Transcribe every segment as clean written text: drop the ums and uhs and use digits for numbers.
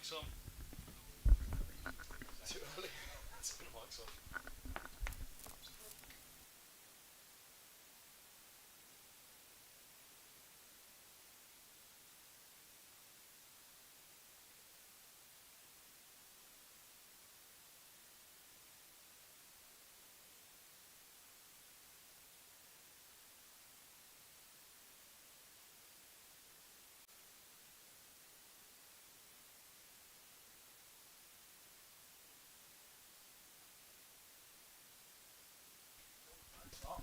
Mic's on. Too early. Let's put the mics on.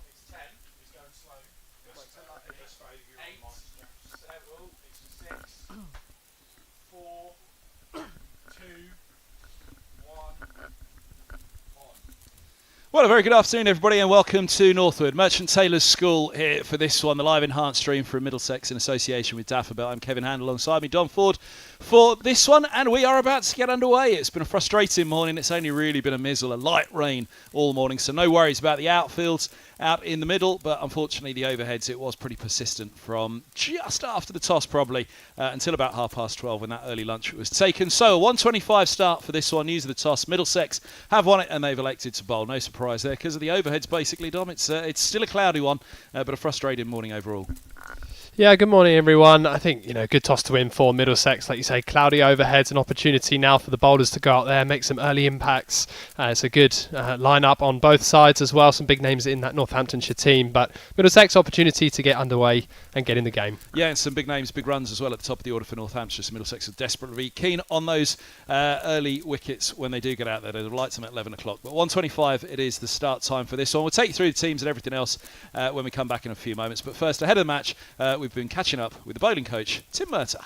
It's 10. It's going slow. Eight, several. It's 6, 4, 2, 1. On. Well, a very good afternoon, everybody, and welcome to Northwood. Merchant Taylor's School here for this one, the live enhanced stream from Middlesex in association with Daffodil. I'm Kevin Hand, alongside me, Don Ford, for this one, and we are about to get underway. It's been a frustrating morning. It's only really been a mizzle, a light rain all morning, so no worries about the outfields out in the middle, but unfortunately the overheads, it was pretty persistent from just after the toss probably until about 12:30 when that early lunch was taken. So a 1:25 start for this one. News of the toss. Middlesex have won it and they've elected to bowl. No surprise there because of the overheads basically, Dom. It's still a cloudy one, but a frustrating morning overall. Yeah, good morning everyone. I think, good toss to win for Middlesex. Like you say, cloudy overheads, an opportunity now for the bowlers to go out there, make some early impacts. It's a good line-up on both sides as well. Some big names in that Northamptonshire team. But Middlesex opportunity to get underway and get in the game. Yeah, and some big names, big runs as well at the top of the order for Northamptonshire. So Middlesex are desperately keen on those early wickets when they do get out there. They'll light them at 11 o'clock. But 1:25 it is the start time for this one. We'll take you through the teams and everything else when we come back in a few moments. But first, ahead of the match, we've been catching up with the bowling coach, Tim Murtagh.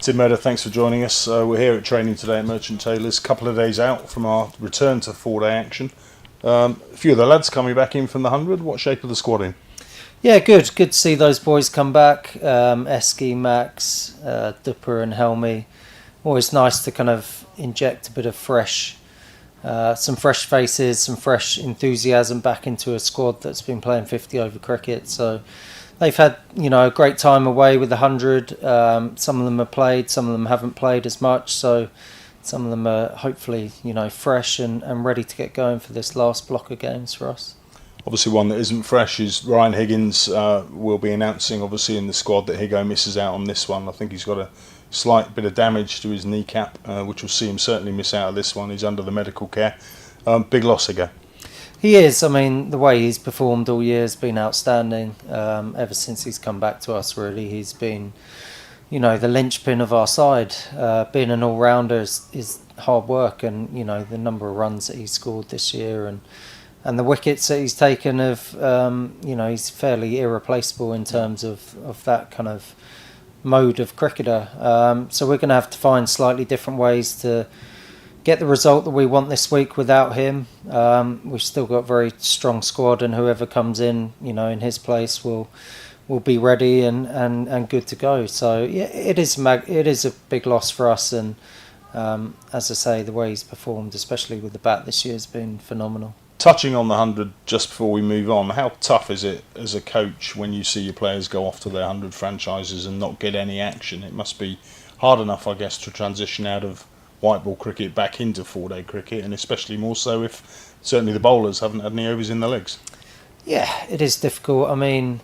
Tim Murtagh, thanks for joining us. We're here at training today at Merchant Taylor's, a couple of days out from our return to 4-day action. A few of the lads coming back in from the 100. What shape of the squad in? Yeah, good to see those boys come back. Esky, Max, Dupper and Helmy. Always nice to kind of inject a bit of some fresh faces, some fresh enthusiasm back into a squad that's been playing 50 over cricket. So they've had, a great time away with the 100. Some of them have played, some of them haven't played as much. So some of them are hopefully, fresh and ready to get going for this last block of games for us. Obviously one that isn't fresh is Ryan Higgins. Will be announcing obviously in the squad that Higgo misses out on this one. I think he's got a slight bit of damage to his kneecap, which will see him certainly miss out of this one. He's under the medical care. Big loss again. He is. I mean, the way he's performed all year has been outstanding. Ever since he's come back to us, really, he's been, the linchpin of our side. Being an all-rounder is hard work, and the number of runs that he's scored this year and the wickets that he's taken he's fairly irreplaceable in terms of that kind of mode of cricketer. So we're going to have to find slightly different ways to get the result that we want this week without him. We've still got a very strong squad, and whoever comes in, in his place will be ready and good to go. So yeah, it is a big loss for us, and as I say, the way he's performed, especially with the bat this year, has been phenomenal. Touching on the 100 just before we move on, how tough is it as a coach when you see your players go off to their 100 franchises and not get any action? It must be hard enough, I guess, to transition out of white ball cricket back into 4-day cricket, and especially more so if certainly the bowlers haven't had any overs in the legs. Yeah, it is difficult. I mean,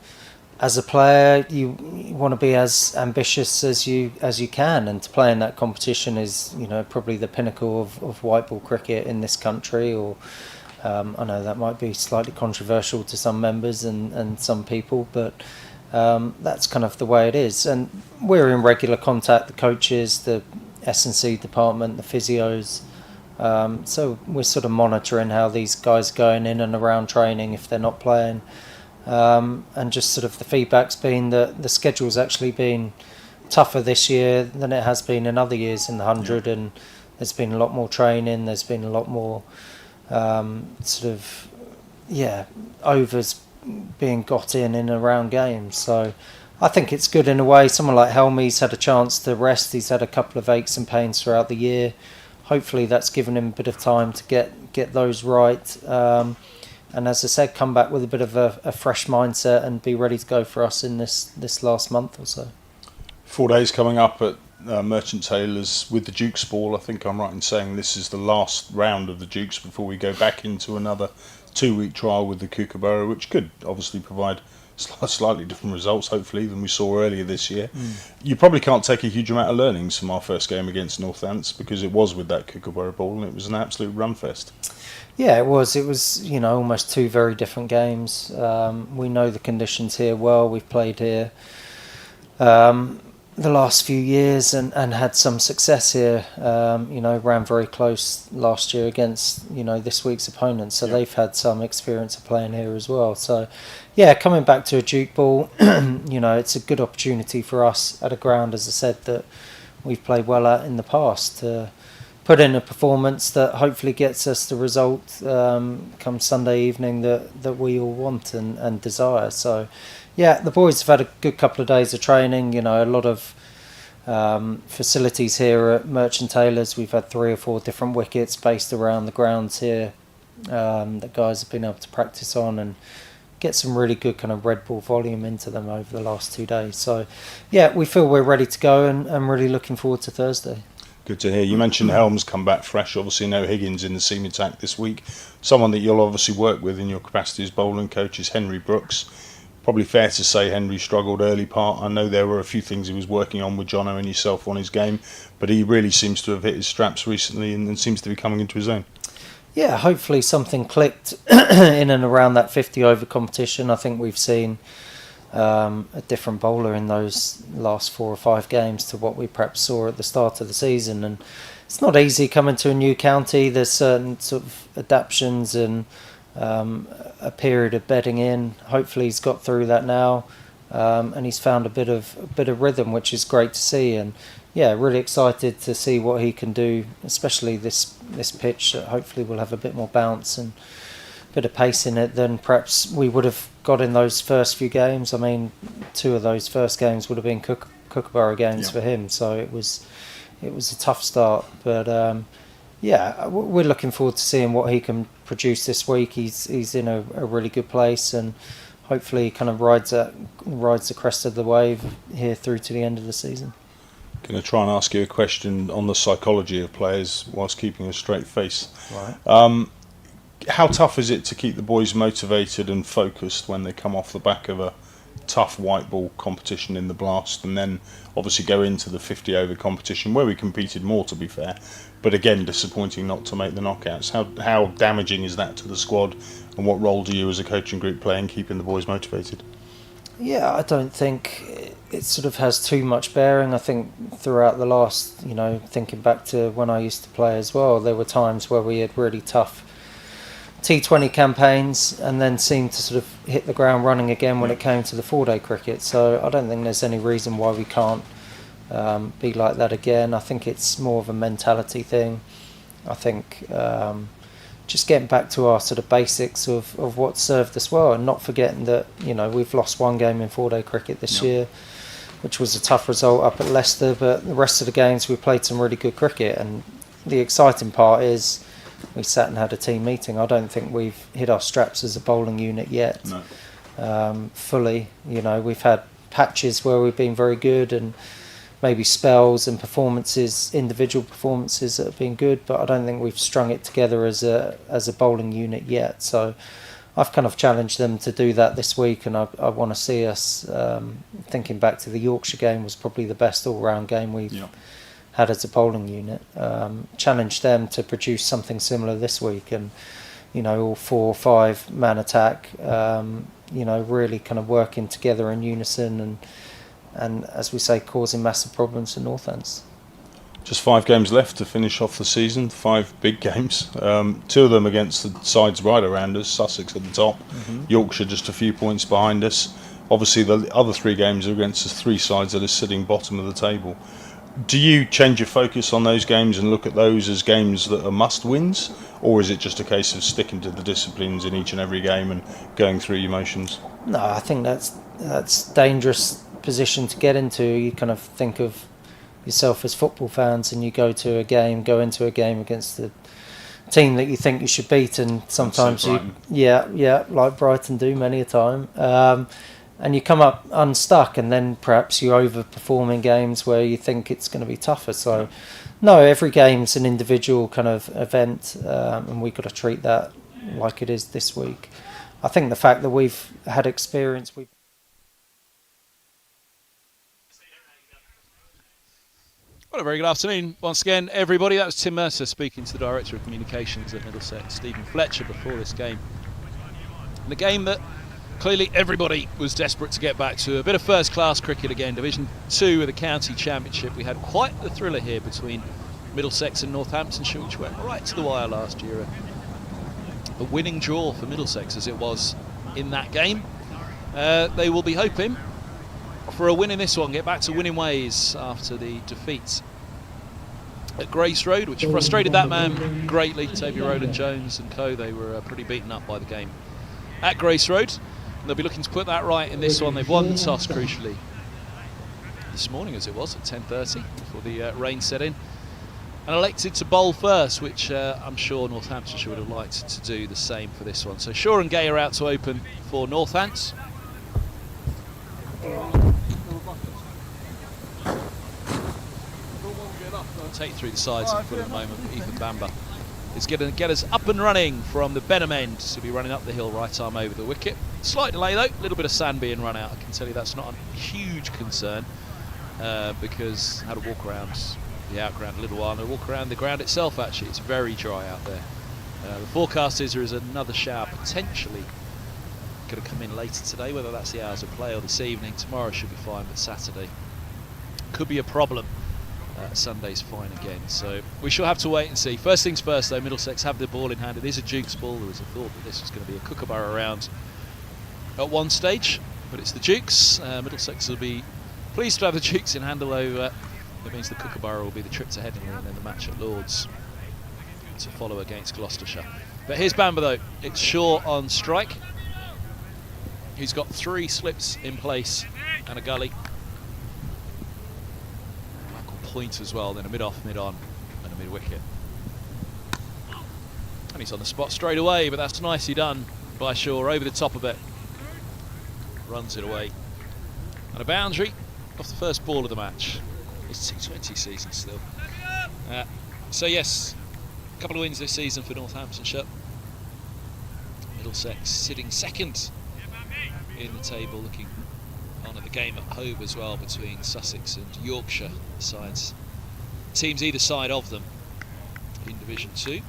as a player, you want to be as ambitious as you can, and to play in that competition is, probably the pinnacle of white ball cricket in this country. Or I know that might be slightly controversial to some members and some people, but that's kind of the way it is. And we're in regular contact, the coaches, the S&C department, the physios. So we're sort of monitoring how these guys are going in and around training if they're not playing. And just sort of the feedback's been that the schedule's actually been tougher this year than it has been in other years in the 100, and there's been a lot more training, there's been a lot more overs being got in and around games. So I think it's good in a way. Someone like Helmy's had a chance to rest. He's had a couple of aches and pains throughout the year. Hopefully that's given him a bit of time to get those right. And as I said, come back with a bit of a fresh mindset and be ready to go for us in this last month or so. 4 days coming up at Merchant Taylors with the Duke's ball. I think I'm right in saying this is the last round of the Dukes before we go back into another 2-week trial with the Kookaburra, which could obviously provide slightly different results, hopefully, than we saw earlier this year. You probably can't take a huge amount of learnings from our first game against Northampton, because it was with that Kookaburra ball and it was an absolute run fest. Yeah, it was. It was, almost two very different games. We know the conditions here well. We've played here the last few years and had some success here. Ran very close last year against, this week's opponents. So they've had some experience of playing here as well. So, yeah, coming back to a Duke ball, it's a good opportunity for us at a ground, as I said, that we've played well at in the past, to put in a performance that hopefully gets us the result come Sunday evening that we all want and desire. So, yeah, the boys have had a good couple of days of training. A lot of facilities here at Merchant Taylors. We've had 3 or 4 different wickets based around the grounds here that guys have been able to practice on and get some really good kind of red ball volume into them over the last 2 days. So, yeah, we feel we're ready to go and I'm really looking forward to Thursday. Good to hear. You mentioned Helms come back fresh. Obviously, no Higgins in the seam attack this week. Someone that you'll obviously work with in your capacity as bowling coach is Henry Brooks. Probably fair to say Henry struggled early part. I know there were a few things he was working on with Jono and yourself on his game, but he really seems to have hit his straps recently and seems to be coming into his own. Yeah, hopefully something clicked in and around that 50 over competition. I think we've seen a different bowler in those last 4 or 5 games to what we perhaps saw at the start of the season, and it's not easy coming to a new county. There's certain sort of adaptations and a period of bedding in. Hopefully he's got through that now, and he's found a bit of rhythm, which is great to see. And yeah, really excited to see what he can do, especially this pitch that hopefully will have a bit more bounce and a bit of pace in it than perhaps we would have got in those first few games. I mean, 2 of those first games would have been Kookaburra games for him, so it was a tough start. But yeah, we're looking forward to seeing what he can produce this week. He's in a really good place, and hopefully kind of rides the crest of the wave here through to the end of the season. Going to try and ask you a question on the psychology of players whilst keeping a straight face. Right. How tough is it to keep the boys motivated and focused when they come off the back of a tough white ball competition in the Blast, and then obviously go into the 50 over competition where we competed more, to be fair, but again disappointing not to make the knockouts? How damaging is that to the squad, and what role do you as a coaching group play in keeping the boys motivated? Yeah, I don't think it sort of has too much bearing. I think throughout the last, thinking back to when I used to play as well, there were times where we had really tough T20 campaigns and then seemed to sort of hit the ground running again when it came to the 4-day cricket. So I don't think there's any reason why we can't be like that again. I think it's more of a mentality thing. I think just getting back to our sort of basics of what served us well, and not forgetting that we've lost 1 game in 4-day cricket this year, which was a tough result up at Leicester, but the rest of the games we played some really good cricket. And the exciting part is we sat and had a team meeting. I don't think we've hit our straps as a bowling unit yet. No. Fully. We've had patches where we've been very good, and maybe spells and performances, individual performances that have been good, but I don't think we've strung it together as a bowling unit yet. So I've kind of challenged them to do that this week, and I want to see us, thinking back to the Yorkshire game, was probably the best all-round game we've had as a bowling unit. Challenge them to produce something similar this week, and all 4 or 5 man attack, really kind of working together in unison and as we say, causing massive problems for Northants. Just 5 games left to finish off the season, 5 big games. 2 of them against the sides right around us, Sussex at the top, Yorkshire just a few points behind us. Obviously the other 3 games are against the 3 sides that are sitting bottom of the table. Do you change your focus on those games and look at those as games that are must-wins, or is it just a case of sticking to the disciplines in each and every game and going through your motions? No, I think that's a dangerous position to get into. You kind of think of yourself as football fans, and you go into a game against the team that you think you should beat, and sometimes like Brighton do many a time. and you come up unstuck, and then perhaps you overperform in games where you think it's going to be tougher. So, no, every game's an individual kind of event, and we've got to treat that like it is this week. I think the fact that we've had experience, Well, a very good afternoon once again, everybody. That was Tim Mercer speaking to the Director of Communications at Middlesex, Stephen Fletcher, before this game. And a game that clearly everybody was desperate to get back to. A bit of first-class cricket again, Division 2 of the County Championship. We had quite the thriller here between Middlesex and Northamptonshire, which went right to the wire last year. A winning draw for Middlesex as it was in that game. They will be hoping for a win in this one, get back to winning ways after the defeat at Grace Road, which frustrated that man greatly. Toby Rowland-Jones and co, they were pretty beaten up by the game at Grace Road. And they'll be looking to put that right in this one. They've won the toss crucially this morning, as it was, at 10:30 before the rain set in, and elected to bowl first, which I'm sure Northamptonshire would have liked to do the same for this one. So Shaw and Gay are out to open for Northants. Take through the sides of the at the moment, but Ethan Bamber is going to get us up and running from the Benham end. To be running up the hill, right arm over the wicket. Slight delay though, a little bit of sand being run out. I can tell you that's not a huge concern because I had to walk around the outground a little while, and I walk around the ground itself actually. It's very dry out there. The forecast is there is another shower potentially going to come in later today, whether that's the hours of play or this evening. Tomorrow should be fine, but Saturday could be a problem. Sunday's fine again, so we shall have to wait and see. First things first though, Middlesex have the ball in hand. It is a Dukes ball. There was a thought that this was going to be a Kookaburra round at one stage, but it's the Dukes. Middlesex will be pleased to have the Dukes in hand, although it means the Kookaburra will be the trip to Headingley and then the match at Lords to follow against Gloucestershire. But here's Bamber though. It's Shaw on strike. He's got 3 slips in place and a gully. Point as well, then a mid-off, mid-on and a mid-wicket. And he's on the spot straight away, but that's nicely done by Shaw over the top of it. Runs it away. And a boundary off the first ball of the match. It's T20 season still. So yes, a couple of wins this season for Northamptonshire. Middlesex sitting second in the table, looking on at the game at home as well between Sussex and Yorkshire sides. Teams either side of them in Division 2.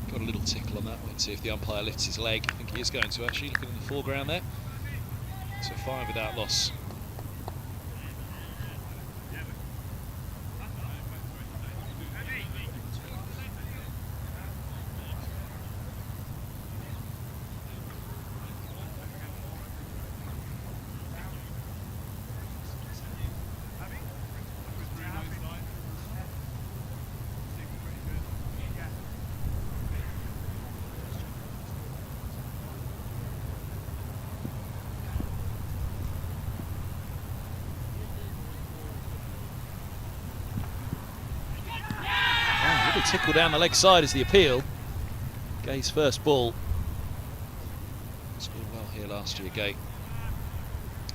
Got a little tickle on that one, see if the umpire lifts his leg. I think he is going to actually, looking in the foreground there. So 5 without loss. Tickle down the leg side is the appeal. Gay's first ball. Scored well here last year, Gay.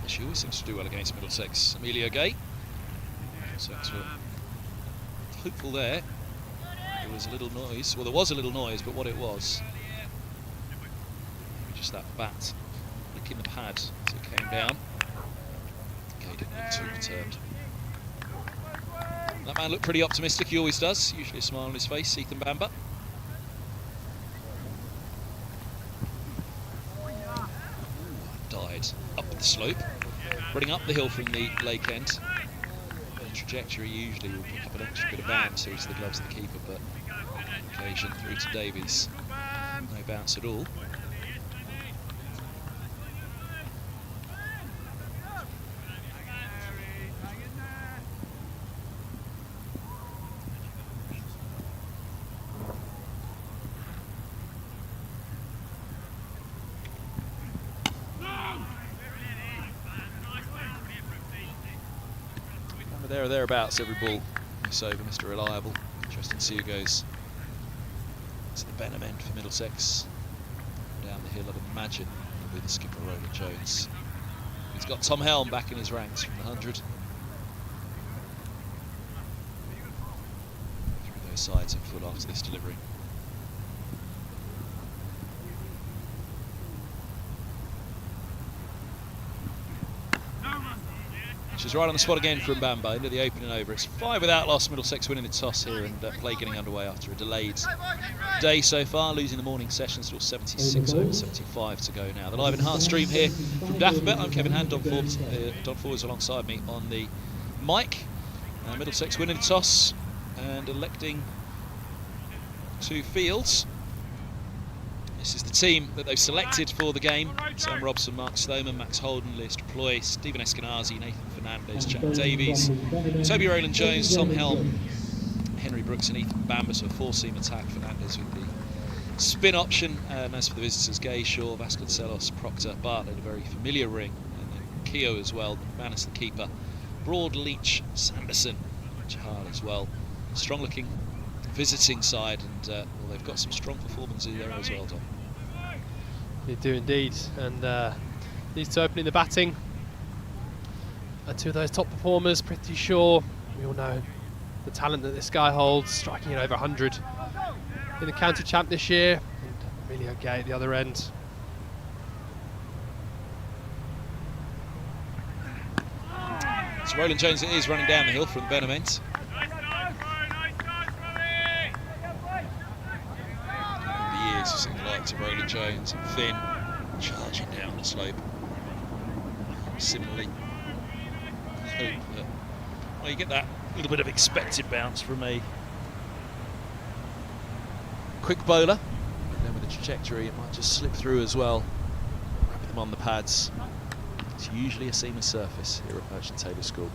She always seems to do well against Middlesex. Amelia Gay. Middlesex were hopeful there. There was a little noise. Well, there was a little noise, but what it was, just that bat licking the pad as it came down. Gay didn't look too perturbed. That man looked pretty optimistic, he always does. Usually a smile on his face, Ethan Bamber. Died up the slope, running up the hill from the lake end. The trajectory usually will pick up an extra bit of bounce, so it's the gloves of the keeper, but on occasion through to Davies, no bounce at all. there or thereabouts every ball. It's over, Mr. Reliable. Interesting to see who goes to the Benham end for Middlesex. Down the hill, I'd imagine it'll be the skipper, Roland Jones. He's got Tom Helm back in his ranks from the 100. Through those sides in full after this delivery. She's right on the spot again from Bamba into the opening over. It's 5 without loss. Middlesex winning the toss here, and play getting underway after a delayed day so far, losing the morning session. Still 76 over 75 to go now. The live enhanced stream here from Daffabet. I'm Kevin Hand. Don Ford is alongside me on the mic. Middlesex winning the toss and electing to fields. This is the team that they've selected for the game. Sam Robson, Mark Stoneman, Max Holden, Lewis Deploy, Stephen Eskenazi, Nathan Fernandez, Jack Davies, Toby Roland Jones, Tom Helm, Henry Brooks and Ethan Bamba. So a 4-seam attack. Fernandez with the spin option. And as for the visitors, Gay, Shaw, Vasconcelos, Proctor, Bartlett, a very familiar ring. And then Keogh as well, Manus the keeper. Broad, Leach, Sanderson, Chahal as well. Strong looking visiting side, and well, they've got some strong performances there as well, Tom. They do indeed, and these two opening the batting are two of those top performers. Pretty sure we all know the talent that this guy holds, striking at over 100 in the county champ this year, and Emilio Gay at the other end. So Roland Jones it is running down the hill from the Benham end. You've seen the likes of Roland Jones and Finn charging down the slope. Similarly, hope that, well, you get that little bit of expected bounce from a quick bowler, and then with the trajectory it might just slip through as well. Wrap them on the pads. It's usually a seamless surface here at Merchant Taylor School.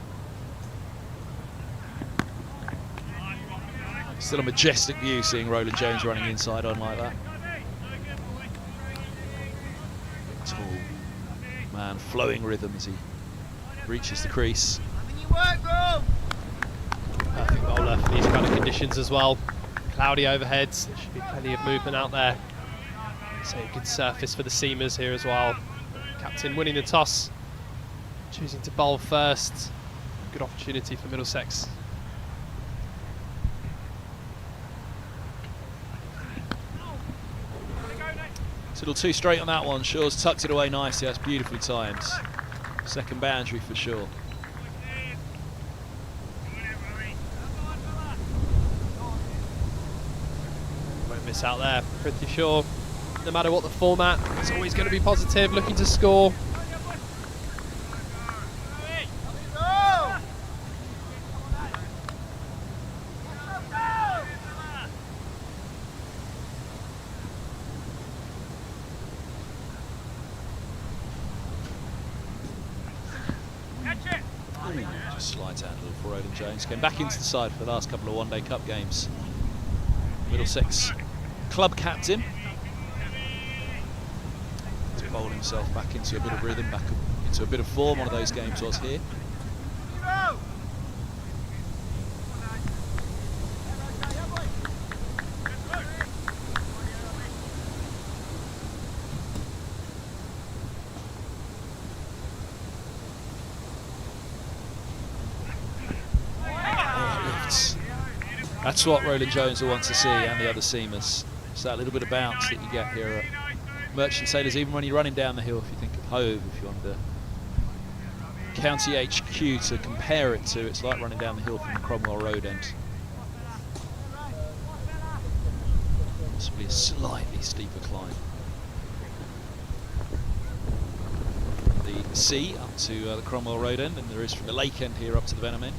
Still a majestic view seeing Roland Jones running inside on like that. Tall man, flowing rhythm as he reaches the crease. Perfect bowler for these kind of conditions as well. Cloudy overheads, there should be plenty of movement out there. So a good surface for the seamers here as well. Captain winning the toss, choosing to bowl first. Good opportunity for Middlesex. It's a little too straight on that one. Shaw's tucked it away nicely. That's beautifully timed. Second boundary for Shaw. Won't miss out there. Pretty sure, no matter what the format, it's always going to be positive, looking to score. Just slides out a little for Roland Jones. Going back into the side for the last couple of one-day cup games. Middlesex club captain. To bowl himself back into a bit of rhythm, back into a bit of form. One of those games was here. That's what Roland Jones will want to see, and the other seamers. It's that little bit of bounce that you get here at Merchant Sailors, even when you're running down the hill. If you think of Hove, if you're on the county HQ to compare it to, it's like running down the hill from the Cromwell Road end. Possibly a slightly steeper climb. The sea up to the Cromwell Road end, and there is from the lake end here up to the Benham end.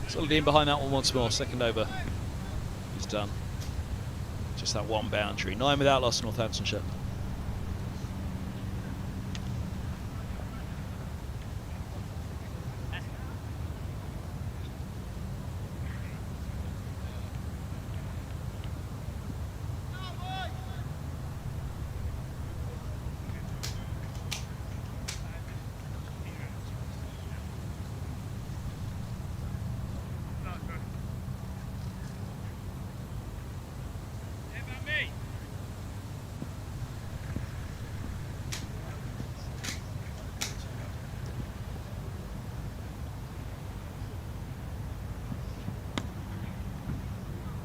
Solid in behind that one once more. Second over is done. Just that one boundary. 9 without loss, Northamptonshire.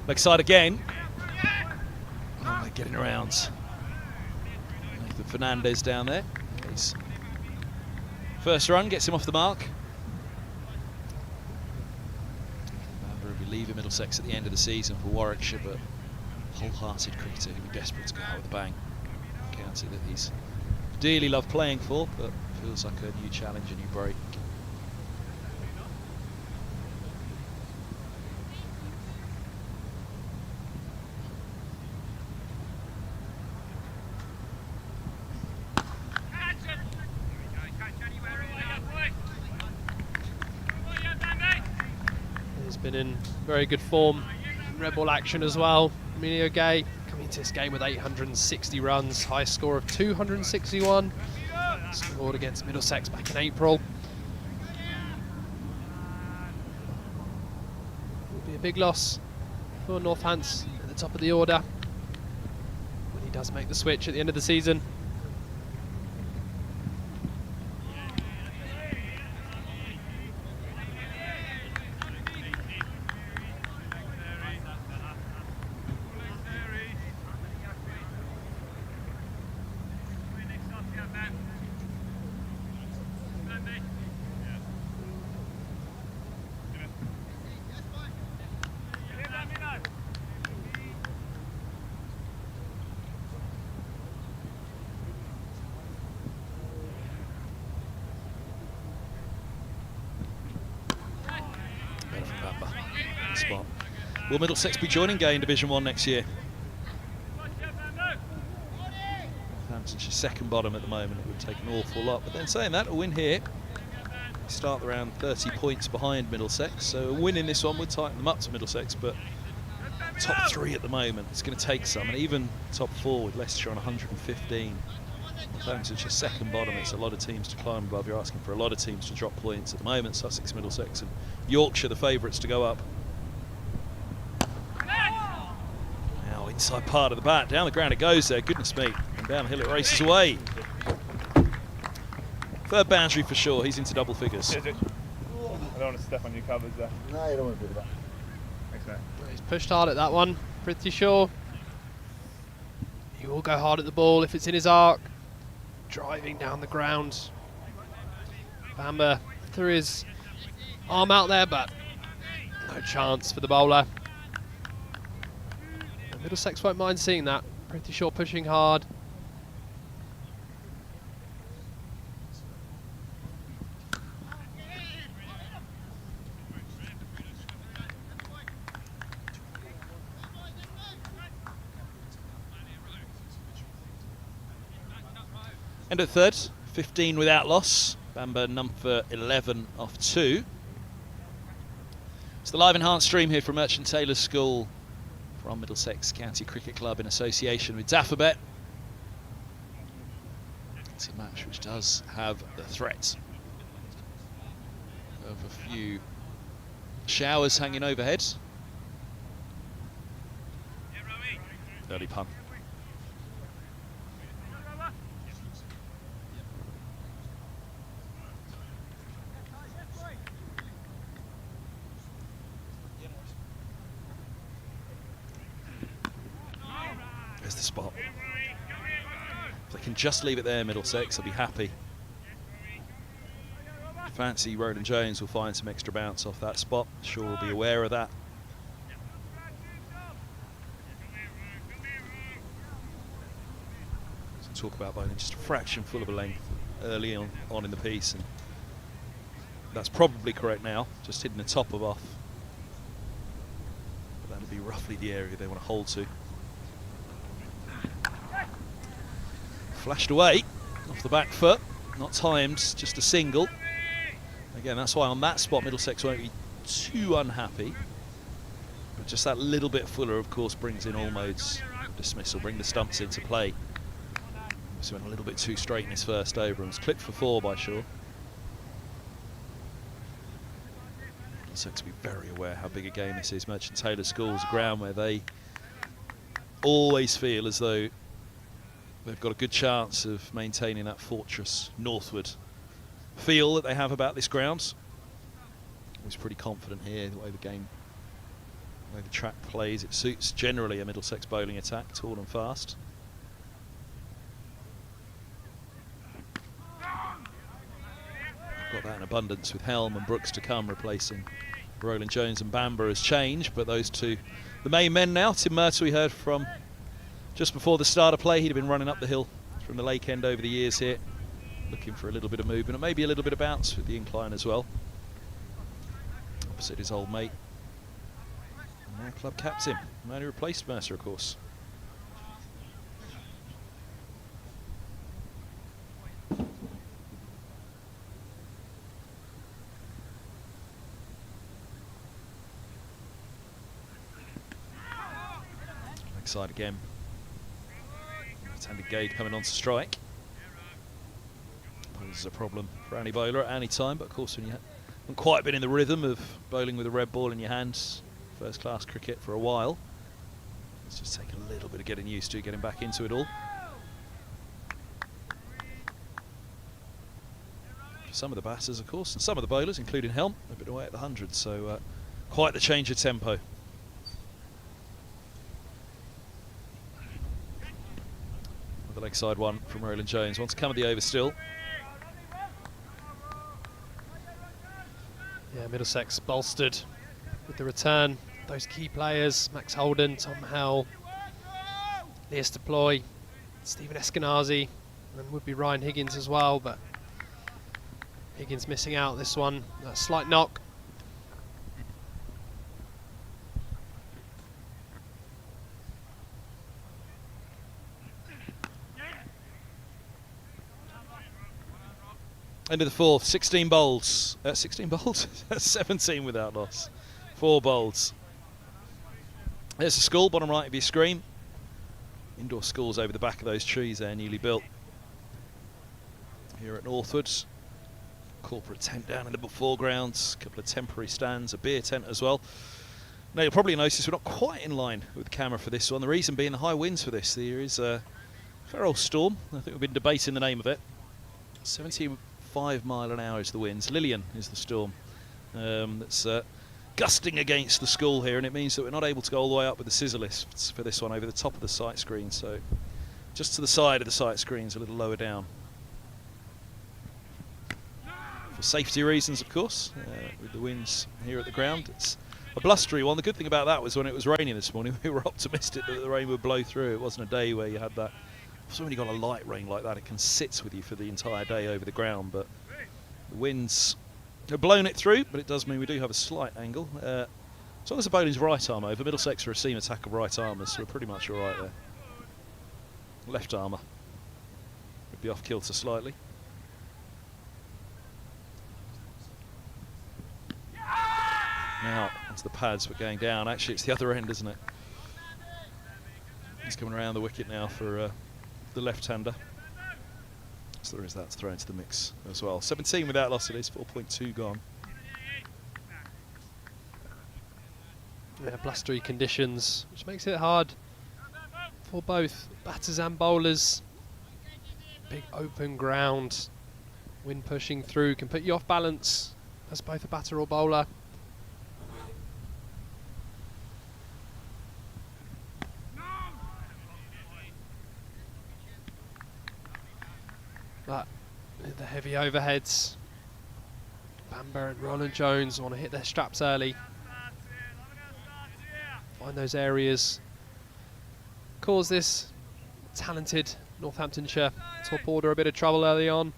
Leg side again. Oh, they're getting around. Nathan Fernandez down there. His first run gets him off the mark. Bamber will be leaving Middlesex at the end of the season for Warwickshire, but wholehearted cricketer who'll be desperate to go out with a bang. County that he's dearly loved playing for, but feels like a new challenge, a new break. He's been in very good form, red ball action as well. Emilio Gay coming into this game with 860 runs, high score of 261. Scored against Middlesex back in April. Will be a big loss for Northamptonshire at the top of the order when he does make the switch at the end of the season. Spot. Will Middlesex be joining Gay in Division 1 next year? Northamptonshire's second bottom at the moment. It would take an awful lot. But then saying that, a win here. They start around 30 points behind Middlesex. So a win in this one would tighten them up to Middlesex. But top 3 at the moment, it's going to take some. And even top 4 with Leicestershire on 115. Northamptonshire's second bottom. It's a lot of teams to climb above. You're asking for a lot of teams to drop points at the moment. Sussex, Middlesex and Yorkshire the favourites to go up. Now inside part of the bat, down the ground it goes there, goodness me, and down the hill it races away. Third boundary for sure, he's into double figures. I don't want to step on your covers there. No, you don't want to do that. Thanks, mate. He's pushed hard at that one, pretty sure. He will go hard at the ball if it's in his arc. Driving down the ground. Bamber threw his arm out there, but no chance for the bowler. Middlesex won't mind seeing that. Pretty sure pushing hard. And at third, 15 without loss. Bamber number 11 off 2. It's the live enhanced stream here from Merchant Taylors School from Middlesex County Cricket Club in association with Daffabet. It's a match which does have the threat of a few showers hanging overhead. Early punt. There's the spot. If they can just leave it there, Middlesex, I'll be happy. Fancy Roland Jones will find some extra bounce off that spot. Sure will be aware of that. So talk about bowling just a fraction full of a length early on in the piece, and that's probably correct now. Just hitting the top of off. But that'll be roughly the area they want to hold to. Flashed away off the back foot, not timed, just a single. Again, that's why on that spot Middlesex won't be too unhappy. But just that little bit fuller, of course, brings in all modes dismissal, bring the stumps into play. So went a little bit too straight in his first over and was clipped for 4 by Shaw. Middlesex will be very aware how big a game this is. Merchant Taylors School is a ground where they always feel as though they've got a good chance of maintaining that fortress northward feel that they have about this ground. I was pretty confident here, the way the game The way the track plays, it suits generally a Middlesex bowling attack, tall and fast. Got that in abundance with Helm and Brooks to come, replacing Roland Jones and Bamber as change, but those two, the main men now. Tim Murtagh we heard from just before the start of play. He'd have been running up the hill from the lake end over the years here, looking for a little bit of movement and maybe a little bit of bounce with the incline as well. Opposite his old mate, and now club captain, the man who replaced Mercer, of course. Side again. Left-handed Gade coming on to strike. This is a problem for any bowler at any time, but of course when you haven't quite been in the rhythm of bowling with a red ball in your hands, first class cricket for a while, it's just taken a little bit of getting used to, getting back into it all. For some of the batters, of course, and some of the bowlers, including Helm, they've been away at the 100, so quite the change of tempo. The leg side one from Roland Jones. Wants to come at the over still. Yeah, Middlesex bolstered with the return. Those key players, Max Holden, Tom Howell, Lias Deploy, Stephen Eskenazi, and would be Ryan Higgins as well, but Higgins missing out this one. A slight knock. End of the fourth, 16 bowls. 16 bowls? 17 without loss. 4 bowls. There's the school, bottom right of your screen. Indoor schools over the back of those trees there, newly built. Here at Northwood. Corporate tent down in the foreground. A couple of temporary stands, a beer tent as well. Now you'll probably notice we're not quite in line with the camera for this one. The reason being the high winds for this. There is a fair old storm. I think we've been debating the name of it. 75 mile an hour is the winds. Lillian is the storm that's gusting against the school here, and it means that we're not able to go all the way up with the scissor lifts for this one over the top of the sight screen, so just to the side of the sight screens, a little lower down. For safety reasons, of course, with the winds here at the ground. It's a blustery one. The good thing about that was when it was raining this morning, we were optimistic that the rain would blow through. It wasn't a day where you had that. So when you've got a light rain like that, it can sit with you for the entire day over the ground, but the winds have blown it through, but it does mean we do have a slight angle. As long as the bowling's right arm over, Middlesex are a seam attack of right armers, so we're pretty much all right there. Left armour would be off kilter slightly. Now, onto the pads, but going down. Actually, it's the other end, isn't it? He's coming around the wicket now for the left-hander. So there is that to throw into the mix as well. 17 without loss it is, 4.2 gone. Yeah, blustery conditions, which makes it hard for both batters and bowlers. Big open ground, wind pushing through can put you off balance as both a batter or bowler. But with the heavy overheads, Bamber and Roland Jones want to hit their straps early. Find those areas. Cause this talented Northamptonshire top order a bit of trouble early on.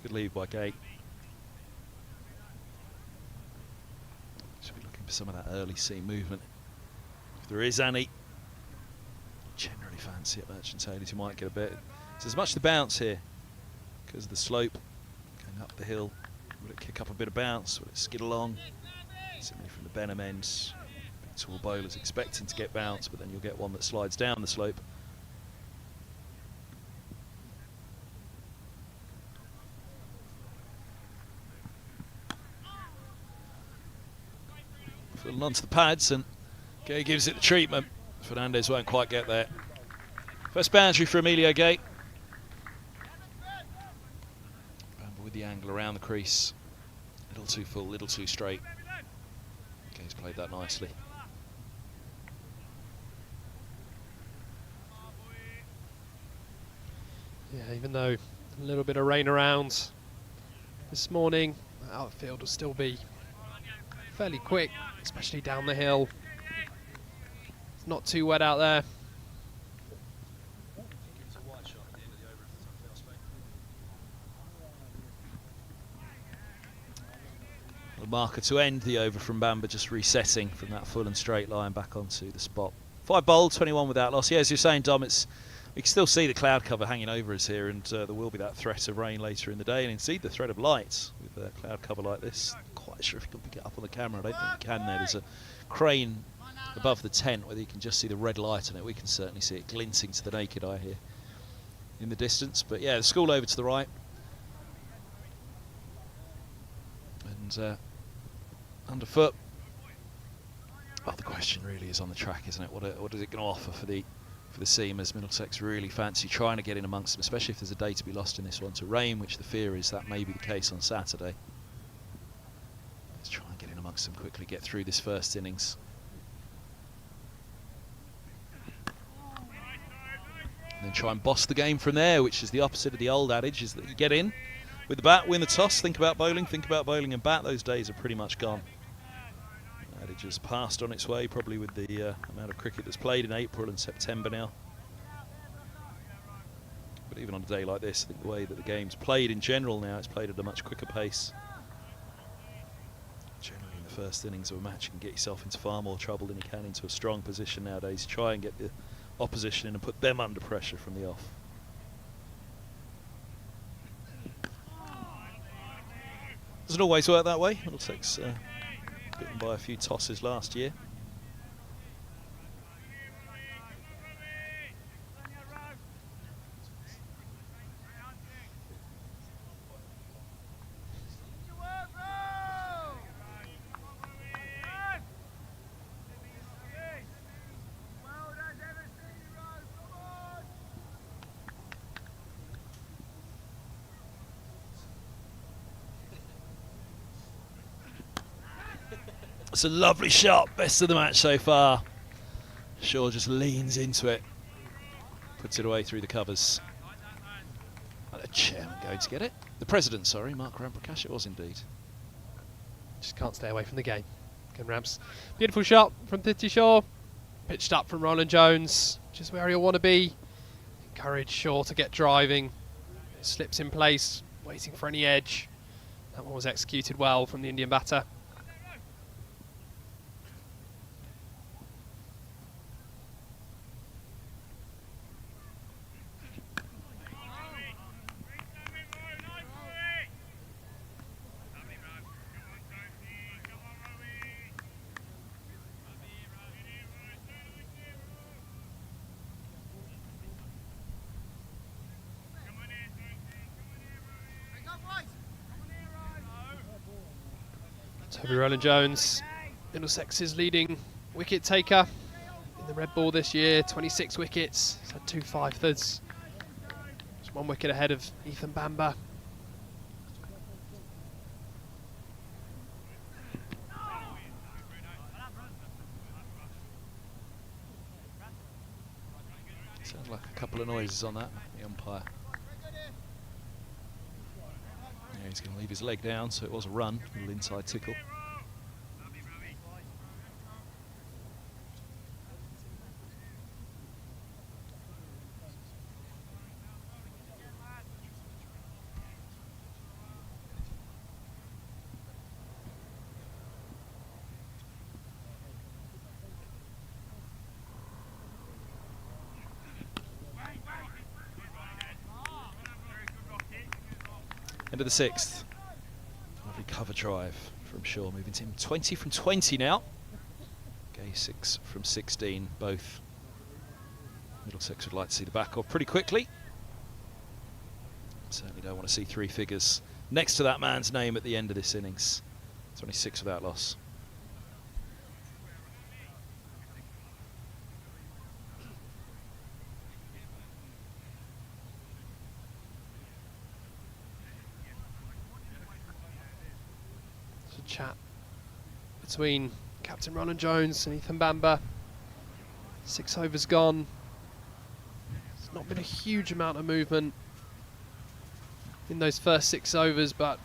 Good lead by Gate. Should be looking for some of that early seam movement. If there is any, generally fancy at Merchant Taylors, you might get a bit. So as much the bounce here, because of the slope, going up the hill. Will it kick up a bit of bounce? Will it skid along? Similarly from the Benham end, big tall bowlers expecting to get bounce, but then you'll get one that slides down the slope. Filling onto the pads, and Gay gives it the treatment. Fernandez won't quite get there. First boundary for Emilio Gate. Bamber with the angle around the crease. Little too full, little too straight. Gate's played that nicely. Yeah, even though a little bit of rain around this morning, the outfield will still be fairly quick, especially down the hill. It's not too wet out there. The marker to end the over from Bamber, just resetting from that full and straight line back onto the spot. 5 bowled, 21 without loss. Yeah, as you're saying, Dom, we can still see the cloud cover hanging over us here, and there will be that threat of rain later in the day, and indeed the threat of light with a cloud cover like this. Quite sure if you can pick it up on the camera. I don't think you can there. There's a crane above the tent, whether you can just see the red light on it. We can certainly see it glinting to the naked eye here in the distance. But yeah, the school over to the right. And underfoot. Well, the question really is on the track, isn't it? What is it going to offer for the seamers? Middlesex really fancy trying to get in amongst them, especially if there's a day to be lost in this one to rain, which the fear is that may be the case on Saturday. Let's try and get in amongst them quickly, get through this first innings. And then try and boss the game from there, which is the opposite of the old adage, is that you get in with the bat, win the toss, think about bowling and bat. Those days are pretty much gone. Adage has passed on its way, probably with the amount of cricket that's played in April and September now. But even on a day like this, I think the way that the game's played in general now, it's played at a much quicker pace. Generally in the first innings of a match, you can get yourself into far more trouble than you can into a strong position nowadays. Try and get the opposition in and put them under pressure from the off. Doesn't always work that way. Middlesex bitten by a few tosses last year. It's a lovely shot, best of the match so far. Shaw just leans into it, puts it away through the covers. And the chairman going to get it. The president, sorry, Mark Ramprakash, it was indeed. Just can't stay away from the game. Ken Ramps. Beautiful shot from Titty Shaw. Pitched up from Roland Jones, just where he'll want to be. Encourage Shaw to get driving. It slips in place, waiting for any edge. That one was executed well from the Indian batter. Toby Roland Jones, Middlesex's leading wicket taker in the red ball this year. 26 wickets, he's had 2 5-thirds. Just 1 wicket ahead of Ethan Bamber. Sounds like a couple of noises on that, the umpire. Yeah, he's going to leave his leg down, so it was a run, a little inside tickle. End of the 6th. Lovely cover drive from Shaw, moving to him 20 from 20 now. Gay 6 from 16, both. Middlesex would like to see the back off pretty quickly. Certainly don't want to see 3 figures next to that man's name at the end of this innings. 26 without loss. chat between Captain Roland Jones and Ethan Bamber. 6 overs gone. There's not been a huge amount of movement in those first 6 overs, but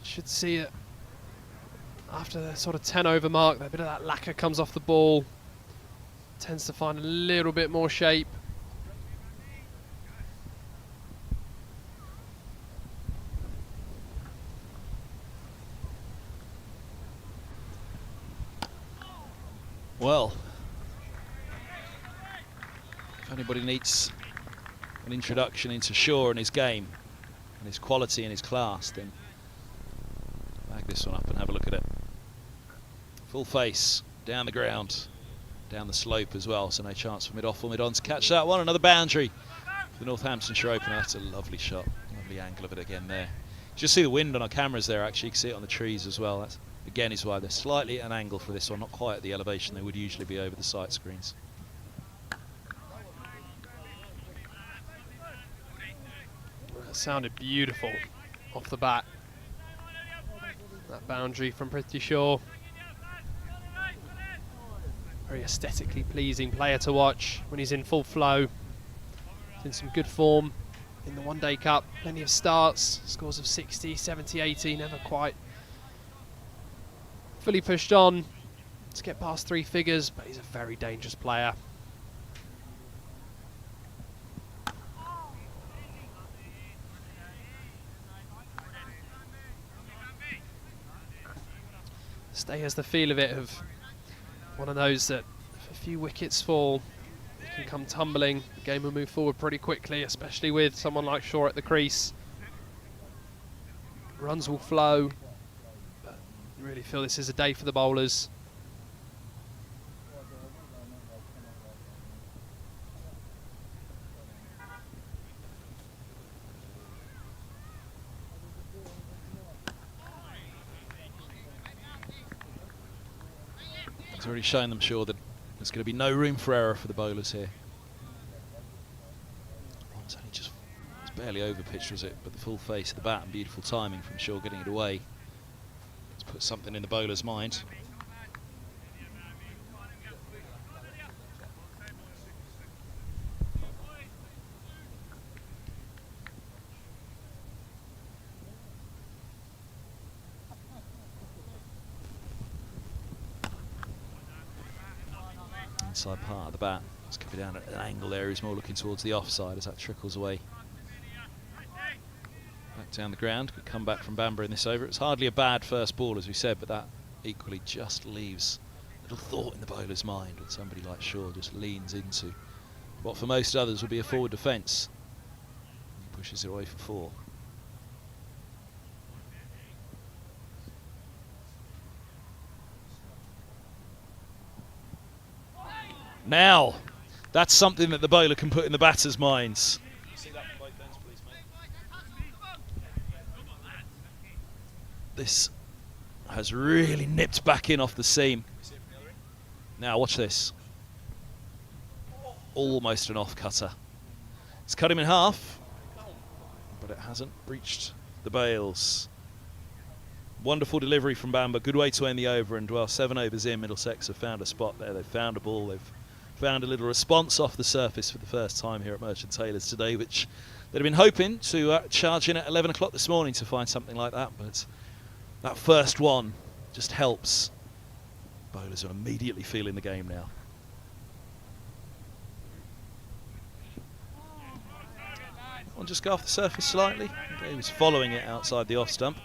should see it after the sort of 10 over mark. A bit of that lacquer comes off the ball, tends to find a little bit more shape. Well, if anybody needs an introduction into Shaw and his game and his quality and his class, then bag this one up and have a look at it. Full face, down the ground, down the slope as well, so no chance for mid-off or mid-on to catch that one. Another boundary for the Northamptonshire opener. That's a lovely shot, lovely angle of it again there. Just see the wind on our cameras there, actually. You can see it on the trees as well. That's again is why they're slightly at an angle for this one, not quite at the elevation they would usually be over the sight screens. That sounded beautiful off the bat. That boundary from Pretty Shaw. Very aesthetically pleasing player to watch when he's in full flow. He's in some good form in the One Day Cup. Plenty of starts, scores of 60, 70, 80, never quite fully pushed on to get past 3 figures, but he's a very dangerous player. Stay has the feel of it, of one of those that if a few wickets fall, it can come tumbling. The game will move forward pretty quickly, especially with someone like Shaw at the crease. Runs will flow. I really feel this is a day for the bowlers. He's already shown them, sure, that there's going to be no room for error for the bowlers here. It's only just, it's barely over pitch, was it? But the full face of the bat and beautiful timing from Shaw getting it away. Put something in the bowler's mind. Inside part of the bat. It's coming down at an angle there. He's more looking towards the offside as that trickles away. Back down the ground. Good comeback from Bamber in this over. It's hardly a bad first ball, as we said, but that equally just leaves a little thought in the bowler's mind when somebody like Shaw just leans into what for most others would be a forward defence. He pushes it away for 4. Now, that's something that the bowler can put in the batter's minds. This has really nipped back in off the seam. Now watch this. Almost an off cutter. It's cut him in half, but it hasn't reached the bails. Wonderful delivery from Bamber. Good way to end the over, and well, 7 overs in, Middlesex have found a spot there. They've found a ball. They've found a little response off the surface for the first time here at Merchant Taylors today, which they'd have been hoping to charge in at 11 o'clock this morning to find something like that, but that first one just helps. Bowlers are immediately feeling the game now. One just go off the surface slightly. He was following it outside the off stump.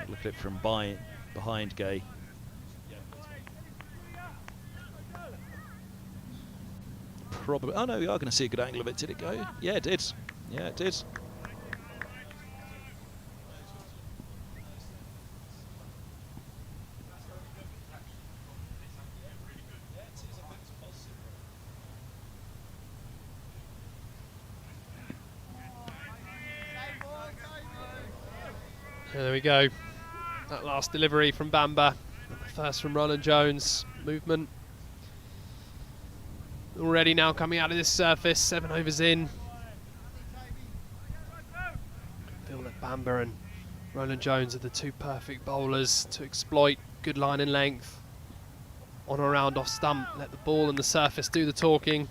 Look at it from behind Gay. Probably. Oh no, we are going to see a good angle of it. Did it go? Yeah, it did. Yeah, it did. There we go. That last delivery from Bamber. The first from Roland Jones. Movement. Already now coming out of this surface. 7 overs in. Feel that Bamber and Roland Jones are the two perfect bowlers to exploit good line and length. On or around off stump, let the ball and the surface do the talking.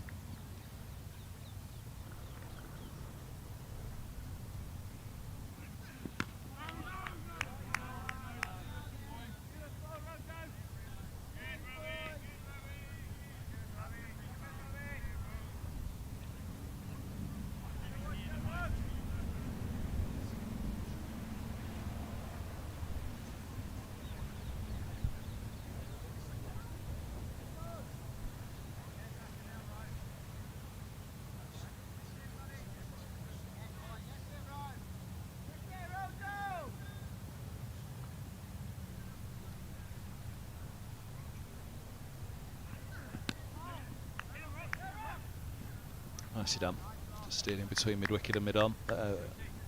Nicely done. Just steering between mid-wicket and mid-on.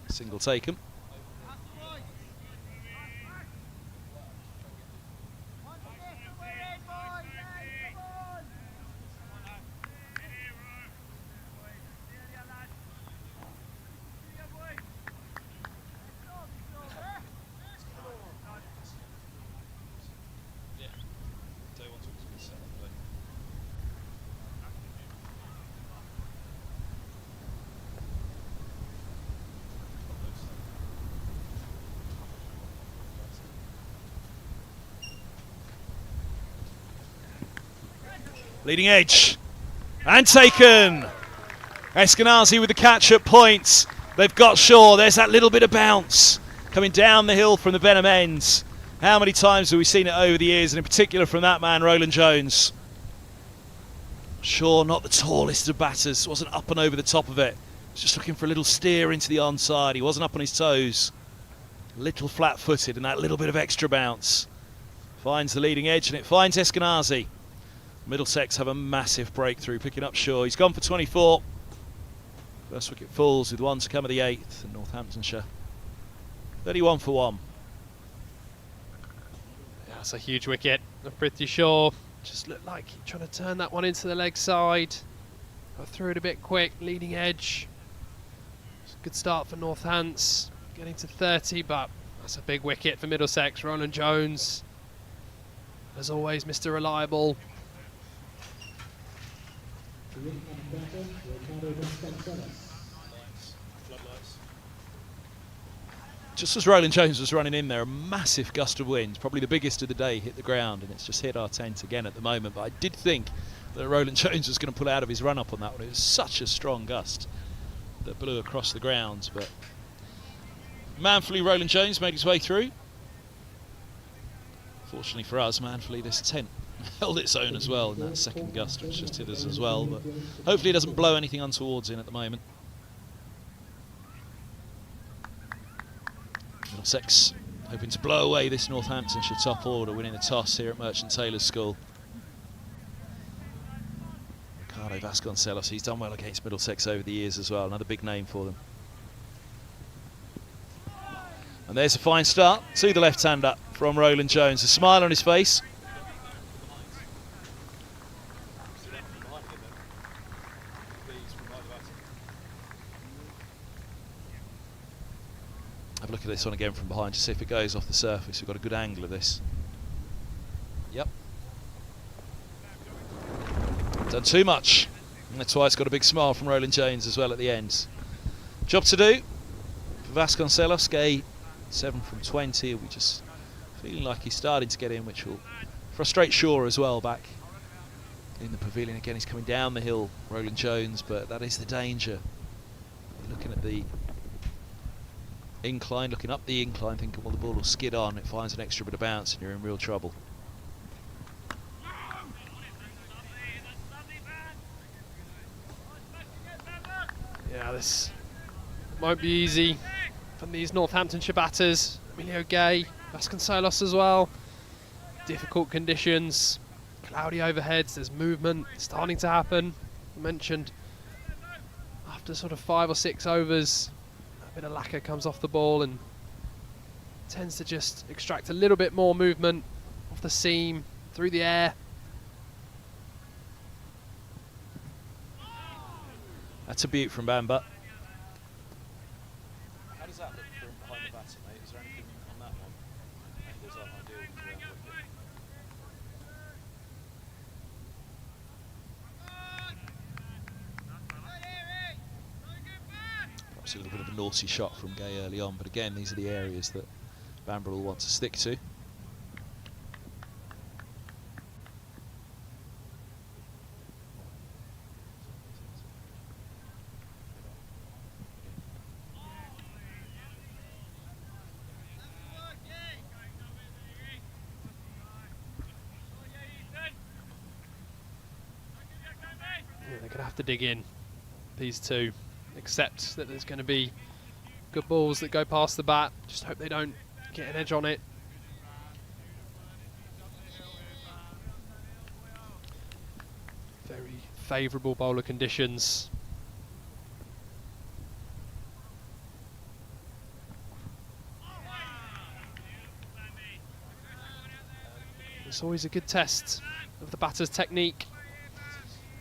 Single taken. Leading edge. And taken. Eskenazi with the catch at points. They've got Shaw. There's that little bit of bounce coming down the hill from the Benham ends. How many times have we seen it over the years, and in particular from that man, Roland Jones. Shaw, not the tallest of batters, wasn't up and over the top of it. He's just looking for a little steer into the onside. He wasn't up on his toes. Little flat-footed and that little bit of extra bounce. Finds the leading edge, and it finds Eskenazi. Middlesex have a massive breakthrough, picking up Shaw. He's gone for 24. First wicket falls with one to come of the 8th, and Northamptonshire 31 for 1. Yeah, that's a huge wicket. Prithvi Shaw just looked like he trying to turn that one into the leg side. Got through it a bit quick, leading edge. It's a good start for Northants, getting to 30, but that's a big wicket for Middlesex. Roland Jones, as always, Mr. Reliable. Just as Roland Jones was running in there, a massive gust of wind, probably the biggest of the day, hit the ground, and it's just hit our tent again at the moment. But I did think that Roland Jones was going to pull out of his run-up on that one. It was such a strong gust that blew across the ground. But manfully, Roland Jones made his way through. Fortunately for us, manfully, this tent held its own as well in that second gust, which just hit us as well. But hopefully it doesn't blow anything untowards in at the moment. Middlesex hoping to blow away this Northamptonshire top order, winning the toss here at Merchant Taylors' School. Ricardo Vasconcelos, he's done well against Middlesex over the years as well, another big name for them. And there's a fine start to the left-hander from Roland Jones, a smile on his face. Have a look at this one again from behind to see if it goes off the surface. We've got a good angle of this. Yep. Done too much. And that's why it's got a big smile from Roland Jones as well at the end. Job to do for Vasconcelos. Gay 7 from 20. We're just feeling like he's starting to get in, which will frustrate Shaw as well back in the pavilion. Again, he's coming down the hill, Roland Jones, but that is the danger. Looking at the incline, looking up the incline, thinking, well, the ball will skid on, it finds an extra bit of bounce and you're in real trouble. Yeah, this won't be easy from these Northamptonshire batters. Emilio Gay, Vasconcelos as well. Difficult conditions, cloudy overheads, there's movement starting to happen. I mentioned after sort of 5 or 6 overs, a bit of lacquer comes off the ball and tends to just extract a little bit more movement off the seam, through the air. That's a beaut from Bamber. How does that look from behind Perhaps a little bit of a naughty shot from Gay early on, but again, these are the areas that Bamburgh will want to stick to. Yeah, they're going to have to dig in, these two. Accept that there's going to be good balls that go past the bat. Just hope they don't get an edge on it. Very favourable bowler conditions. It's always a good test of the batter's technique,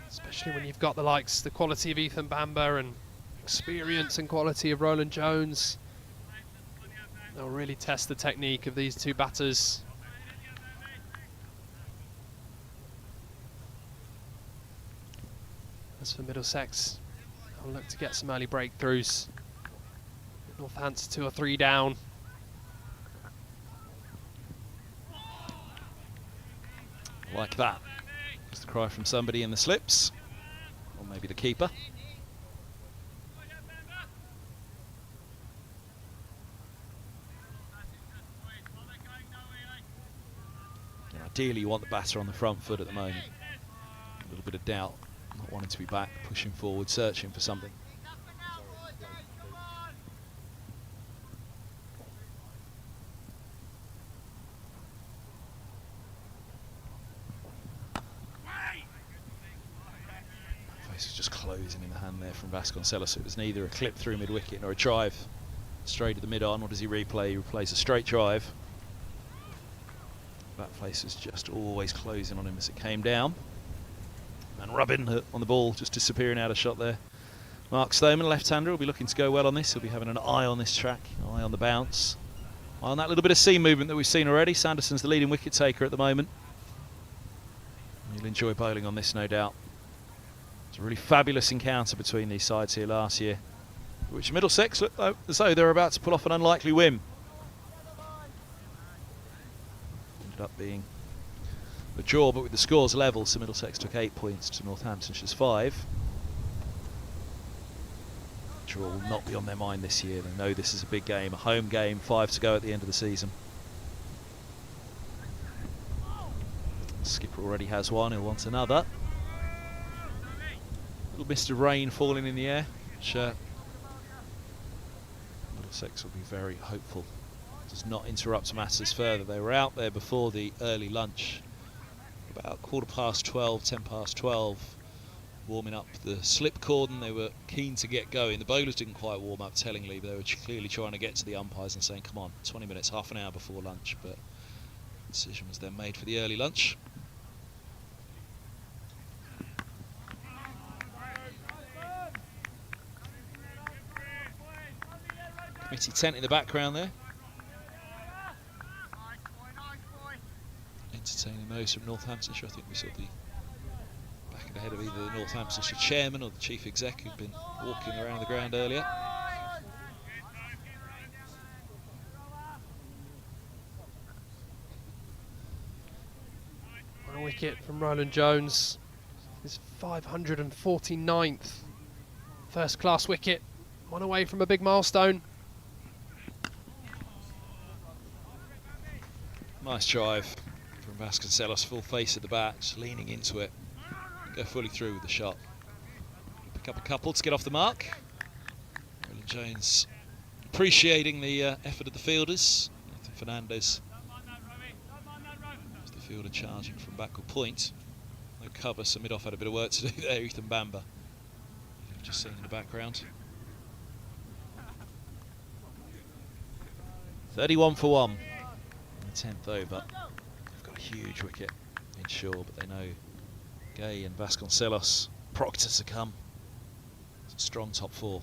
especially when you've got the quality of Ethan Bamburgh and experience and quality of Roland Jones. They'll really test the technique of these two batters. As for Middlesex, they'll look to get some early breakthroughs. Northampton 2 or 3 down. Like that. Just a cry from somebody in the slips, or maybe the keeper. And ideally you want the batter on the front foot at the moment. A little bit of doubt, not wanting to be back, pushing forward, searching for something. Face was just closing in the hand there from Vasconcelos. It was neither a clip through mid-wicket nor a drive straight at the mid-on. What does he replay? He replays a straight drive. That face was just always closing on him as it came down. And rubbing on the ball, just disappearing out of shot there. Mark Stoneman, left-hander, will be looking to go well on this. He'll be having an eye on this track, an eye on the bounce. Eye on that little bit of seam movement that we've seen already. Sanderson's the leading wicket taker at the moment. He'll enjoy bowling on this, no doubt. It's a really fabulous encounter between these sides here last year, which Middlesex look as though they're about to pull off an unlikely win. Ended up being a draw, but with the scores level, so Middlesex took 8 points to Northamptonshire's 5. Draw will not be on their mind this year. They know this is a big game, a home game, 5 to go at the end of the season. Skipper already has one, he'll want another. Little mist of rain falling in the air, which Middlesex will be very hopeful does not interrupt matters further. They were out there before the early lunch, about 12:15, 10:12, warming up the slip cordon. They were keen to get going. The bowlers didn't quite warm up tellingly, but they were clearly trying to get to the umpires and saying, come on, 20 minutes, half an hour before lunch. But the decision was then made for the early lunch. Committee tent in the background there. Entertaining those from Northamptonshire. I think we saw the back of the head of either the Northamptonshire chairman or the chief exec who'd been walking around the ground earlier. One wicket from Roland Jones. His 549th first class wicket. One away from a big milestone. Nice drive from Vasconcelos, full face at the bat, just leaning into it. Go fully through with the shot. Pick up a couple to get off the mark. Roland Jones appreciating the effort of the fielders. Nathan Fernandez as the fielder charging from backward point. No cover, so mid-off had a bit of work to do there. Ethan Bamburgh, you've just seen in the background. 31 for 1. 10th over. They've got a huge wicket in Shaw, but they know Gay and Vasconcelos, Proctor to come. It's a strong top 4.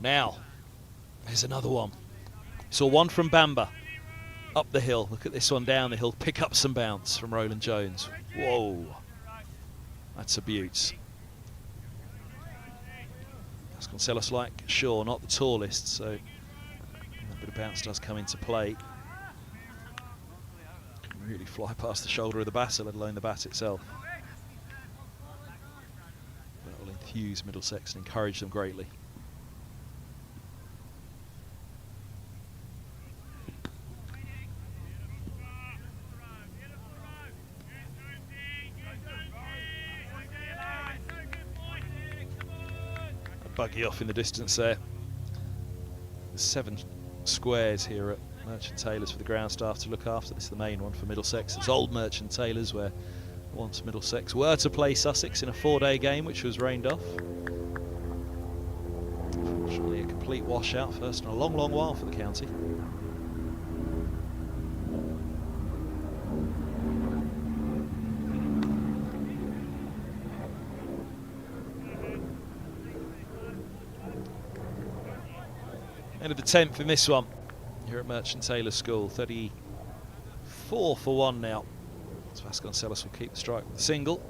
Now, there's another one. Saw one from Bamba up the hill. Look at this one down the hill. Pick up some bounce from Roland Jones. Whoa. That's a beaut. Vasconcelos, like Shaw, not the tallest, so a bit of bounce does come into play. Can really fly past the shoulder of the batter, let alone the bat itself. That will enthuse Middlesex and encourage them greatly. Buggy off in the distance there. There's 7 squares here at Merchant Taylors for the ground staff to look after. This is the main one for Middlesex. It's old Merchant Taylors, where once Middlesex were to play Sussex in a 4-day game which was rained off. Unfortunately a complete washout, first in a long, long while for the county. End of the 10th in this one here at Merchant Taylors School. 34 for 1 now. So Vasconcelos will keep the strike with a single.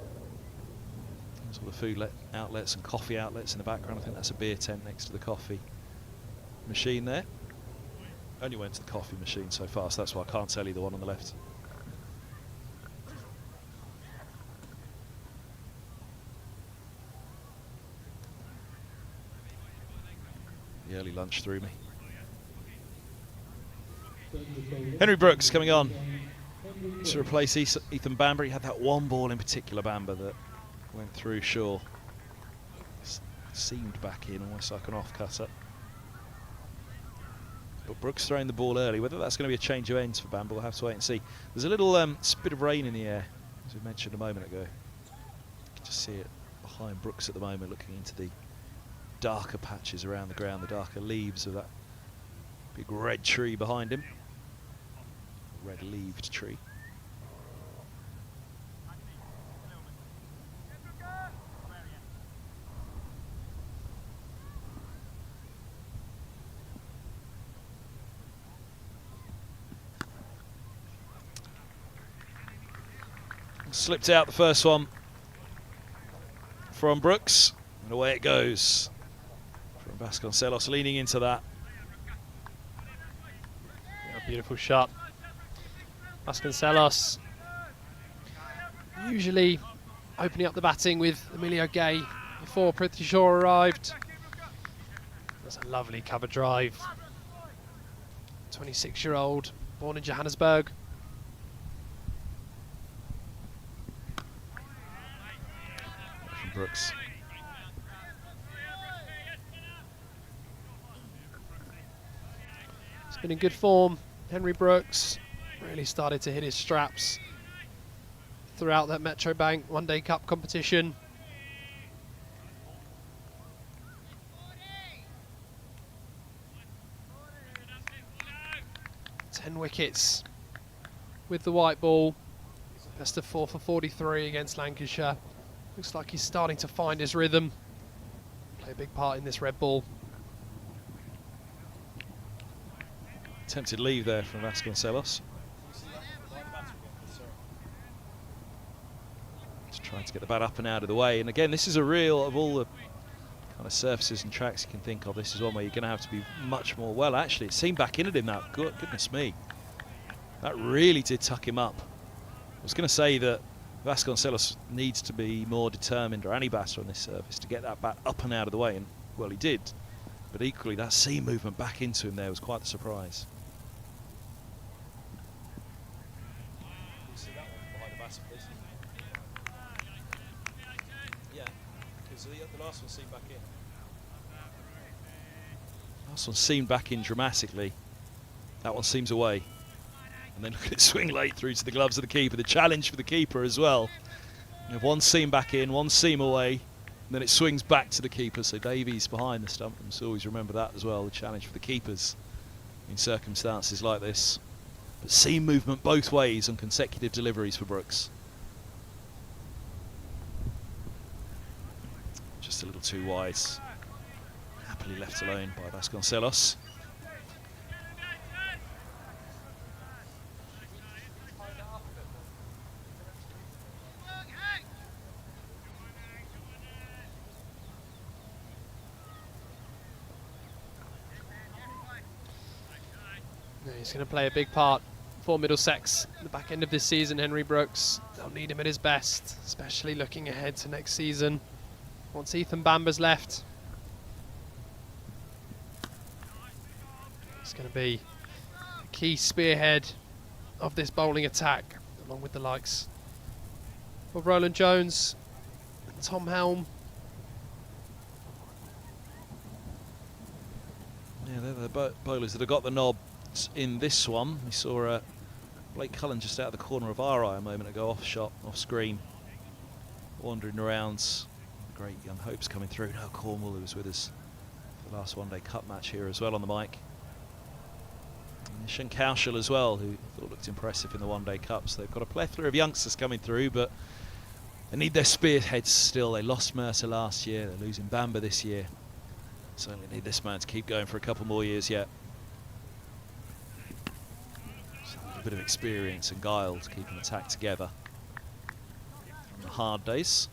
There's all the food outlets and coffee outlets in the background. I think that's a beer tent next to the coffee machine there. Only went to the coffee machine so fast, that's why I can't tell you the one on the left. The early lunch threw me. Henry Brooks coming on to replace Ethan Bamber. He had that one ball in particular, Bamber, that went through Shaw. Seamed back in, almost like an off-cutter. But Brooks throwing the ball early. Whether that's going to be a change of ends for Bamber, we'll have to wait and see. There's a little spit of rain in the air, as we mentioned a moment ago. You can just see it behind Brooks at the moment, looking into the darker patches around the ground, the darker leaves of that big red tree behind him. Red-leaved tree. Slipped out the first one from Brooks, and away it goes from Vasconcelos, leaning into that. Yeah, beautiful shot. Vasconcelos usually opening up the batting with Emilio Gay before Prithvi Shaw arrived. That's a lovely cover drive. 26-year-old, born in Johannesburg. From Brooks. He's been in good form, Henry Brooks. Really started to hit his straps throughout that Metrobank One Day Cup competition. Ten wickets with the white ball. Best of 4 for 43 against Lancashire. Looks like he's starting to find his rhythm. Play a big part in this red ball. Attempted leave there from Vasconcelos. Just trying to get the bat up and out of the way. And again, this is a real, of all the kind of surfaces and tracks you can think of, this is one where you're going to have to be much more, well actually, it seemed back in at him that, goodness me. That really did tuck him up. I was going to say that Vasconcelos needs to be more determined, or any batter on this surface, to get that bat up and out of the way, and well he did. But equally that seam movement back into him there was quite the surprise. Yeah, because the last one seamed back in. Last one seamed back in dramatically. That one seems away. And then look at it swing late through to the gloves of the keeper. The challenge for the keeper as well. You have one seam back in, one seam away, and then it swings back to the keeper. So Davies behind the stump. And so always remember that as well, the challenge for the keepers in circumstances like this. But seam movement both ways on consecutive deliveries for Brooks. Just a little too wide. Happily left alone by Vasconcelos. He's going to play a big part for Middlesex at the back end of this season, Henry Brooks. They'll need him at his best, especially looking ahead to next season. Once Ethan Bamber's left, he's going to be a key spearhead of this bowling attack, along with the likes of Roland Jones and Tom Helm. Yeah, they're the bowlers that have got the nod in this one. We saw Blake Cullen just out of the corner of our eye a moment ago, off shot, off screen, wandering around. Great young hopes coming through. Now Cornwall, who was with us for the last one-day cup match here as well on the mic. And Shen Kaushal as well, who I thought looked impressive in the one-day cups. They've got a plethora of youngsters coming through, but they need their spearheads still. They lost Murtagh last year. They're losing Bamber this year. Certainly need this man to keep going for a couple more years yet. Just a little bit of experience and guile to keep an attack together on the hard days.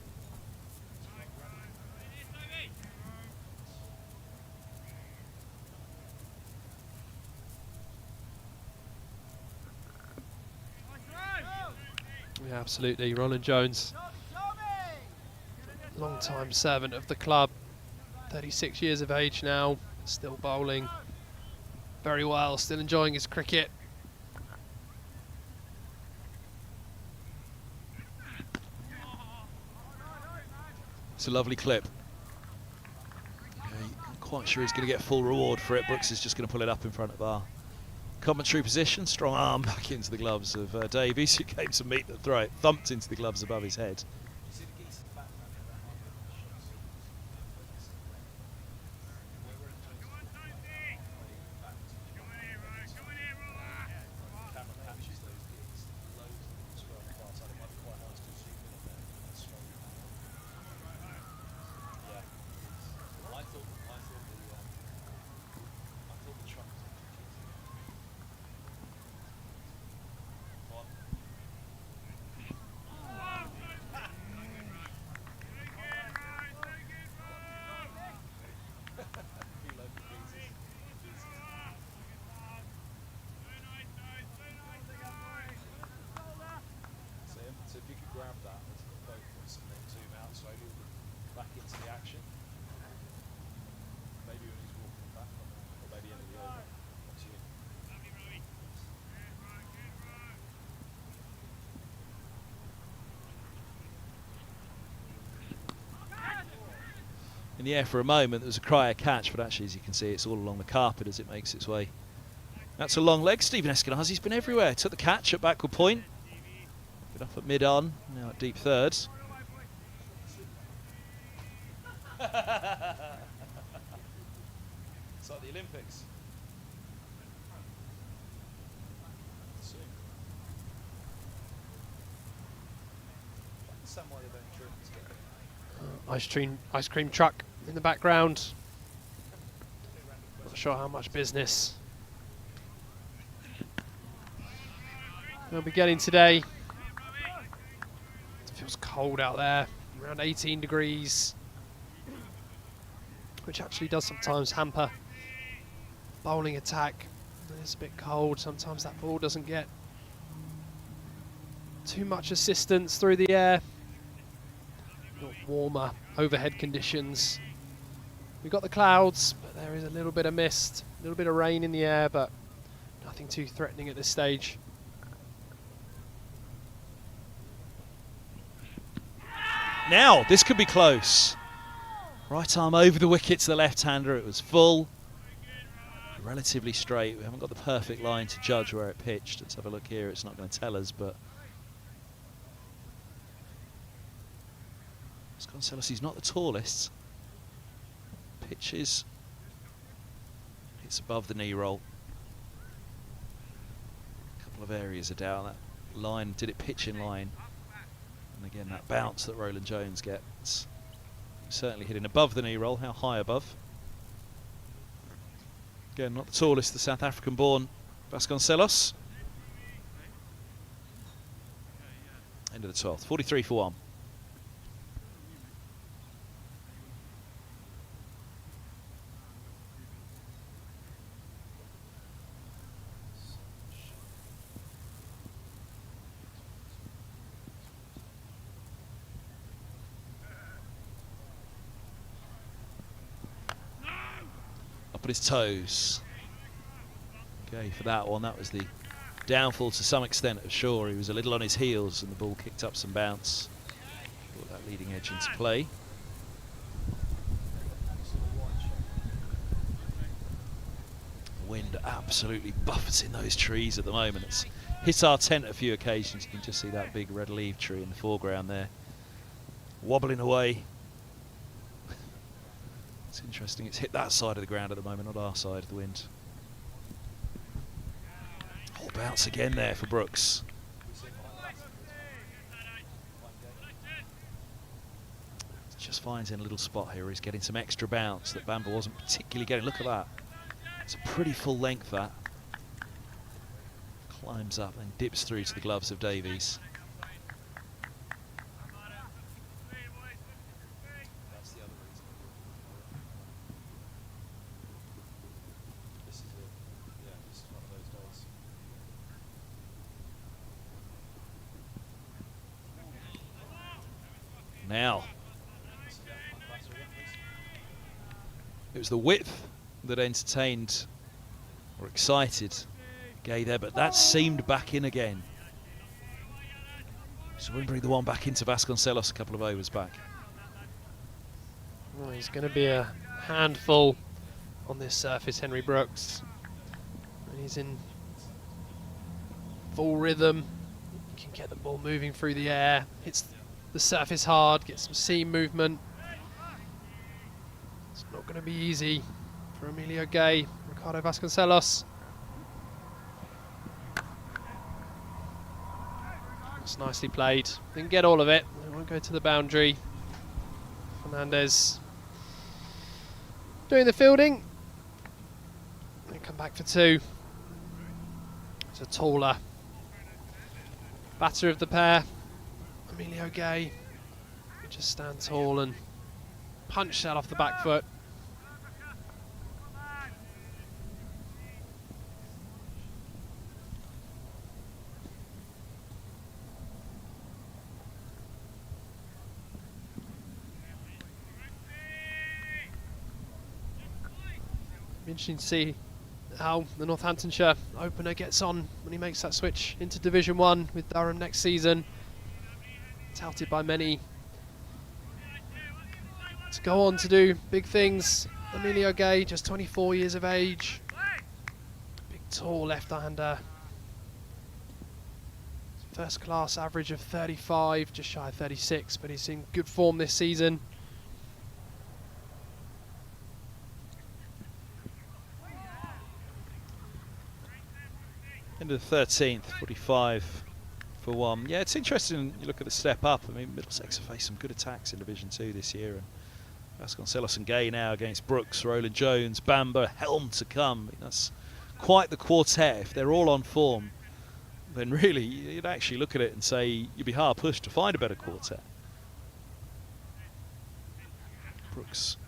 Yeah, absolutely. Roland Jones, long-time servant of the club, 36 years of age now, still bowling very well, still enjoying his cricket. It's a lovely clip. Okay, I'm quite sure he's going to get full reward for it. Brooks is just going to pull it up in front of our commentary position. Strong arm back into the gloves of Davies, who came to meet the throw. It thumped into the gloves above his head. So if you could grab that as the focus and then zoom out slowly back into the action. Maybe when he's walking back from or maybe into the over. Up to you. In the air for a moment there was a cry of catch, but actually as you can see it's all along the carpet as it makes its way. That's a long leg. Stephen Eskenazi's been everywhere. Took the catch at backward point. Been up at mid-on, now at deep thirds. It's like the Olympics. Ice cream truck in the background. Not sure how much business we'll be getting today. It feels cold out there, around 18 degrees, which actually does sometimes hamper bowling attack. It's a bit cold, sometimes that ball doesn't get too much assistance through the air. Not warmer overhead conditions. We've got the clouds, but there is a little bit of mist, a little bit of rain in the air, but nothing too threatening at this stage. Now, this could be close. Right arm over the wicket to the left-hander. It was full. Relatively straight. We haven't got the perfect line to judge where it pitched. Let's have a look here. It's not going to tell us, but Vasconcelos, he's not the tallest. Pitches. It's above the knee roll. A couple of areas of doubt. That line, did it pitch in line? And again, that bounce that Roland Jones gets. Certainly hitting above the knee roll. How high above? Again, not the tallest, the South African-born Vasconcelos. End of the 12th. 43 for 1. Up on his toes. Okay, for that one, that was the downfall to some extent of Shaw. He was a little on his heels and the ball kicked up some bounce. Brought that leading edge into play. The wind absolutely buffeting those trees at the moment. It's hit our tent a few occasions. You can just see that big red leaf tree in the foreground there, wobbling away. It's interesting, it's hit that side of the ground at the moment, not our side of the wind. Oh, bounce again there for Brooks. Just finds in a little spot here where he's getting some extra bounce that Bamber wasn't particularly getting. Look at that. It's a pretty full length, that. Climbs up and dips through to the gloves of Davies. Now, it was the width that entertained or excited Gay there, but that seemed back in again. So we'll bring the one back into Vasconcelos a couple of overs back. Well, he's going to be a handful on this surface, Henry Brooks. And he's in full rhythm. He can get the ball moving through the air. Hits the surface hard, gets some seam movement. It's not going to be easy for Emilio Gay, Ricardo Vasconcelos. It's nicely played. Didn't get all of it. It won't go to the boundary. Fernandez doing the fielding. They come back for two. It's a taller batter of the pair. Emilio Gay, just stand tall and punch that off the back foot. Interesting to see how the Northamptonshire opener gets on when he makes that switch into Division 1 with Durham next season. Touted by many to go on to do big things. Emilio Gay, just 24 years of age. Big, tall left-hander. First class average of 35, just shy of 36, but he's in good form this season. End of the 13th, 45 for one. Yeah, it's interesting. You look at the step up. I mean, Middlesex have faced some good attacks in Division 2 this year, and Vasconcelos and Gay now against Brooks, Roland Jones, Bamber, Helm to come. I mean, that's quite the quartet. If they're all on form, then really you'd actually look at it and say you'd be hard pushed to find a better quartet. Brooks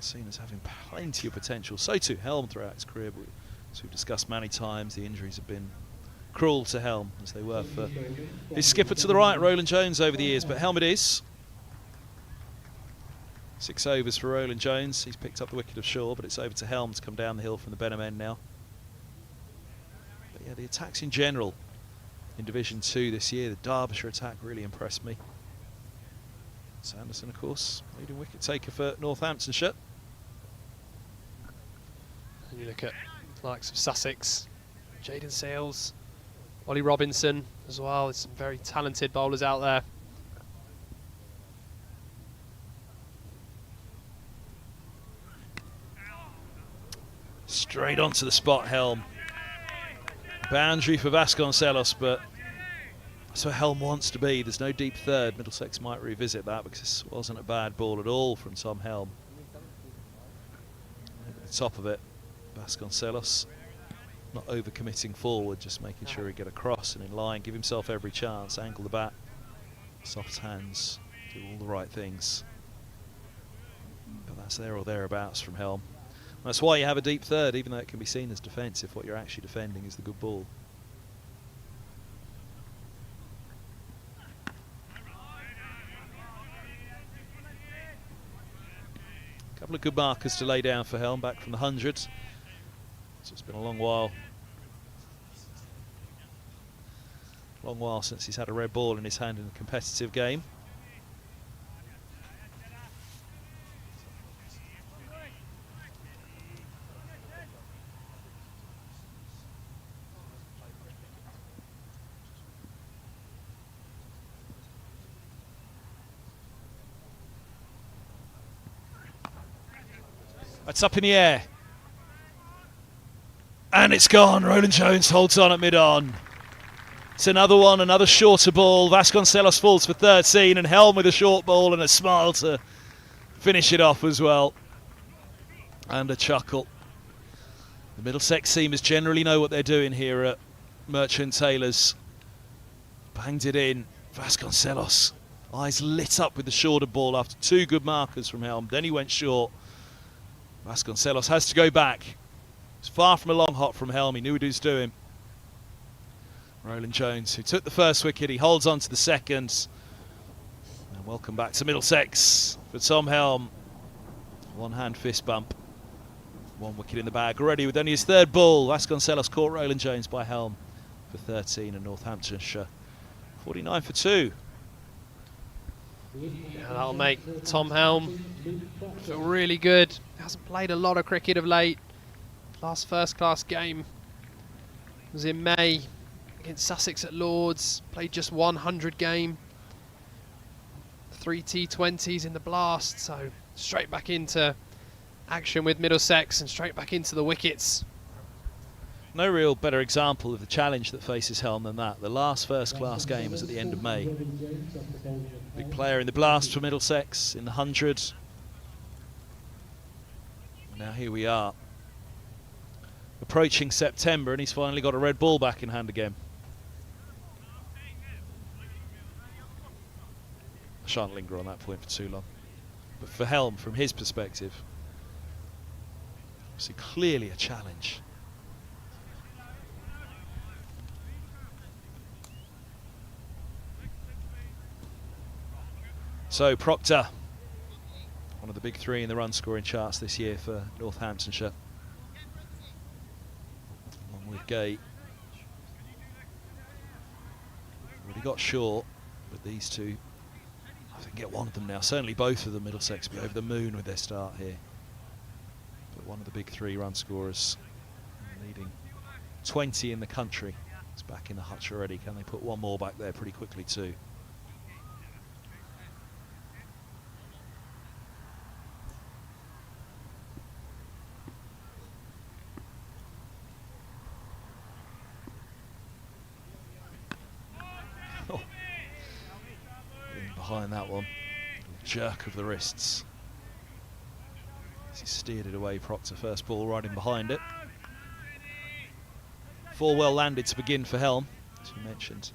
seen as having plenty of potential. So too Helm throughout his career. But as we've discussed many times, the injuries have been cruel to Helm, as they were for his skipper to the right, Roland Jones, over the years. But Helm it is. 6 overs for Roland Jones. He's picked up the wicket of Shaw, but it's over to Helm to come down the hill from the Benham end now. But yeah, the attacks in general in Division 2 this year, the Derbyshire attack really impressed me. Sanderson, of course, leading wicket taker for Northamptonshire. And you look at the likes of Sussex, Jaden Sales, Ollie Robinson as well. There's some very talented bowlers out there. Straight onto the spot, Helm. Boundary for Vasconcelos, but that's where Helm wants to be. There's no deep third. Middlesex might revisit that because this wasn't a bad ball at all from Tom Helm. Over the top of it, Vasconcelos not overcommitting forward, just making sure he get across and in line, give himself every chance, angle the bat, soft hands, do all the right things. But that's there or thereabouts from Helm. And that's why you have a deep third, even though it can be seen as defensive. What you're actually defending is the good ball. couple of good markers to lay down for Helm back from the 100. So it's been a long while since he's had a red ball in his hand in a competitive game. It's up in the air. And it's gone. Roland Jones holds on at mid-on. It's another one, another shorter ball. Vasconcelos falls for 13, and Helm with a short ball and a smile to finish it off as well. And a chuckle. The Middlesex teamers generally know what they're doing here at Merchant Taylors. Banged it in. Vasconcelos. Eyes lit up with the shorter ball after two good markers from Helm. Then he went short. Vasconcelos has to go back. It's far from a long hop from Helm. He knew what he was doing. Roland Jones, who took the first wicket, he holds on to the second. And welcome back to Middlesex for Tom Helm. One hand fist bump. One wicket in the bag already with only his third ball. Vasconcelos caught Roland Jones by Helm for 13 and Northamptonshire 49 for 2. Yeah, that'll make Tom Helm feel really good. Hasn't played a lot of cricket of late. Last first-class game was in May against Sussex at Lords. Played just 100 game. 3 T20s in the blast, so straight back into action with Middlesex and straight back into the wickets. No real better example of the challenge that faces Helm than that. The last first-class game was at the end of May. Big player in the blast for Middlesex in the 100. Now here we are, approaching September, and he's finally got a red ball back in hand again. I shan't linger on that point for too long. But for Helm, from his perspective, obviously clearly a challenge. So Proctor, one of the big three in the run scoring charts this year for Northamptonshire, along with Gay. Already got short, but these two, if they can get one of them now, certainly both of them, Middlesex, be over the moon with their start here. But one of the big three run scorers, leading 20 in the country, is back in the hutch already. Can they put one more back there pretty quickly too? Behind that one, jerk of the wrists as he steered it away. Proctor, first ball right in behind it. 4 well landed to begin for Helm, as you mentioned.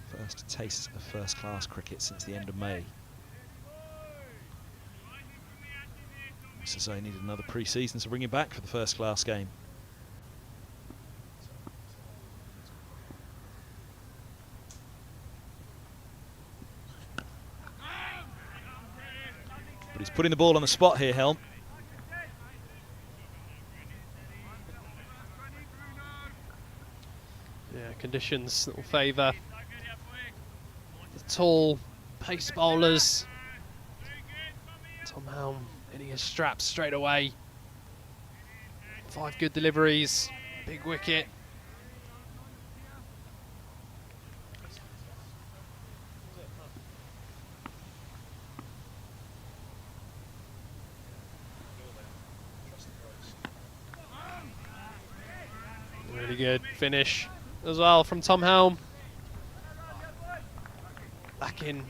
First taste of first class cricket since the end of May. Looks as though he needed another pre-season to bring him back for the first class game. But he's putting the ball on the spot here, Helm. Yeah, conditions that will favour the tall pace bowlers. Tom Helm hitting his straps straight away. 5 good deliveries, big wicket. Really good finish as well from Tom Helm. Back in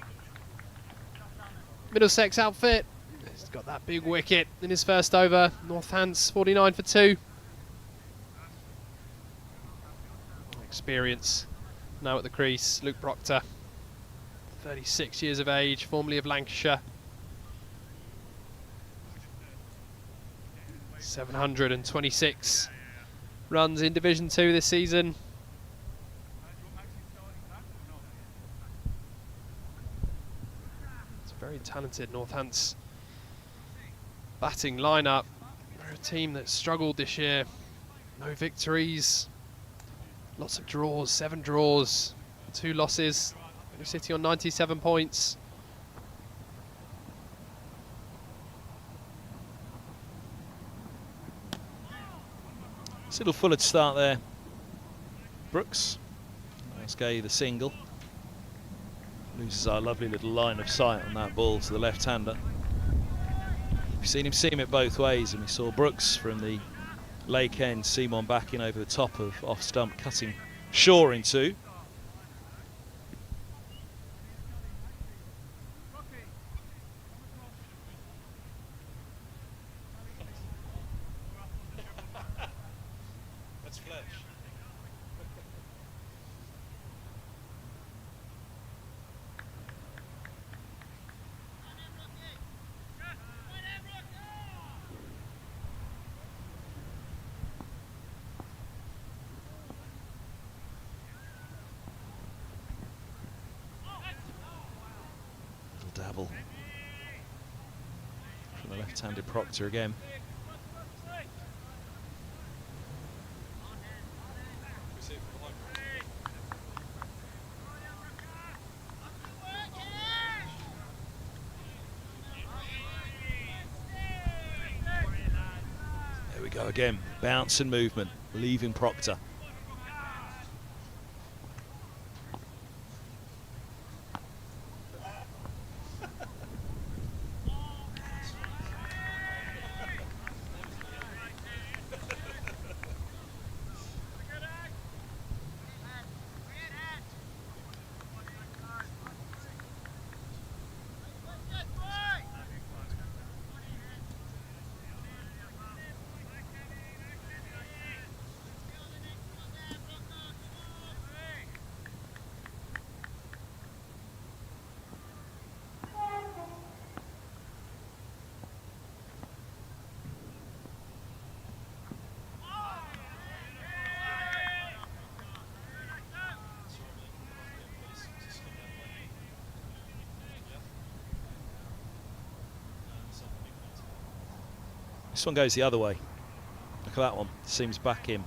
Middlesex outfit. He's got that big wicket in his first over. Northants 49 for 2. Experience now at the crease. Luke Proctor, 36 years of age, formerly of Lancashire. 726 runs in Division 2 this season. It's very talented Northants batting lineup. They're a team that struggled this year. No victories. Lots of draws, 7 draws, 2 losses. They're sitting on 97 points. It's a little fuller to start there. Brooks. Let's go the single. Loses our lovely little line of sight on that ball to the left-hander. We've seen him seam it both ways, and we saw Brooks from the Lake end seam on back in over the top of off stump, cutting Shaw in two. That's flesh. Dabble from the left-handed Proctor again. There we go again. Bounce and movement, leaving Proctor. This one goes the other way. Look at that one. Seems back in. You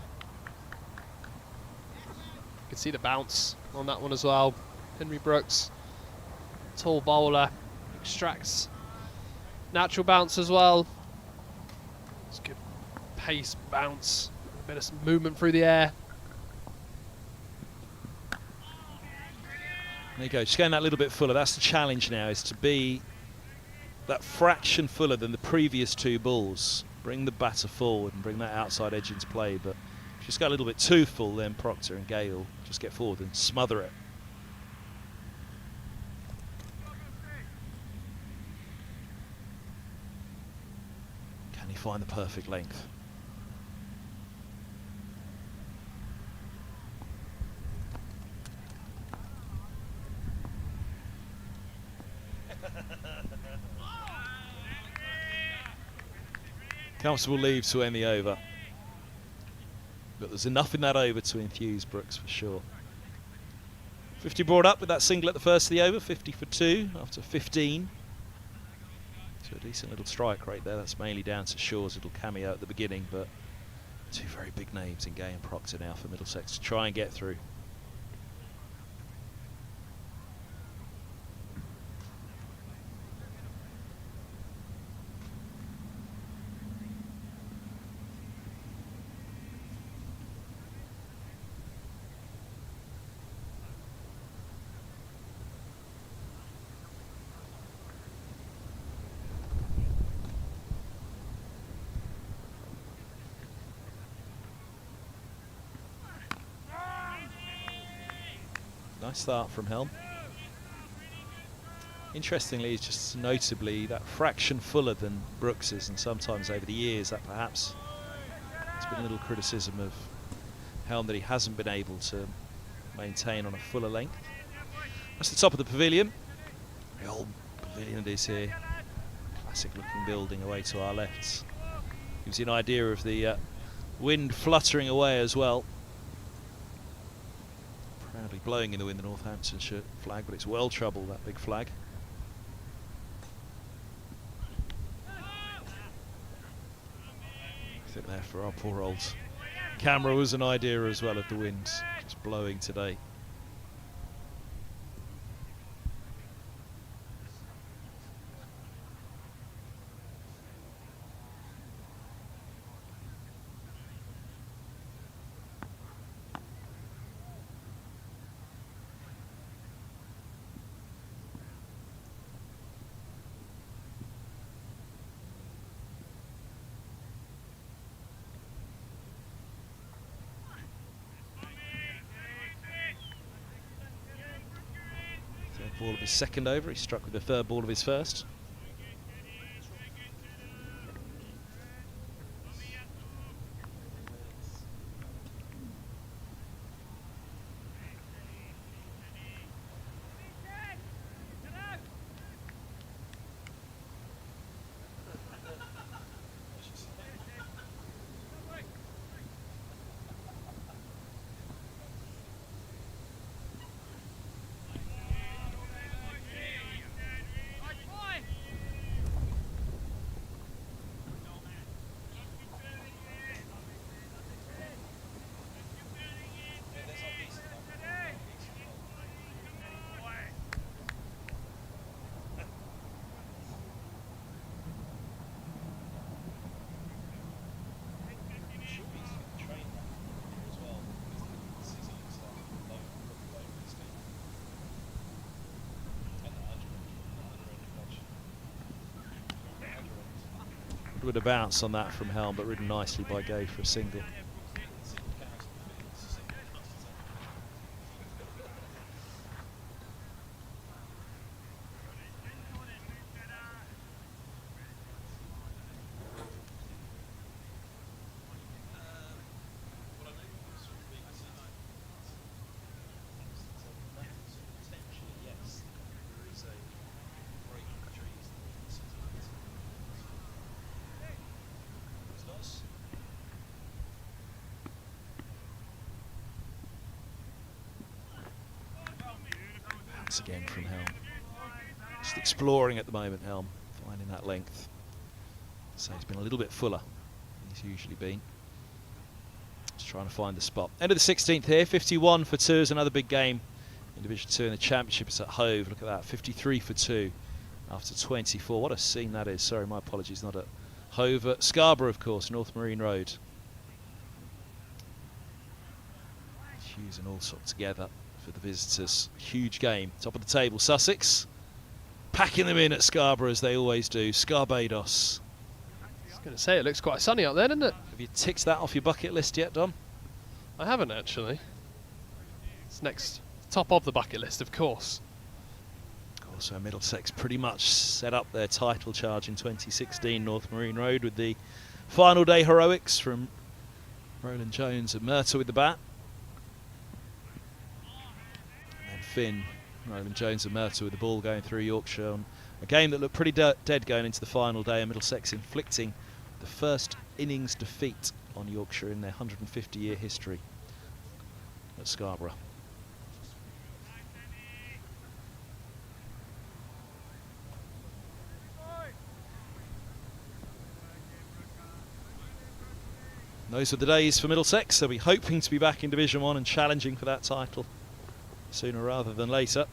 can see the bounce on that one as well. Henry Brooks, tall bowler, extracts natural bounce as well. It's good pace, bounce, a bit of movement through the air. There you go, just going that little bit fuller. That's the challenge now, is to be that fraction fuller than the previous 2 balls. Bring the batter forward and bring that outside edge into play, but if you just go a little bit too full, then Proctor and Gale just get forward and smother it. Can he find the perfect length? Comfortable leave to end the over. But there's enough in that over to enthuse Brooks for sure. 50 brought up with that single at the first of the over, 50 for 2 after 15. So a decent little strike rate there. That's mainly down to Shaw's little cameo at the beginning, but 2 very big names in Gay and Proctor now for Middlesex to try and get through. Nice start from Helm. Interestingly, it's just notably that fraction fuller than Brooks's, and sometimes over the years that perhaps it's been a little criticism of Helm that he hasn't been able to maintain on a fuller length. That's the top of the pavilion. The old pavilion it is here. Classic looking building away to our left. Gives you an idea of the wind fluttering away as well. Proudly blowing in the wind, the Northamptonshire flag, but it's well trouble, that big flag. think there for our poor old camera was an idea as well of the wind just blowing today. Ball of his second over, he struck with the third ball of his first. With a bounce on that from Helm, but ridden nicely by Gay for a single. Again from Helm. Just exploring at the moment, Helm, finding that length. So he's been a little bit fuller than he's usually been. Just trying to find the spot. End of the 16th here, 51 for 2 is another big game in Division 2 in the Championship. It's at Hove, look at that, 53 for 2 after 24. What a scene that is. Sorry, my apologies, not at Hove. At Scarborough, of course, North Marine Road. Hughes and all sort together for the visitors. Huge game. Top of the table, Sussex. Packing them in at Scarborough as they always do. Scarbados. I was going to say, it looks quite sunny out there, doesn't it? Have you ticked that off your bucket list yet, Dom? I haven't, actually. It's next. Top of the bucket list, of course. Also, Middlesex pretty much set up their title charge in 2016, North Marine Road, with the final day heroics from Roland Jones and Murtagh with the bat. Finn, Roland Jones and Murtagh with the ball going through Yorkshire on a game that looked pretty dead going into the final day, and Middlesex inflicting the first innings defeat on Yorkshire in their 150-year history at Scarborough. Those are the days for Middlesex. They'll be hoping to be back in Division 1 and challenging for that title sooner rather than later.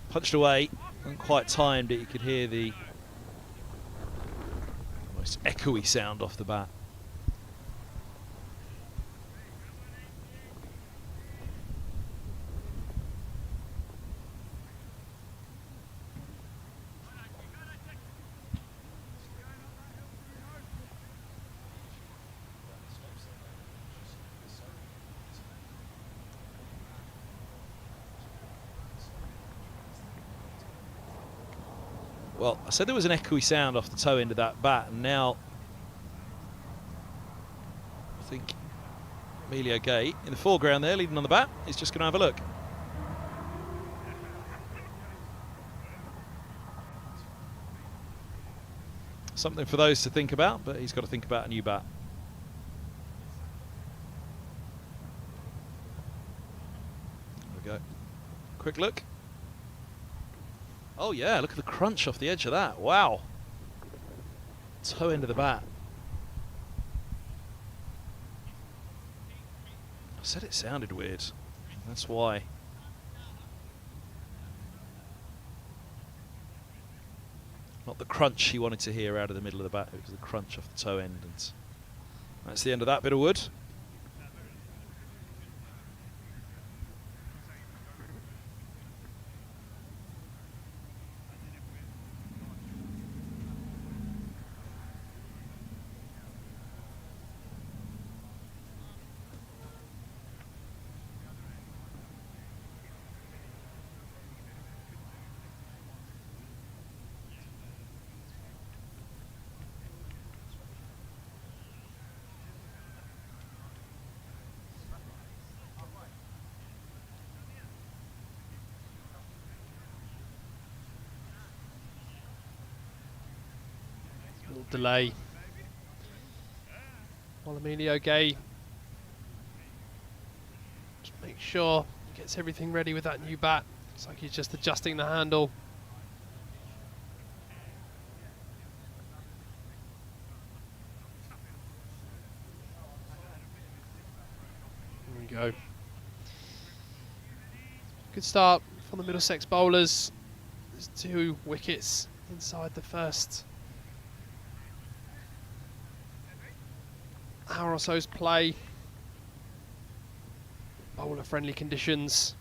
Punched away, wasn't quite timed it. You could hear the almost echoey sound off the bat. Well, I said there was an echoey sound off the toe end of that bat, and now I think Emilio Gay in the foreground there, leading on the bat. He's just going to have a look. Something for those to think about, but he's got to think about a new bat. There we go. Quick look. Oh yeah, look at the crunch off the edge of that. Wow. Toe end of the bat. I said it sounded weird. That's why. Not the crunch he wanted to hear out of the middle of the bat, it was the crunch off the toe end. And that's the end of that bit of wood. Delay. While Emilio Gay just make sure he gets everything ready with that new bat. Looks like he's just adjusting the handle. There we go. Good start from the Middlesex bowlers. There's 2 wickets inside the first hour or so's play. Bowler friendly conditions.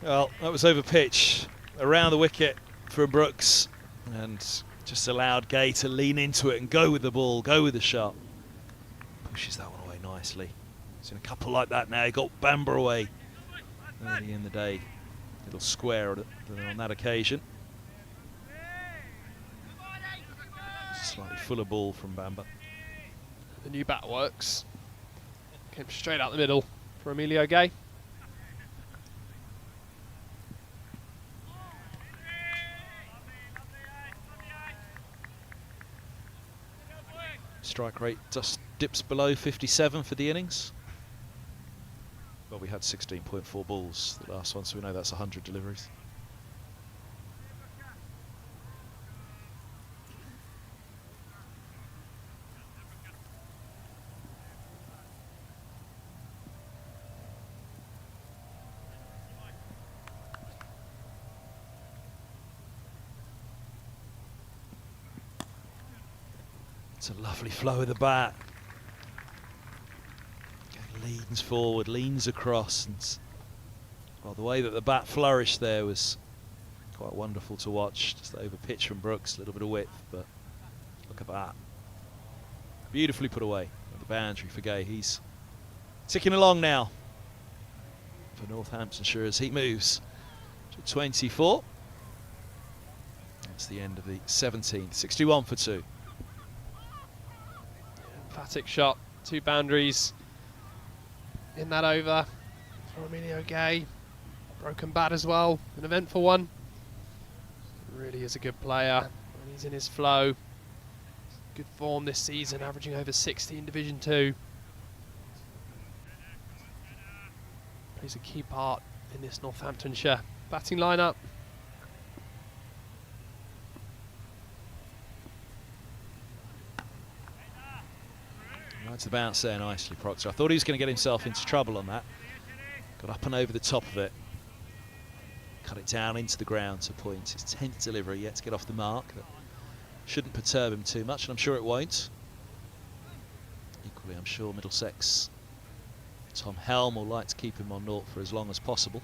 Well, that was over pitch, around the wicket for Brooks, and just allowed Gay to lean into it and go with the ball, go with the shot. Pushes that one away nicely. Seen a couple like that now. He got Bamber away early in the day. Little square on that occasion. Slightly fuller ball from Bamber. The new bat works. Came straight out the middle for Emilio Gay. Strike rate just dips below 57 for the innings. Well, we had 16.4 balls the last one, so we know that's 100 deliveries. It's a lovely flow of the bat. Leans forward, leans across, and well, the way that the bat flourished there was quite wonderful to watch. Just over pitch from Brooks, a little bit of width, but look at that. Beautifully put away at the boundary for Gay. He's ticking along now for Northamptonshire as he moves to 24. That's the end of the 17th. 61 for 2. Emphatic shot, 2 boundaries in that over for Emilio Gay. Broken bat as well, an eventful one. Really is a good player when he's in his flow. Good form this season, averaging over 60 in Division 2. Plays a key part in this Northamptonshire batting lineup. Rides the bounce there nicely, Proctor. I thought he was going to get himself into trouble on that. Got up and over the top of it. Cut it down into the ground to point. His 10th delivery yet to get off the mark. That shouldn't perturb him too much, and I'm sure it won't. Equally, I'm sure Middlesex, Tom Helm will like to keep him on naught for as long as possible.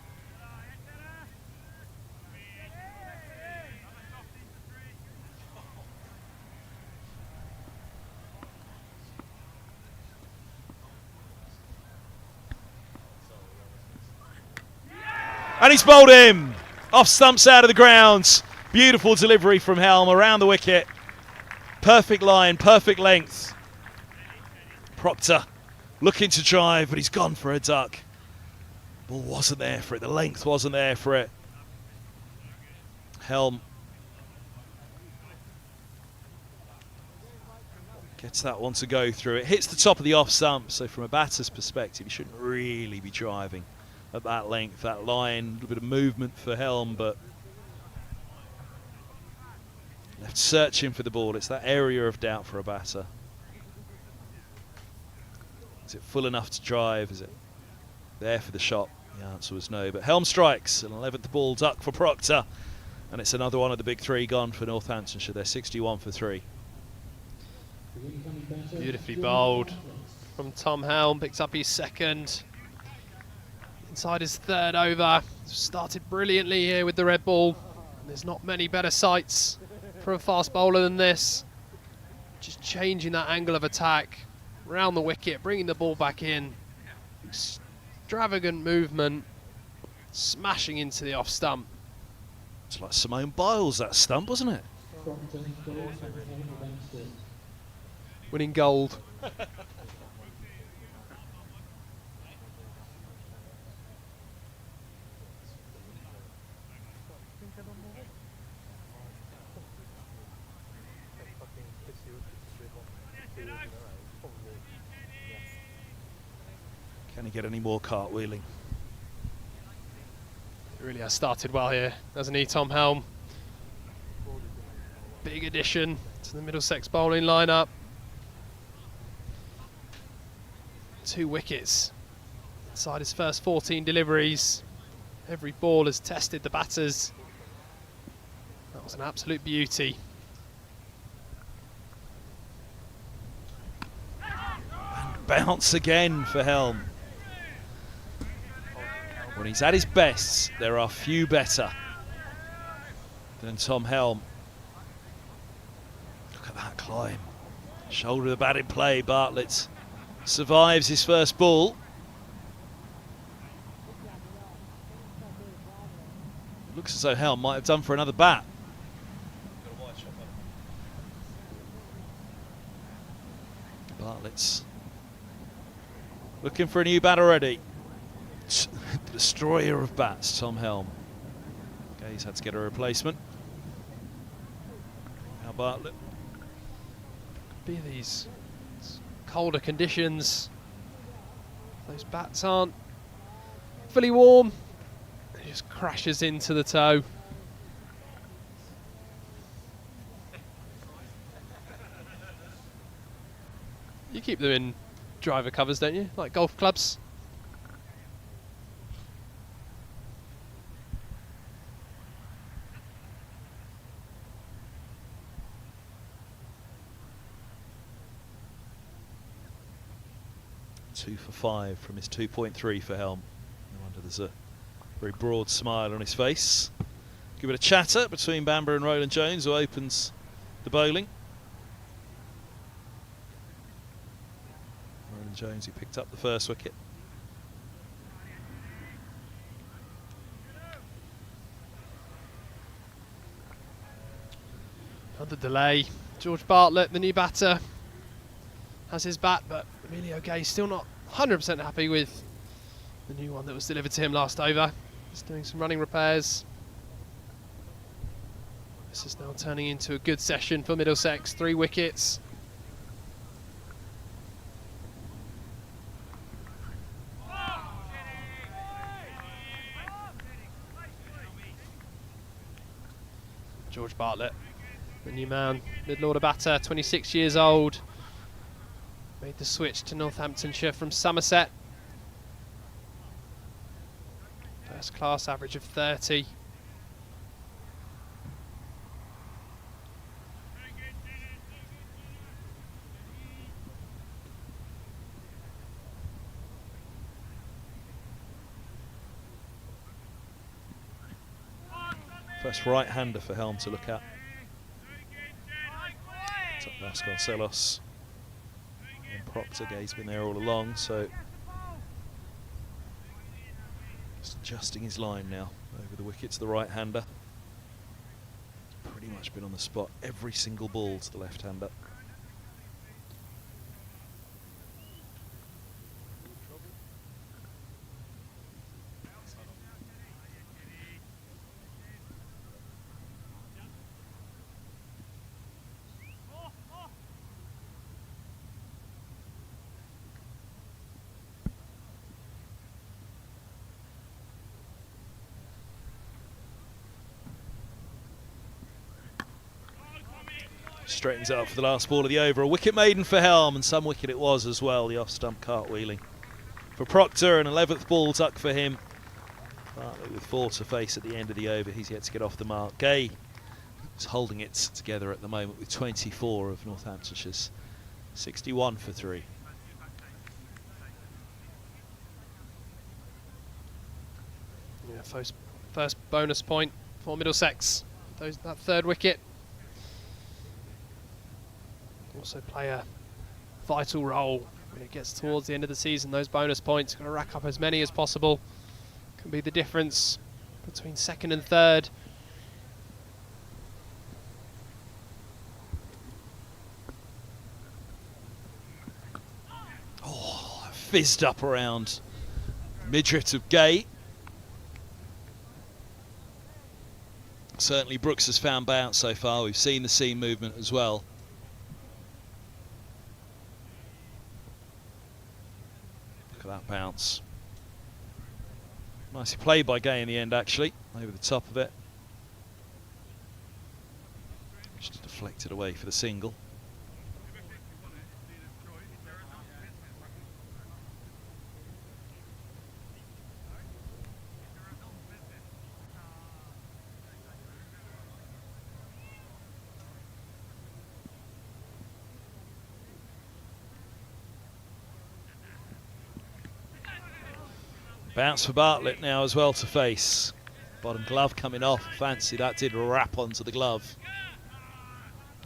And he's bowled him. Off stumps out of the ground. Beautiful delivery from Helm around the wicket. Perfect line, perfect length. Proctor looking to drive, but he's gone for a duck. Ball wasn't there for it. The length wasn't there for it. Helm gets that one to go through. It hits the top of the off stump, so from a batter's perspective, you shouldn't really be driving at that length, that line. A little bit of movement for Helm, but left searching for the ball. It's that area of doubt for a batter. Is it full enough to drive? Is it there for the shot? The answer was no. But Helm strikes, an 11th ball duck for Proctor, and it's another one of the big three gone for Northamptonshire. They're 61 for 3. Beautifully bowled from Tom Helm. Picks up his second. Inside his third over. Started brilliantly here with the red ball. There's not many better sights for a fast bowler than this. Just changing that angle of attack round the wicket, bringing the ball back in. Extravagant movement, smashing into the off stump. It's like Simone Biles, that stump, wasn't it? Winning gold. Can he get any more cartwheeling? Really has started well here, hasn't he, Tom Helm? Big addition to the Middlesex bowling lineup. 2 wickets inside his first 14 deliveries. Every ball has tested the batters. That was an absolute beauty. And bounce again for Helm. When he's at his best, there are few better than Tom Helm. Look at that climb. Shoulder the bat in play. Bartlett survives his first ball. Looks as though Helm might have done for another bat. Bartlett's looking for a new bat already. Destroyer of bats, Tom Helm. Okay, he's had to get a replacement. Now Bartlett. Be these colder conditions. Those bats aren't fully warm. It just crashes into the toe. You keep them in driver covers, don't you? Like golf clubs? Two for 5 from his 2.3 for Helm. No wonder there's a very broad smile on his face. Give it a chatter between Bamber and Roland Jones, who opens the bowling. Roland Jones, who picked up the first wicket. Another delay. George Bartlett, the new batter, has his bat, but Emilio Gay's still not 100% happy with the new one that was delivered to him last over. He's doing some running repairs. This is now turning into a good session for Middlesex. 3 wickets. George Bartlett, the new man, mid-order batter, 26 years old. Made the switch to Northamptonshire from Somerset. First class average of 30. First right-hander for Helm to look at. Top Vasconcelos. And Proctor, Gay's been there all along, so Adjusting his line now over the wicket to the right-hander. Pretty much been on the spot every single ball to the left-hander. Straightens up for the last ball of the over. A wicket maiden for Helm, and some wicket it was as well, the off-stump cartwheeling. For Proctor, an 11th ball tuck for him. Bartlett with 4 to face at the end of the over. He's yet to get off the mark. Gay is holding it together at the moment with 24 of Northamptonshire's 61 for 3. Yeah, first bonus point for Middlesex. That third wicket. Also play a vital role when it gets towards the end of the season. Those bonus points, got to rack up as many as possible. Can be the difference between second and third. Oh, fizzed up around midget of Gay. Certainly Brooks has found bounce so far. We've seen the seam movement as well. That bounce. Nicely played by Gay in the end, actually, over the top of it. Just deflected away for the single. Bounce for Bartlett now as well to face. Bottom glove coming off. Fancy that did wrap onto the glove.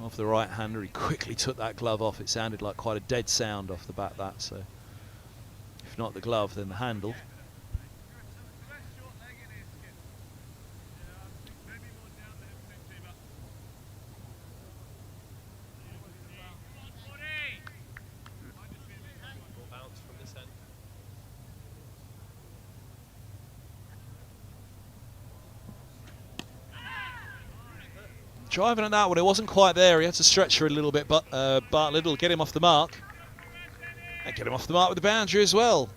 Off the right hander, he quickly took that glove off. It sounded like quite a dead sound off the bat, that. So if not the glove, then the handle. Driving at that one, it wasn't quite there. He had to stretch her a little bit, but Bartlett will get him off the mark. And get him off the mark with the boundary as well.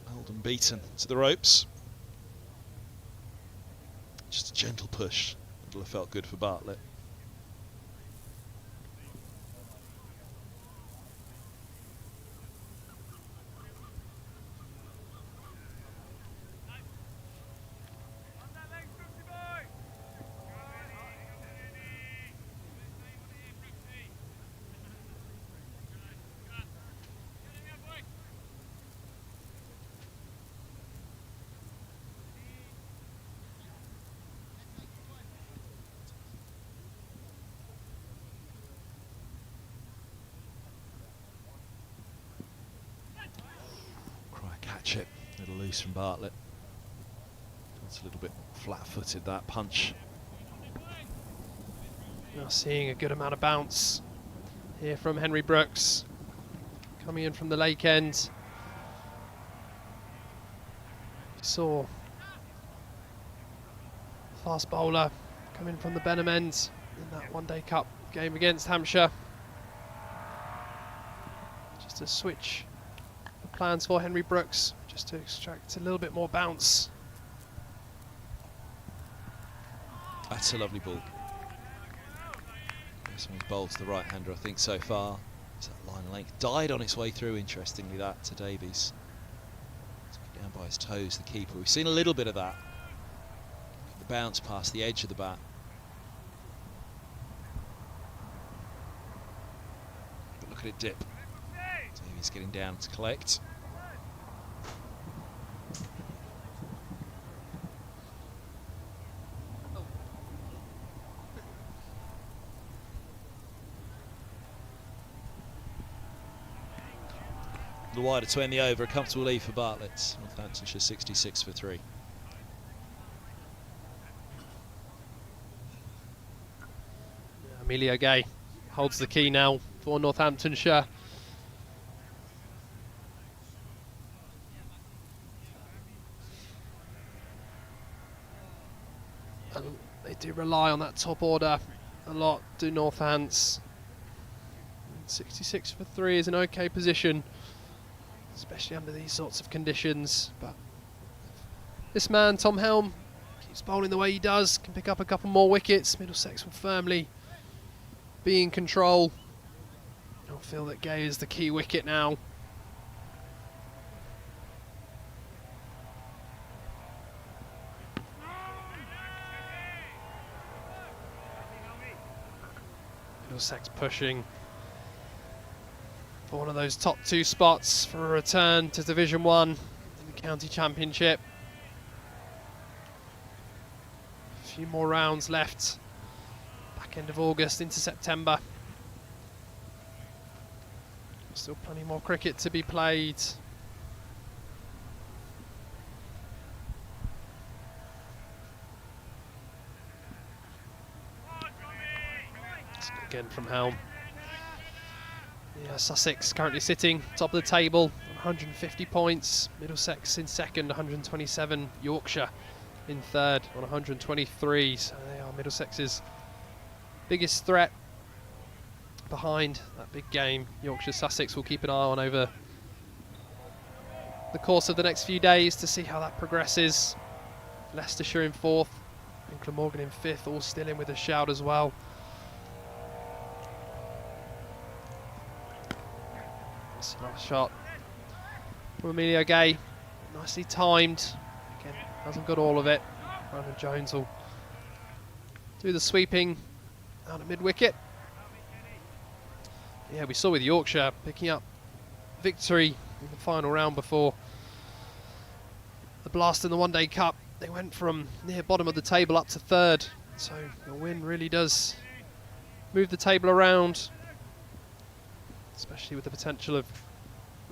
Held and beaten to the ropes. Just a gentle push. It'll have felt good for Bartlett. Catch it, a little loose from Bartlett. It's a little bit flat-footed, that punch. Now seeing a good amount of bounce here from Henry Brooks, coming in from the lake end. You saw fast bowler coming from the Benham end in that One Day Cup game against Hampshire. Just a switch of plans for Henry Brooks, just to extract a little bit more bounce. That's a lovely ball. Someone's bowled to the right-hander, I think, so far. It's that line of length. Died on its way through, interestingly, that to Davies. Took it down by his toes, the keeper. We've seen a little bit of that. The bounce past the edge of the bat. But look at it dip. Davies getting down to collect. little wider to end the over. A comfortable lead for Bartlett. Northamptonshire 66 for 3. Emilio Gay holds the key now for Northamptonshire. And they do rely on that top order a lot, do Northants. 66 for 3 is an okay position, especially under these sorts of conditions. But this man, Tom Helm, keeps bowling the way he does, can pick up a couple more wickets. Middlesex will firmly be in control. I feel that Gay is the key wicket now. Middlesex pushing for one of those top 2 spots for a return to Division 1 in the County Championship. A few more rounds left. Back end of August into September. Still plenty more cricket to be played. Again from Helm. Yeah, Sussex currently sitting top of the table, 150 points. Middlesex in second, 127. Yorkshire in third on 123. So they are Middlesex's biggest threat behind that big game. Yorkshire Sussex will keep an eye on over the course of the next few days to see how that progresses. Leicestershire in fourth and Glamorgan in fifth, all still in with a shout as well. That's a nice shot from Emilio Gay, nicely timed. Again, hasn't got all of it. Ronan Jones will do the sweeping out of mid-wicket. Yeah, we saw with Yorkshire picking up victory in the final round before the blast in the One Day Cup. They went from near bottom of the table up to third, so the win really does move the table around, especially with the potential of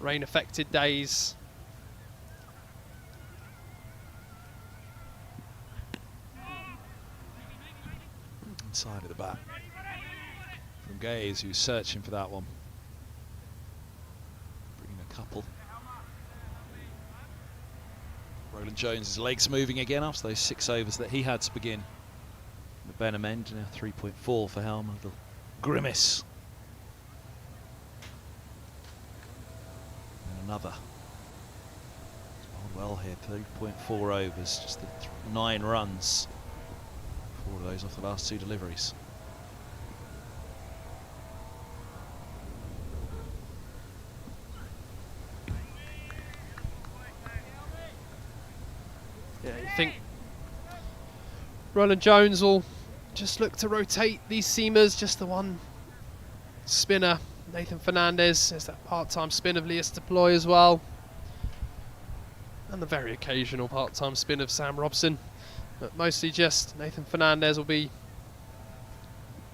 rain-affected days. Inside of the bat from Gaze, who's searching for that one. Bringing a couple. Roland Jones' legs moving again after those 6 overs that he had to begin. The Benham end, now 3.4 for Helm. A little grimace. And another. Bowled well here, 3.4 overs, just the 9 runs. 4 of those off the last 2 deliveries. Yeah, you think Roland Jones will just look to rotate these seamers, just the one spinner, Nathan Fernandez. There's that part-time spin of Lias Deploy as well. And the very occasional part-time spin of Sam Robson. But mostly just Nathan Fernandez will be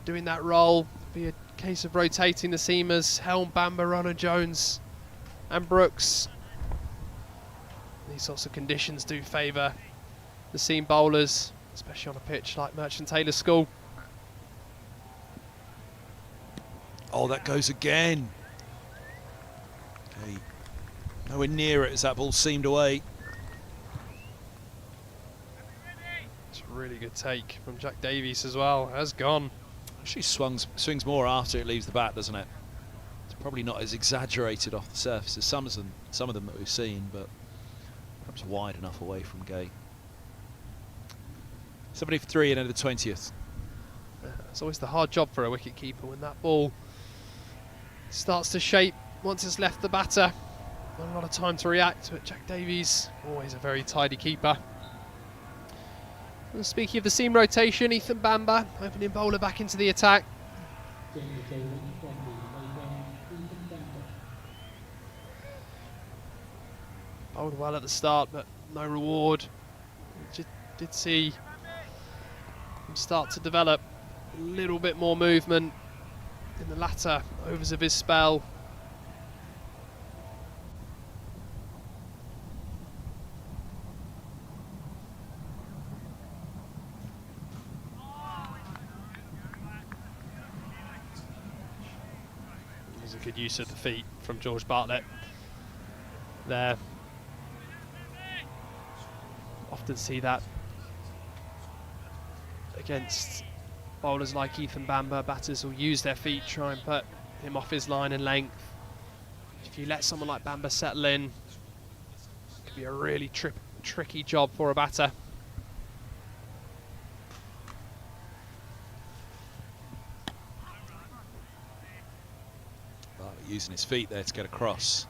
doing that role. It'll be a case of rotating the seamers. Helm, Bamber, Roland Jones and Brooks. These sorts of conditions do favour the seam bowlers, especially on a pitch like Merchant Taylor School. Oh, that goes again. Okay. Nowhere near it as that ball seamed away. It's a really good take from Jack Davies as well. Has gone. Actually swings more after it leaves the bat, doesn't it? It's probably not as exaggerated off the surface as some of them that we've seen, but perhaps wide enough away from Gay. 73 and into the 20th. It's always the hard job for a wicket keeper when that ball starts to shape once it's left the batter. Not a lot of time to react, but Jack Davies, always a very tidy keeper. And speaking of the seam rotation, Ethan Bamber, opening bowler back into the attack. Bowled well at the start, but no reward. Did see him start to develop a little bit more movement in the latter overs of his spell. was a good use of the feet from George Bartlett there. Often see that against bowlers like Ethan Bamber. Batters will use their feet, try and put him off his line and length. If you let someone like Bamber settle in, it could be a really tricky job for a batter. Bartlett using his feet there to get across.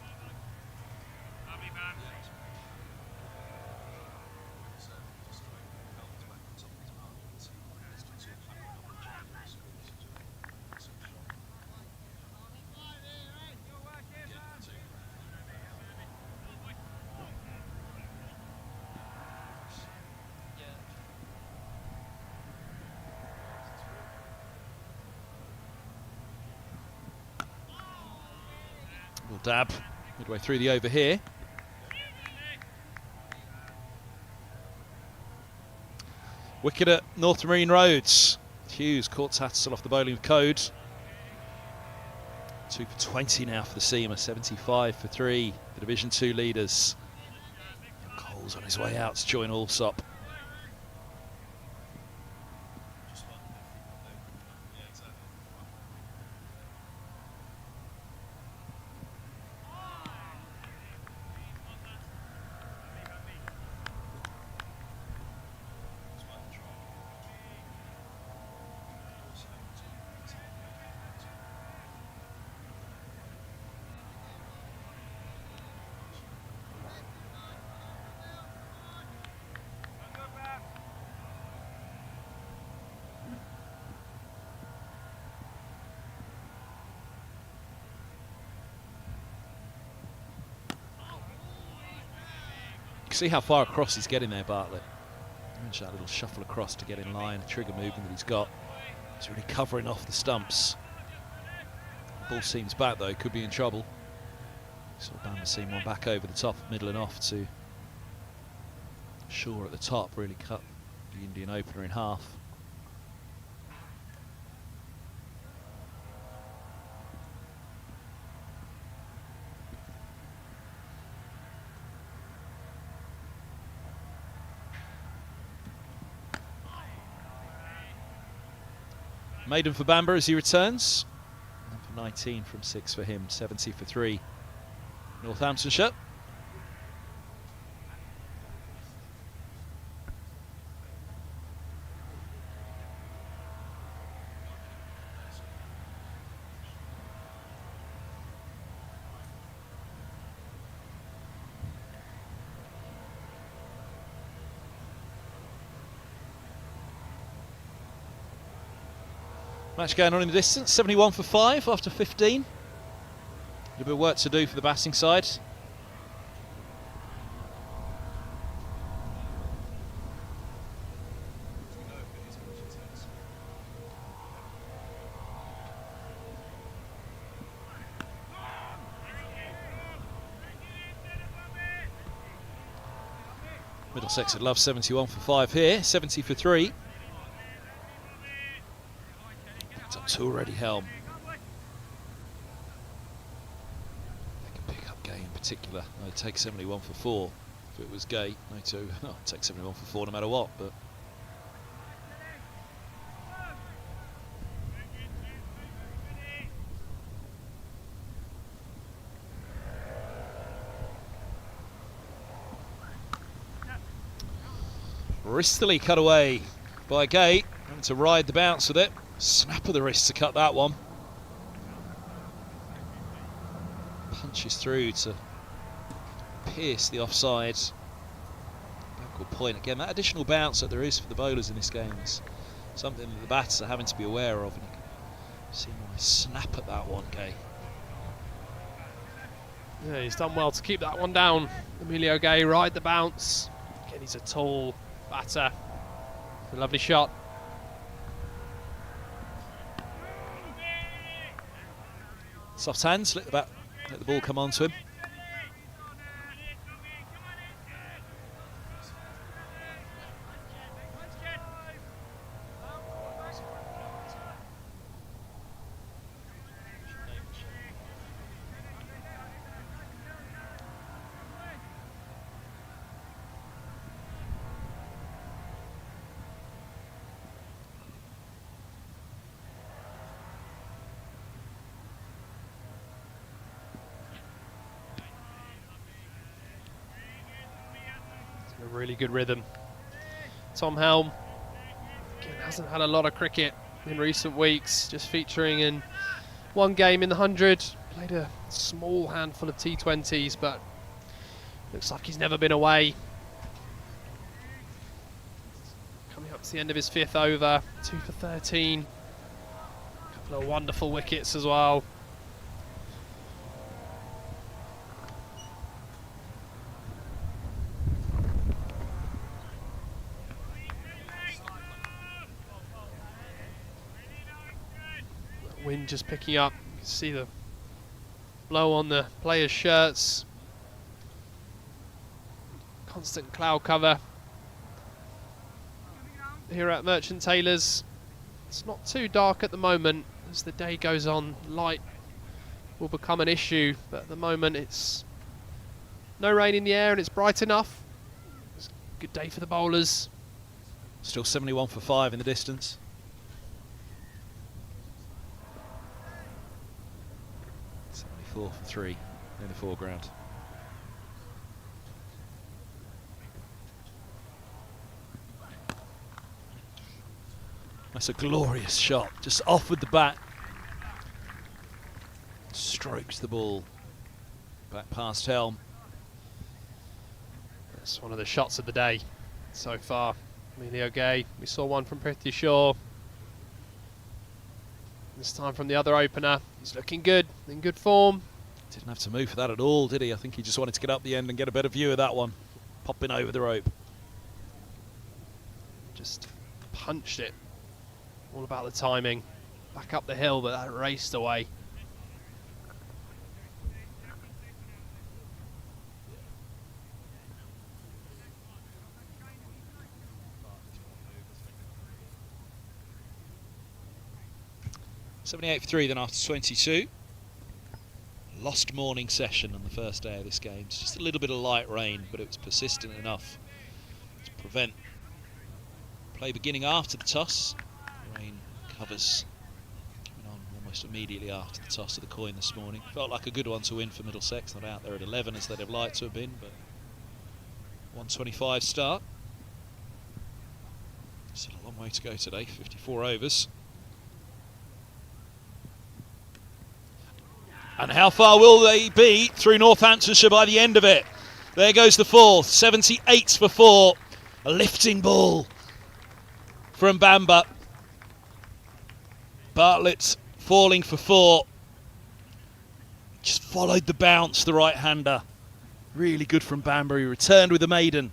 Dab midway through the over here. Wicket at Northamptonshire Roads. Hughes caught Tattersall off the bowling of code. 2 for 20 now for the seamer, 75 for 3, the Division 2 leaders. Cole's on his way out to join Allsop. See how far across he's getting there, Bartlett. Mention that little shuffle across to get in line, the trigger movement that he's got. He's really covering off the stumps. Ball seems back though, could be in trouble. Saw Bamber seeing one back over the top, middle and off to Shaw at the top, really cut the Indian opener in half. Maiden for Bamber as he returns. And for 19 from 6 for him, 70 for 3. Northamptonshire. Match going on in the distance, 71 for 5 after 15. A little bit of work to do for the batting side. Middlesex would love 71 for 5 here, 70 for 3. Up to already Helm. They can pick up Gay in particular. I'd take 71 for 4 if it was Gay. No, too. I'd take 71 for 4 no matter what. But wristily cut away by Gay, having to ride the bounce with it. Snap of the wrist to cut that one. Punches through to pierce the offside. Backward point again. That additional bounce that there is for the bowlers in this game is something that the batters are having to be aware of. And you can see him snap at that one, Gay. Yeah, he's done well to keep that one down. Emilio Gay, ride the bounce. Again, he's a tall batter. A lovely shot. Soft hands, let the ball come on to him. A really good rhythm. Tom Helm again, hasn't had a lot of cricket in recent weeks, just featuring in one game in the 100. Played a small handful of T20s, but looks like he's never been away. Coming up to the end of his 5th over, 2 for 13. A couple of wonderful wickets as well. Wind just picking up. You can see the blow on the players' shirts. Constant cloud cover here at Merchant Taylor's. It's not too dark at the moment. As the day goes on, light will become an issue, but at the moment it's no rain in the air and it's bright enough. It's a good day for the bowlers. Still 71 for 5 in the distance. For 3 in the foreground. That's a glorious shot, just off with the bat. Strokes the ball back past Helm. That's one of the shots of the day so far. Emilio Gay, we saw one from Prithvi Shaw. This time from the other opener. He's looking good, in good form. Didn't have to move for that at all, did he? I think he just wanted to get up the end and get a better view of that one. Popping over the rope. Just punched it. All about the timing. Back up the hill, but that raced away. .78 for 3 then after 22. Lost morning session on the first day of this game. It's just a little bit of light rain, but it was persistent enough to prevent play beginning after the toss. Rain covers coming on almost immediately after the toss of the coin this morning. Felt like a good one to win for Middlesex. Not out there at 11 as they'd have liked to have been, but 125 start. Still a long way to go today, 54 overs. And how far will they be through Northamptonshire by the end of it? There goes the 4th, 78 for 4. A lifting ball from Bamba. Bartlett falling for 4. Just followed the bounce, the right-hander. Really good from Bamba. He returned with the maiden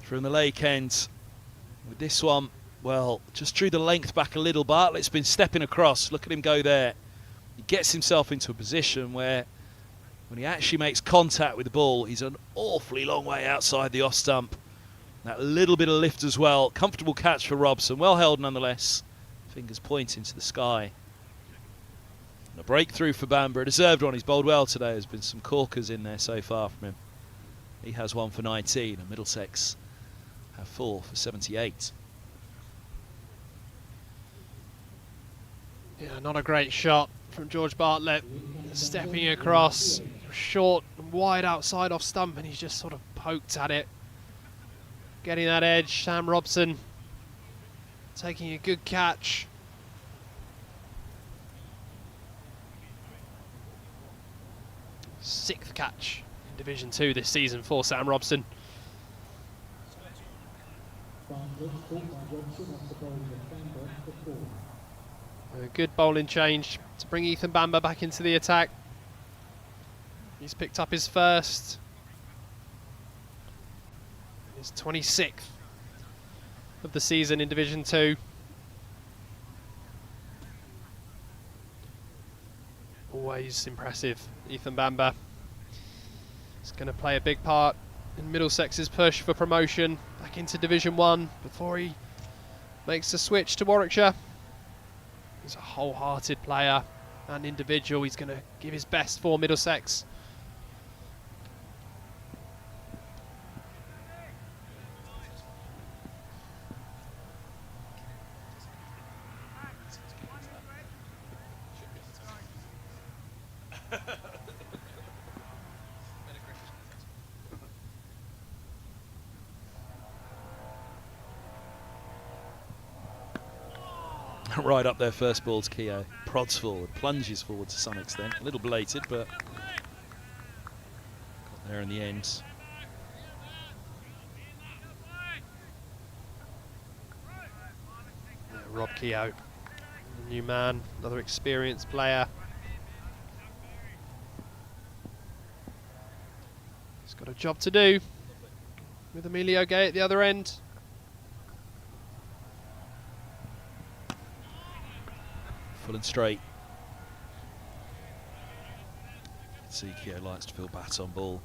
from the lake end. With this one, well, just drew the length back a little. Bartlett's been stepping across. Look at him go there. He gets himself into a position where when he actually makes contact with the ball, he's an awfully long way outside the off stump. That little bit of lift as well. Comfortable catch for Robson. Well held nonetheless. Fingers pointing to the sky. And a breakthrough for Bamba. A deserved one. He's bowled well today. There's been some corkers in there so far from him. He has 1 for 19 and Middlesex have 4 for 78. Yeah, not a great shot from George Bartlett. Stepping across, short and wide outside off stump, and he's just sort of poked at it. Getting that edge, Sam Robson taking a good catch. Sixth catch in Division 2 this season for Sam Robson. A good bowling change to bring Ethan Bamba back into the attack. He's picked up his first. His 26th of the season in Division 2. Always impressive, Ethan Bamba. He's going to play a big part in Middlesex's push for promotion back into Division 1 before he makes the switch to Warwickshire. He's a wholehearted player and individual. He's going to give his best for Middlesex. right up there, first ball to Keogh. Prods forward, plunges forward to some extent. A little belated, but got there in the end. Yeah, Rob Keogh, the new man, another experienced player. He's got a job to do with Emilio Gay at the other end. Full and straight. See, Keogh likes to feel bat on ball.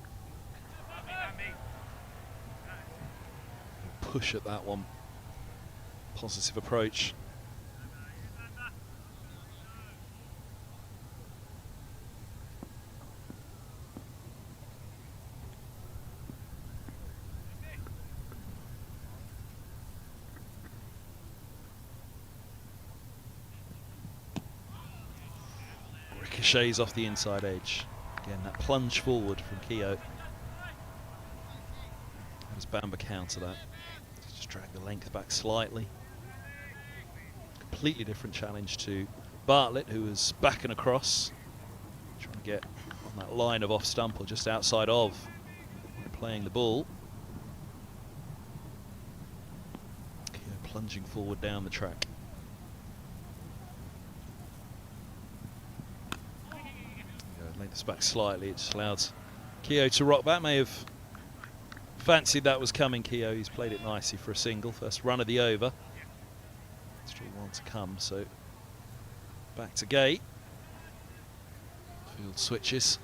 Push at that one. Positive approach. Ricochets off the inside edge. Again, that plunge forward from Keogh. How does Bamba counter that? Just drag the length back slightly. Completely different challenge to Bartlett, who was back and across, trying to get on that line of off stump or just outside of playing the ball. Keogh plunging forward down the track. Lengths back slightly, it just allows Keogh to rock back. May have fancied that was coming, Keogh. He's played it nicely for a single. First run of the over. Still one to come, so back to Gay. Field switches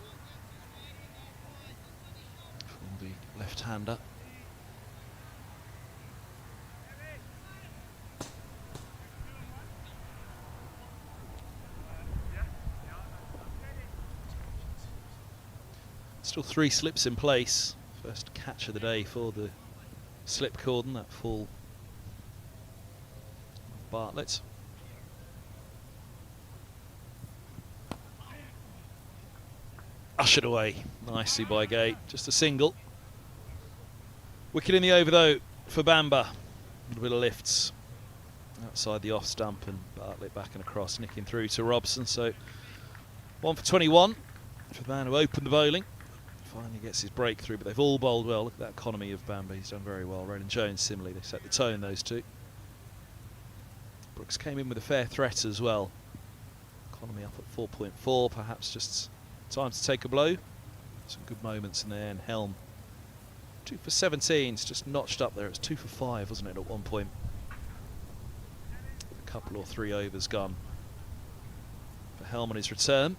from the left-hander. Still 3 slips in place. First catch of the day for the slip cordon, that full Bartlett. Ushered away nicely by Gay. Just a single. Wicket in the over though for Bamba. A little bit of lifts outside the off stump and Bartlett back and across, nicking through to Robson. So 1 for 21 for the man who opened the bowling. Finally gets his breakthrough, but they've all bowled well. Look at that economy of Bamba. He's done very well. Roland Jones similarly. They set the tone, those two. Brooks came in with a fair threat as well. Economy up at 4.4, perhaps just time to take a blow. Some good moments in there, and Helm 2 for 17. It's just notched up there. It's 2 for 5, wasn't it, at one point? A couple or 3 overs gone for Helm on his return.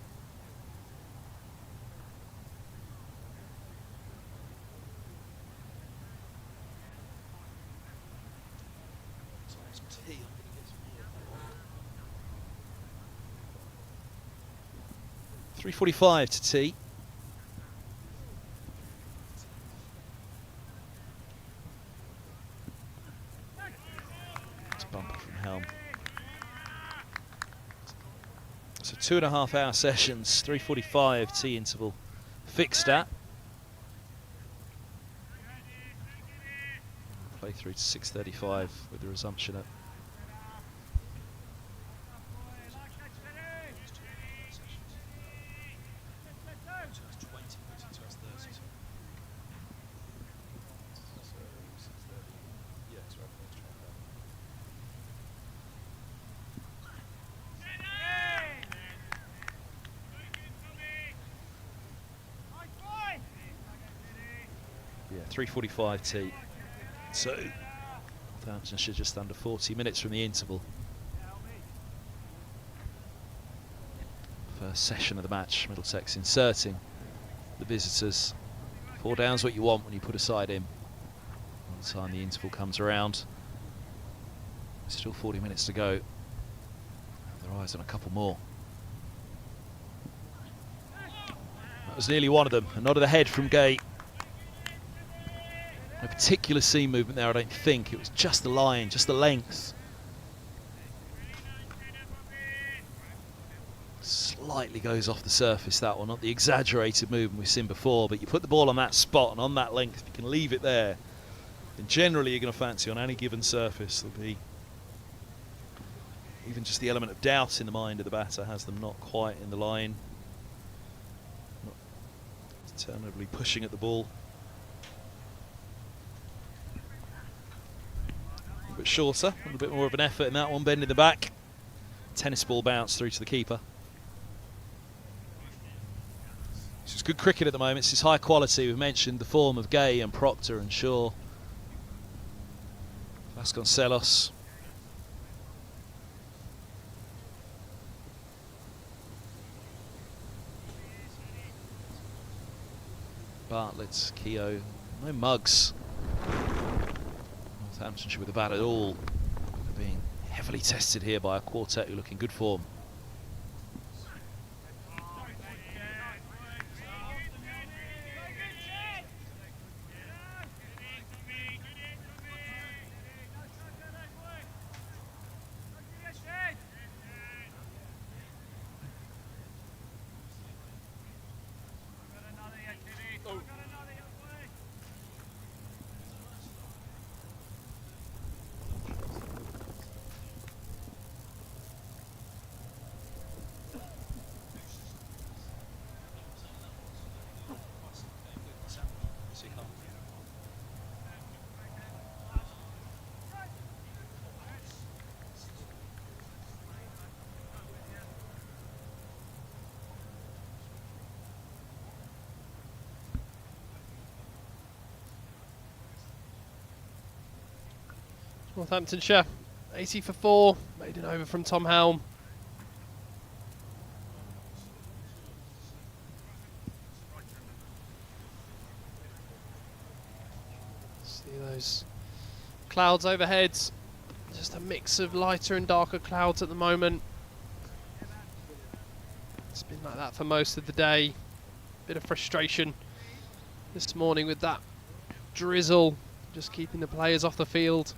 .345 to tea. It's a bumper from Helm. So 2.5 hour sessions, 3:45 tea interval fixed at. Play through to 6:35 with the resumption at yeah, 3:45 tea. So Northamptonshire just under 40 minutes from the interval. First session of the match, Middlesex inserting the visitors. 4 down's what you want when you put a side in. By the time the interval comes around, still 40 minutes to go. Have their eyes on a couple more. That was nearly one of them. A nod of the head from Gay. No particular seam movement there, I don't think. It was just the line, just the length. Slightly goes off the surface, that one. Not the exaggerated movement we've seen before, but you put the ball on that spot and on that length, you can leave it there. And generally you're going to fancy on any given surface there'll be even just the element of doubt in the mind of the batter has them not quite in the line. Not determinedly pushing at the ball. A bit shorter, a little bit more of an effort in that one, bending the back. Tennis ball bounce through to the keeper. This is good cricket at the moment. This is high quality. We've mentioned the form of Gay and Proctor and Shaw. Vasconcelos. Bartlett, Keogh, no Muggs. Northamptonshire with the bat at all. They're being heavily tested here by a quartet who look in good form. Northamptonshire, 80 for 4, maiden over from Tom Helm. See those clouds overhead, just a mix of lighter and darker clouds at the moment. It's been like that for most of the day. Bit of frustration this morning with that drizzle, just keeping the players off the field.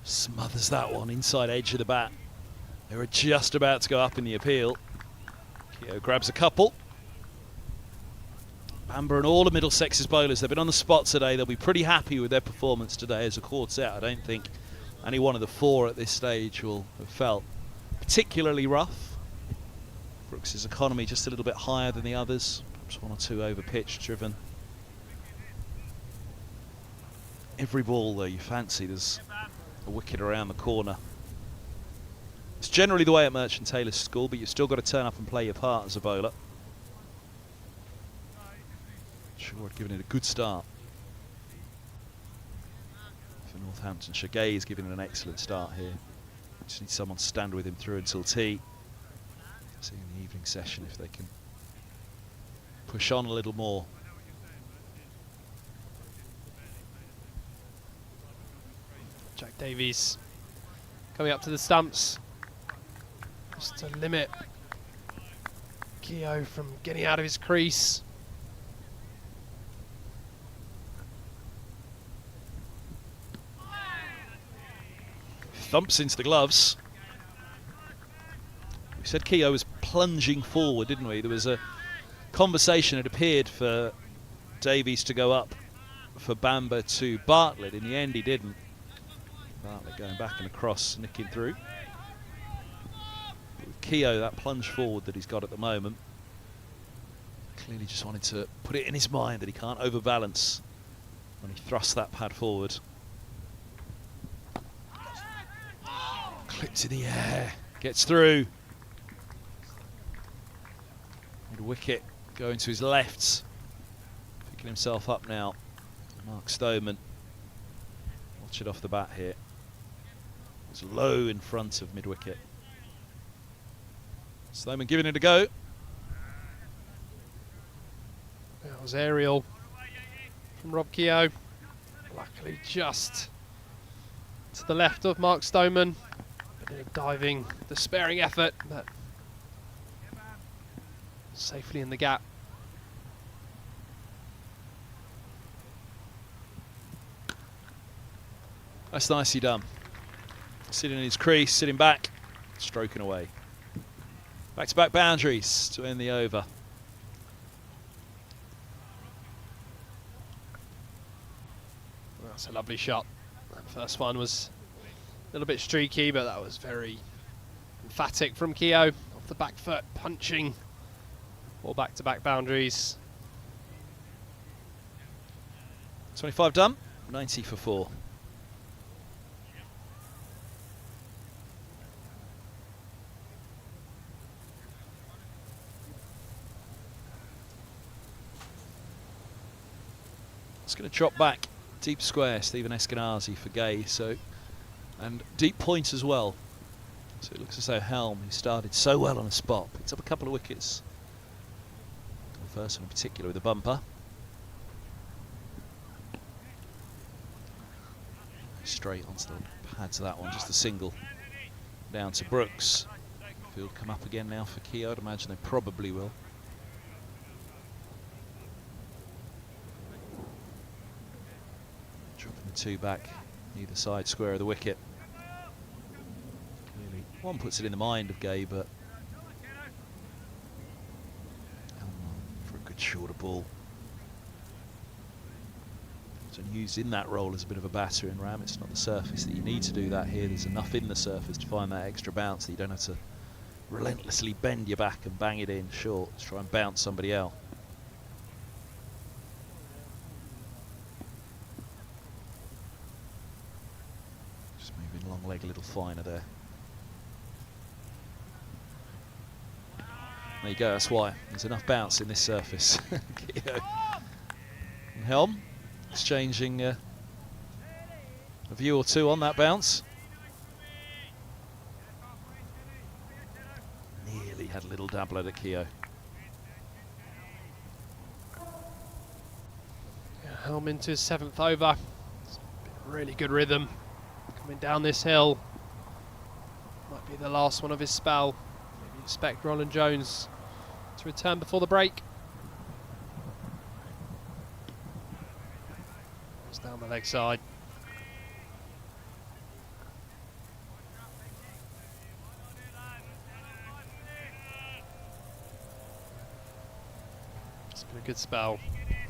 Smothers that one inside edge of the bat. They were just about to go up in the appeal. Keogh grabs a couple. Bamber and all of Middlesex's bowlers, they've been on the spot today. They'll be pretty happy with their performance today as a quartet. I don't think any one of the four at this stage will have felt particularly rough. Brooks's economy just a little bit higher than the others. Perhaps one or two over pitch driven. Every ball though you fancy there's a wicket around the corner. It's generally the way at Merchant Taylor's School, but you've still got to turn up and play your part as a bowler. Sure, I'd given it a good start for Northamptonshire. Gay is giving it an excellent start here. Just need someone to stand with him through until tea. See in the evening session if they can push on a little more. Jack Davies coming up to the stumps just to limit Keogh from getting out of his crease. Thumps into the gloves. We said Keogh was plunging forward, didn't we? There was a conversation, it appeared, for Davies to go up for Bamber to Bartlett. In the end he didn't. Bartlett going back and across, nicking through. But with Keogh, that plunge forward that he's got at the moment, Clearly just wanted to put it in his mind that he can't overbalance when he thrusts that pad forward. Clips in the air, gets through. Mid wicket going to his left, picking himself up now. Mark Stoneman. Watch it off the bat here. It's low in front of mid wicket. Stoneman giving it a go. That was aerial from Rob Keogh. Luckily just to the left of Mark Stoneman. Bit of a diving, despairing effort, but safely in the gap. That's nicely done. Sitting in his crease, sitting back, stroking away. Back-to-back boundaries to end the over. That's a lovely shot. That first one was a little bit streaky, but that was very emphatic from Keogh. Off the back foot, punching. All back-to-back boundaries. 25 done, 90 for 4. It's going to drop back. Deep square, Stephen Eskenazi for Gay, and deep point as well. So it looks as though Helm, who started so well on a spot, picked up a couple of wickets. The first one in particular with a bumper. Straight onto the pads of that one, just a single down to Brooks. Field come up again now for Keogh. I'd imagine they probably will. Dropping the two back, either side square of the wicket. Clearly, one puts it in the mind of Gay, but for a good shorter ball. And used in that role as a bit of a batter in Ram. It's not the surface that you need to do that here. There's enough in the surface to find that extra bounce that you don't have to relentlessly bend your back and bang it in short to try and bounce somebody out. Just moving long leg a little finer there. There you go, that's why. There's enough bounce in this surface. And Helm exchanging a view or two on that bounce. Nearly had a little dabbler at Keogh. Yeah, Helm into his 7th over. It's really good rhythm coming down this hill. Might be the last one of his spell. Maybe expect Roland Jones to return before the break. Down the leg side. It's been a good spell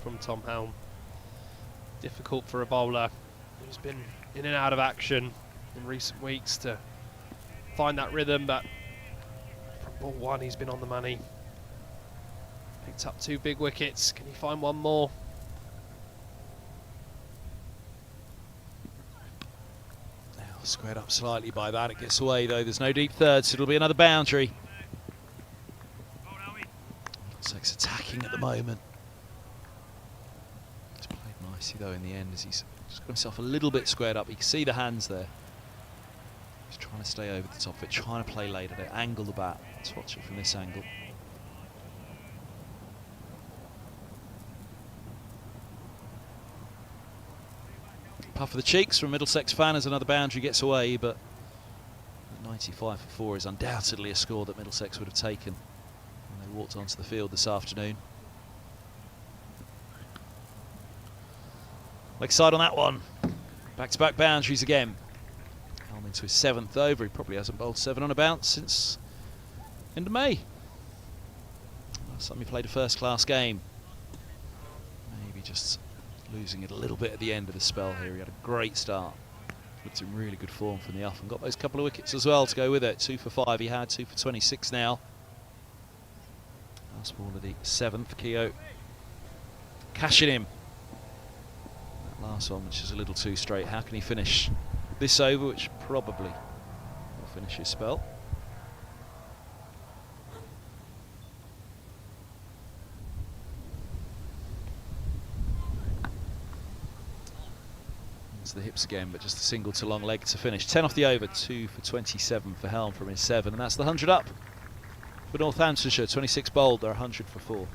from Tom Helm. Difficult for a bowler who's been in and out of action in recent weeks to find that rhythm, but from ball one he's been on the money. Picked up 2 big wickets. Can he find one more? Squared up slightly by that. It gets away though. There's no deep third, so it'll be another boundary. Middlesex attacking at the moment. He's played nicely though in the end as he's just got himself a little bit squared up. You can see the hands there. He's trying to stay over the top of it, trying to play late at it, angle the bat. Let's watch it from this angle. Puff of the cheeks from Middlesex fan as another boundary gets away, but 95 for 4 is undoubtedly a score that Middlesex would have taken when they walked onto the field this afternoon. Leg side on that one. Back-to-back boundaries again. Helm into his 7th over. He probably hasn't bowled 7 on a bounce since end of May. Last time he played a first-class game. Maybe just losing it a little bit at the end of the spell here. He had a great start. Looked in really good form from the off and got those couple of wickets as well to go with it. 2 for 5 he had, 2 for 26 now. Last ball of the 7th. Keogh cashing him. That last one, which is a little too straight. How can he finish this over, which probably will finish his spell? The hips again, but just a single to long leg to finish. 10 off the over, 2 for 27 for Helm from his 7, and that's the 100 up for Northamptonshire. 26 bowled, they're 100 for 4.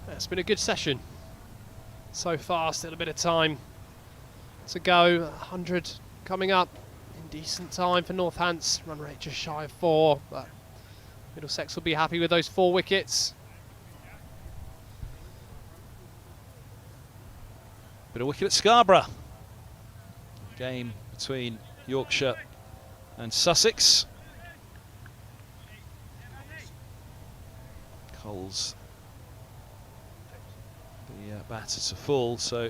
It's been a good session so far. Still a bit of time to go. 100 coming up in decent time for Northants. Run rate just shy of 4, but Middlesex will be happy with those 4 wickets. Bit of wicket at Scarborough. Game between Yorkshire and Sussex. Cole's the batter to fall, so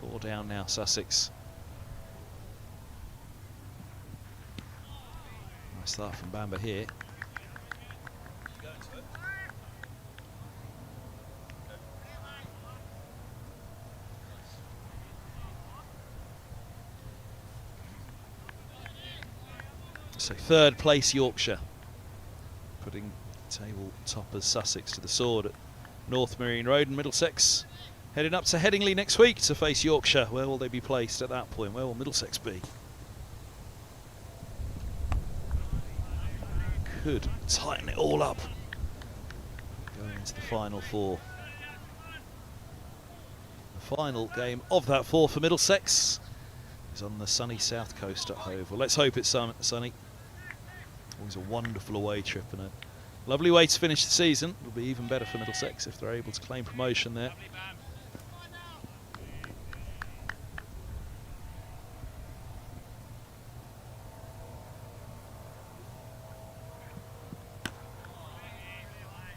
4 down now, Sussex. Nice start from Bamber here. So 3rd place Yorkshire, putting table toppers Sussex to the sword at North Marine Road, and Middlesex heading up to Headingley next week to face Yorkshire. Where will they be placed at that point? Where will Middlesex be? Could tighten it all up going into the final 4. The final game of that 4 for Middlesex is on the sunny south coast at Hove. Well, let's hope it's sunny. Always a wonderful away trip and a lovely way to finish the season. It'll be even better for Middlesex if they're able to claim promotion there.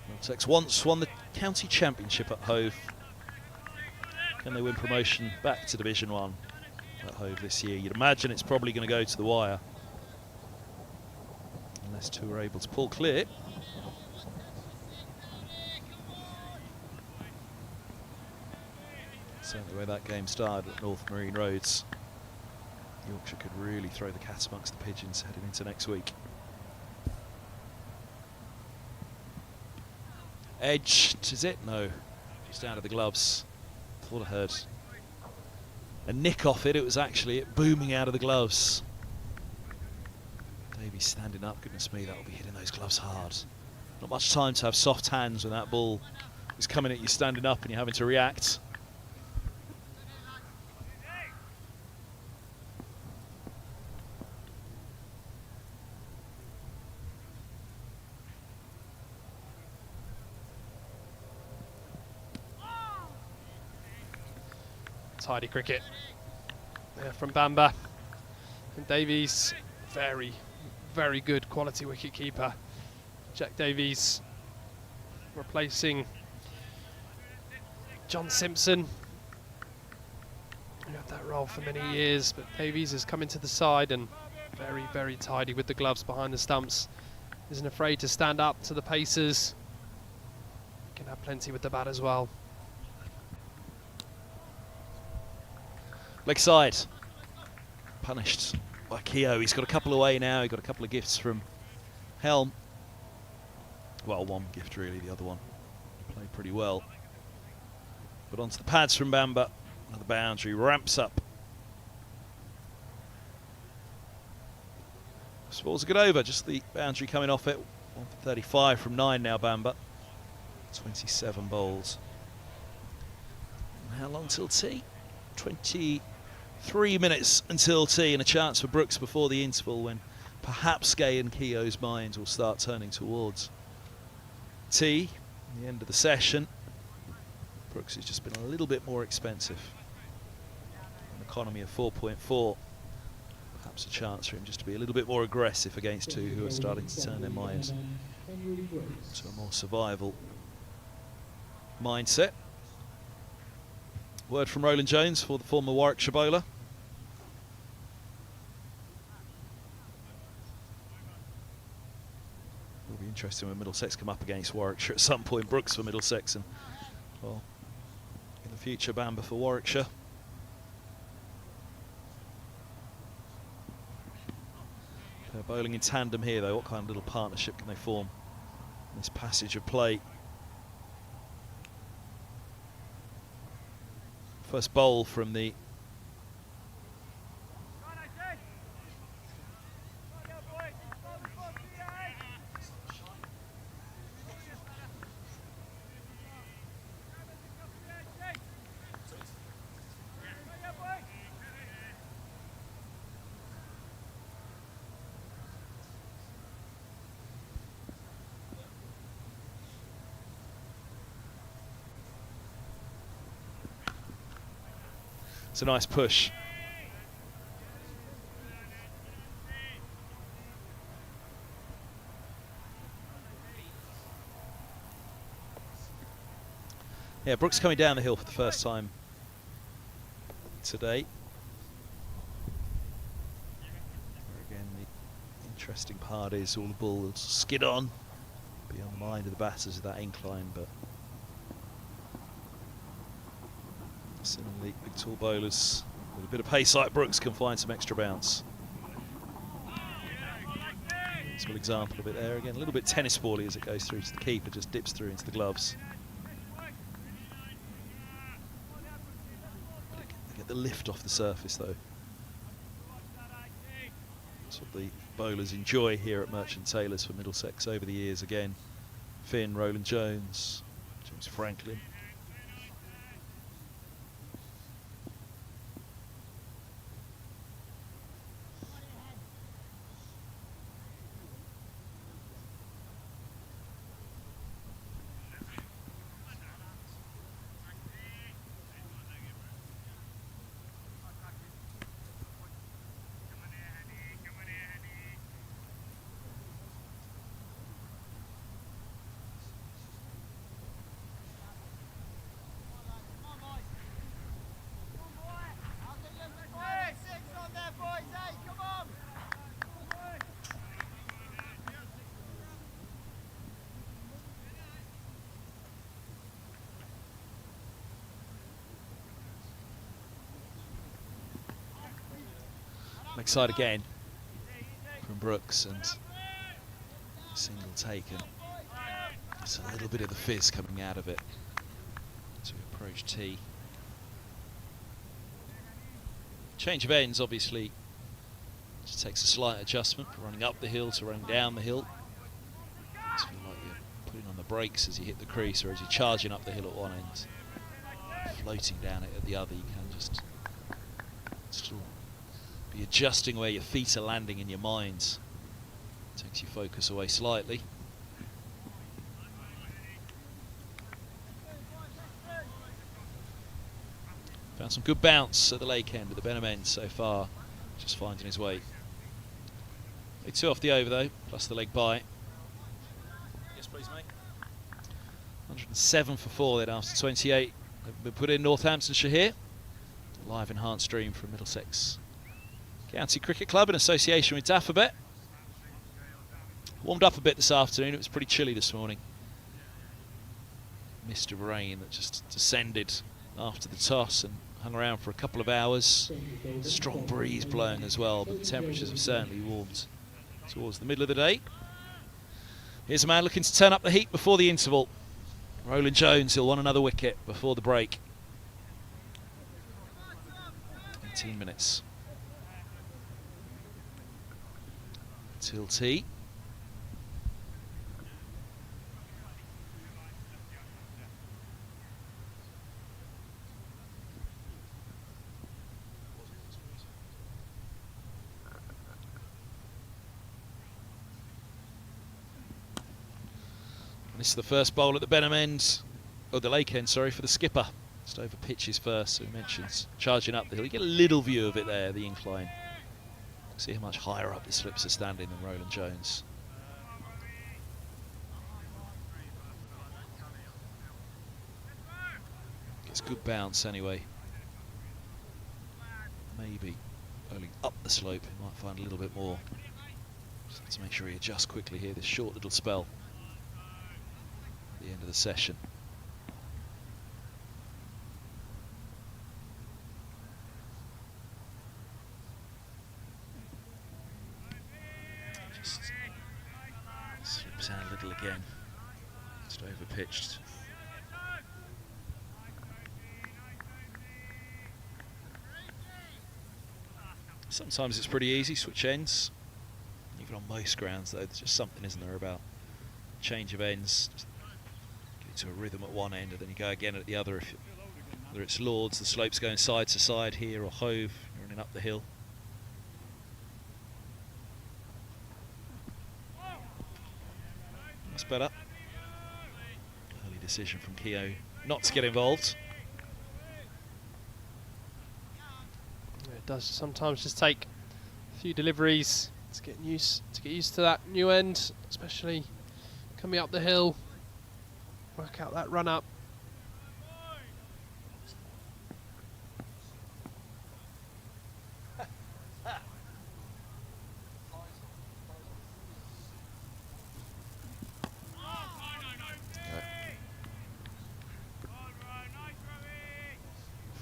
Middlesex once won the county championship at Hove. Can they win promotion back to Division 1 at Hove this year? You'd imagine it's probably going to go to the wire, unless 2 are able to pull clear. Certainly the way that game started at North Marine Roads, Yorkshire could really throw the cat amongst the pigeons heading into next week. Edged, is it? No, just out of the gloves. Thought I heard a nick off it. It was actually it booming out of the gloves. Davies standing up. Goodness me, that'll be hitting those gloves hard. Not much time to have soft hands when that ball is coming at you standing up and you're having to react. Tidy cricket there from Bamber. And Davies, very, very good quality wicket keeper. Jack Davies replacing John Simpson, who had that role for many years, but Davies has come into the side and very, very tidy with the gloves behind the stumps. Isn't afraid to stand up to the paces. Can have plenty with the bat as well. Leg side, punished by Keogh. He's got a couple away now. He got a couple of gifts from Helm. Well, one gift really, the other one played pretty well. But onto the pads from Bamber. Another boundary, ramps up. This ball's a good over, just the boundary coming off it. 1 for 35 from 9 now, Bamber. 27 bowls. And how long till tea? 23 minutes until tea, and a chance for Brooks before the interval, when perhaps Gay and Keogh's minds will start turning towards tea. At the end of the session, Brooks has just been a little bit more expensive. An economy of 4.4. Perhaps a chance for him just to be a little bit more aggressive against 2 who are starting to turn their minds to a more survival mindset. Word from Roland Jones for the former Warwickshire bowler. Interesting when Middlesex come up against Warwickshire at some point. Brooks for Middlesex and, well, in the future, Bamber for Warwickshire. They're bowling in tandem here, though. What kind of little partnership can they form in this passage of play? First bowl from the It's a nice push. Yeah, Brooks coming down the hill for the first time today. Again, the interesting part is all the balls skid on. Be on the mind of the batters of that incline, but similarly, big tall bowlers with a bit of pace like Brooks can find some extra bounce. Small example of it there again, a little bit tennis bally as it goes through to the keeper, just dips through into the gloves. They get the lift off the surface though. That's what the bowlers enjoy here at Merchant Taylors for Middlesex over the years again. Finn, Roland Jones, James Franklin. Next side again from Brooks and single taken. It's a little bit of the fizz coming out of it to approach tee. Change of ends obviously just takes a slight adjustment from running up the hill to running down the hill. Just feel like you're putting on the brakes as you hit the crease, or as you're charging up the hill at one end, floating down it at the other. You can just still be adjusting where your feet are landing in your mind. Takes your focus away slightly. Found some good bounce at the lake end of the Benham end so far, just finding his way. Big two off the over though, plus the leg bye. Yes please mate. 107 for 4 then after 28. They've been put in Northamptonshire here. Live enhanced stream from Middlesex County Cricket Club in association with Daffabet. Warmed up a bit this afternoon, it was pretty chilly this morning. Mist of rain that just descended after the toss and hung around for a couple of hours. Strong breeze blowing as well, but the temperatures have certainly warmed towards the middle of the day. Here's a man looking to turn up the heat before the interval. Roland Jones, he'll want another wicket before the break. 18 minutes till tea. This is the first bowl at the Benham end, or the lake end, sorry, for the skipper. Just over pitches first, so he mentions charging up the hill. You get a little view of it there, the incline. See how much higher up the slips are standing than Roland Jones. Gets good bounce anyway. Maybe bowling up the slope, he might find a little bit more. Just have to make sure he adjusts quickly here, this short little spell. the end of the session. Just slips out a little again. Just over-pitched. Sometimes it's pretty easy, switch ends. Even on most grounds though, there's just something, isn't there, about change of ends. Just get into a rhythm at one end and then you go again at the other. Whether it's Lords, the slope's going side to side here, or Hove, running up the hill. That's better. Early decision from Keogh not to get involved. It does sometimes just take a few deliveries to get used to that new end, especially coming up the hill. Work out that run up.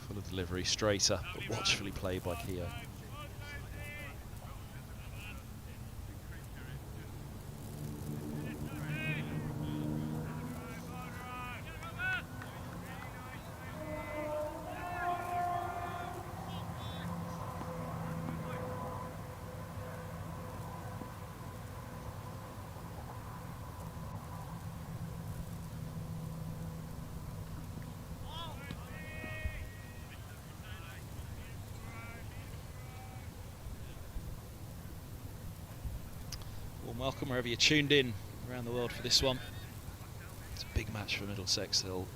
Full of delivery, straighter, but watchfully played by Keogh. Welcome wherever you're tuned in around the world for this one. It's a big match for Middlesex. They'll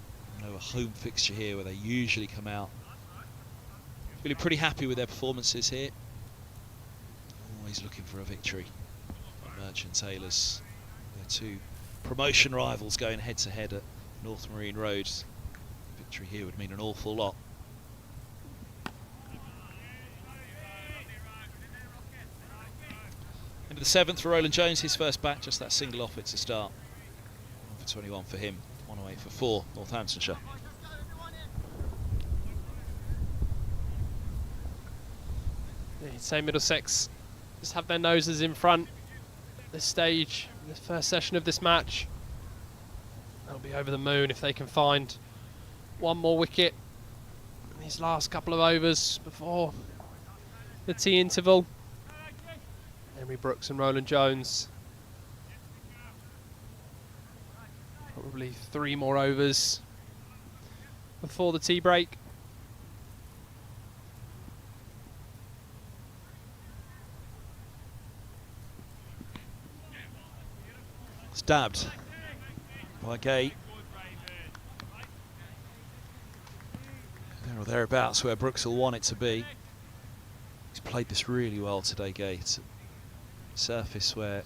know a home fixture here where they usually come out feeling pretty happy with their performances here. Always looking for a victory. Merchant Taylors, their two promotion rivals going head to head at North Marine Road. Victory here would mean an awful lot. Into the 7th for Roland Jones, his first back, just that single off it to start. 1 for 21 for him, 108 for 4, Northamptonshire. Yeah, you'd say Middlesex just have their noses in front this stage, the first session of this match. They'll be over the moon if they can find one more wicket in these last couple of overs before the tea interval. Henry Brooks and Roland Jones. Probably 3 more overs before the tea break. Stabbed by Gay. There or thereabouts where Brooks will want it to be. He's played this really well today, Gay. It's a surface where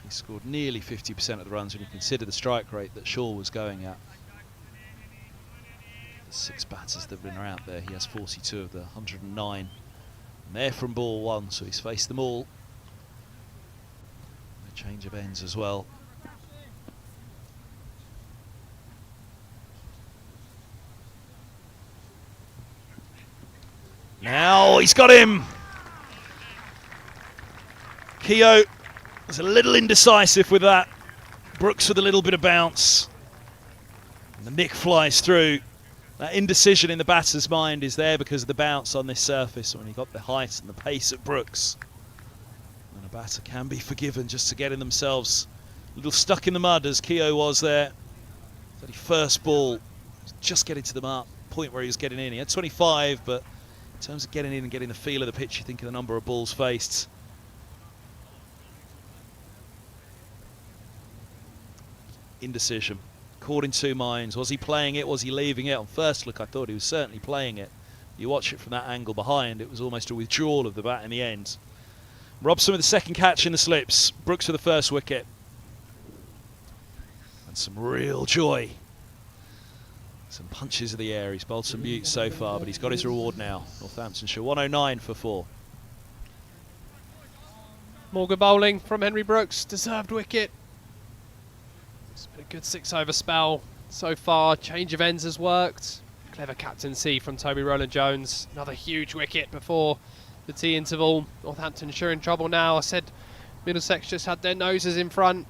he scored nearly 50% of the runs when you consider the strike rate that Shaw was going at. The 6 batters that have been out there, he has 42 of the 109. And they're from ball 1, so he's faced them all. A change of ends as well. Now he's got him! Keogh was a little indecisive with that. Brooks with a little bit of bounce. And the nick flies through. That indecision in the batter's mind is there because of the bounce on this surface when he got the height and the pace of Brooks. And a batter can be forgiven just to getting themselves a little stuck in the mud as Keogh was there. 31st ball, just getting to the mark, point where he was getting in. He had 25, but in terms of getting in and getting the feel of the pitch, you think of the number of balls faced. Indecision, caught in 2 minds. Was he playing it? Was he leaving it? On first look, I thought he was certainly playing it. You watch it from that angle behind, it was almost a withdrawal of the bat in the end. Robson with the second catch in the slips. Brooks with the first wicket. And some real joy. Some punches of the air. He's bowled some buttes so far, but he's got his reward now. Northamptonshire, 109 for 4. More good bowling from Henry Brooks. Deserved wicket. It's been a good 6-over spell so far. Change of ends has worked. Clever captaincy from Toby Rowland-Jones. Another huge wicket before the tea interval. Northamptonshire in trouble now. I said Middlesex just had their noses in front.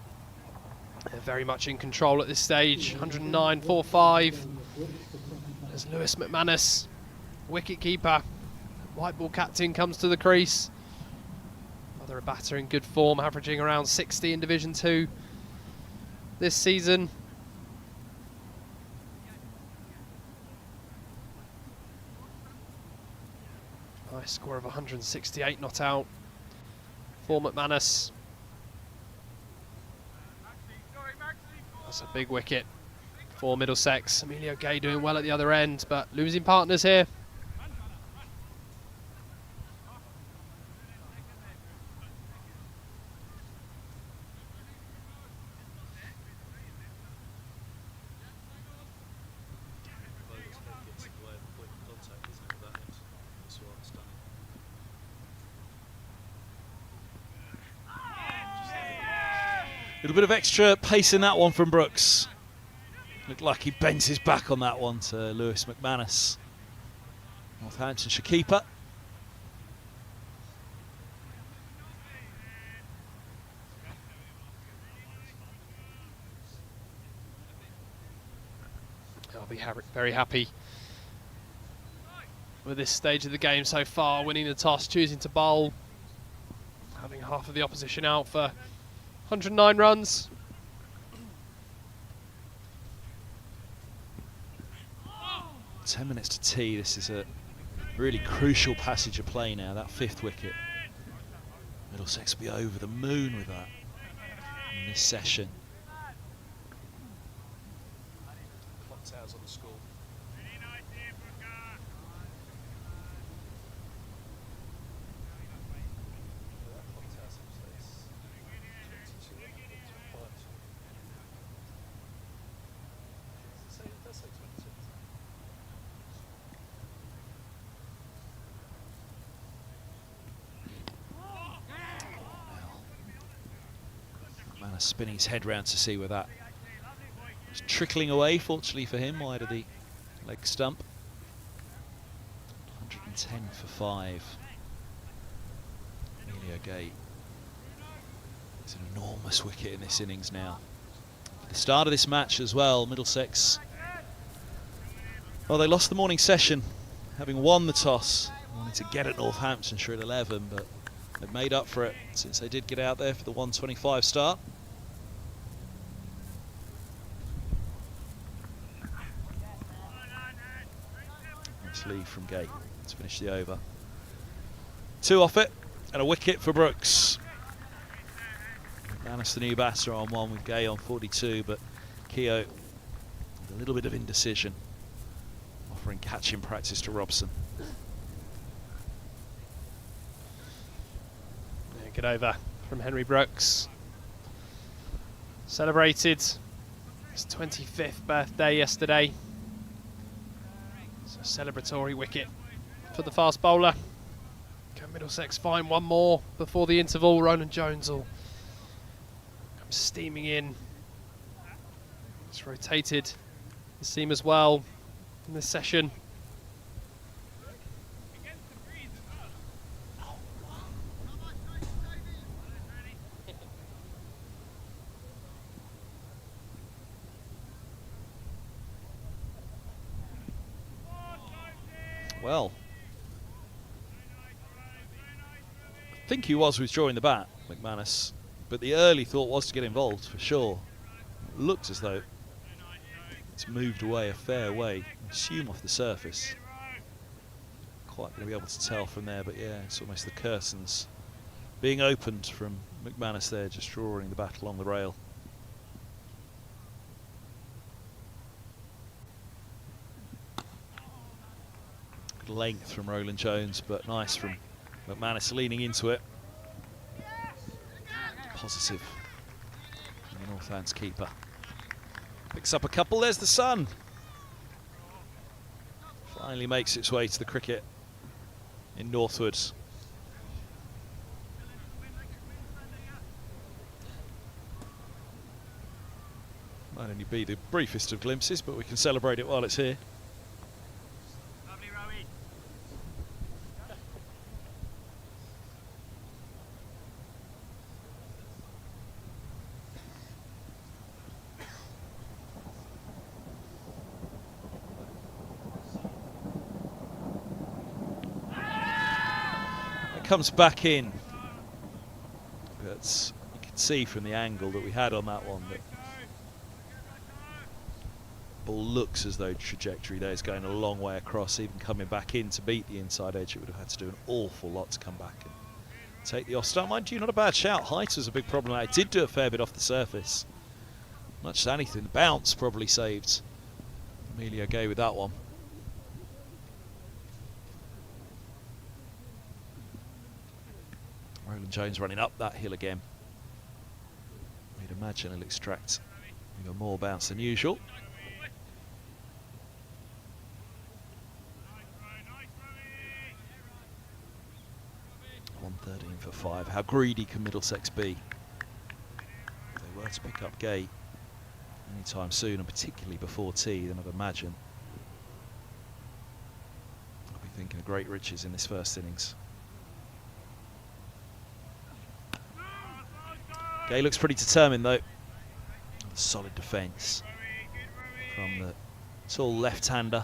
They're very much in control at this stage. 109.45. As Lewis McManus, wicket keeper, white ball captain, comes to the crease. Another batter in good form, averaging around 60 in Division 2 this season. Nice score of 168 not out for McManus. That's a big wicket for Middlesex. Emilio Gay doing well at the other end, but losing partners here. A little bit of extra pace in that one from Brooks. Looked like he bent his back on that one to Lewis McManus. Northamptonshire keeper. I'll be very happy with this stage of the game so far. Winning the toss, choosing to bowl, having half of the opposition out for 109 runs. Ten minutes to tea. This is a really crucial passage of play now, that fifth wicket. Middlesex will be over the moon with that in this session. Clock towers on the score. Spinning his head round to see where that was trickling away, fortunately for him, wide of the leg stump. 110 for 5. Emilio Gay. It's an enormous wicket in this innings now. At the start of this match as well, Middlesex, well, they lost the morning session, having won the toss. Wanted to get at Northamptonshire at 11, but they've made up for it since they did get out there for the 125 start. Lead from Gay to finish the over. 2 off it and a wicket for Brooks. Manus, the new batter, on 1 with Gay on 42, but Keogh with a little bit of indecision, offering catching practice to Robson. Yeah, good over from Henry Brooks. Celebrated his 25th birthday yesterday. Celebratory wicket for the fast bowler. Can Middlesex find one more before the interval? Rowland-Jones will come steaming in. It's rotated the seam as well in this session. Well, I think he was withdrawing the bat, McManus, but the early thought was to get involved for sure. It looked as though it's moved away a fair way, I assume off the surface. Quite going to be able to tell from there, but yeah, it's almost the curtains being opened from McManus there, just drawing the bat along the rail. Length from Rowland-Jones, but nice from McManus leaning into it. Positive from the Northants keeper. Picks up a couple, there's the sun. Finally makes its way to the cricket in Northwood. Might only be the briefest of glimpses, but we can celebrate it while it's here. It comes back in. But you can see from the angle that we had on that one that ball looks as though trajectory there is going a long way across. Even coming back in to beat the inside edge, it would have had to do an awful lot to come back and take the off start. Mind you, not a bad shout. Height was a big problem. It did do a fair bit off the surface. Much as anything, the bounce probably saved Emilio Gay with that one. Roland Jones running up that hill again. You'd imagine he'll extract even more bounce than usual. 113 for 5. How greedy can Middlesex be? If they were to pick up Gay anytime soon, and particularly before tea, then I'd imagine I'll be thinking of great riches in this first innings. Gay looks pretty determined though. Solid defence from the tall left-hander.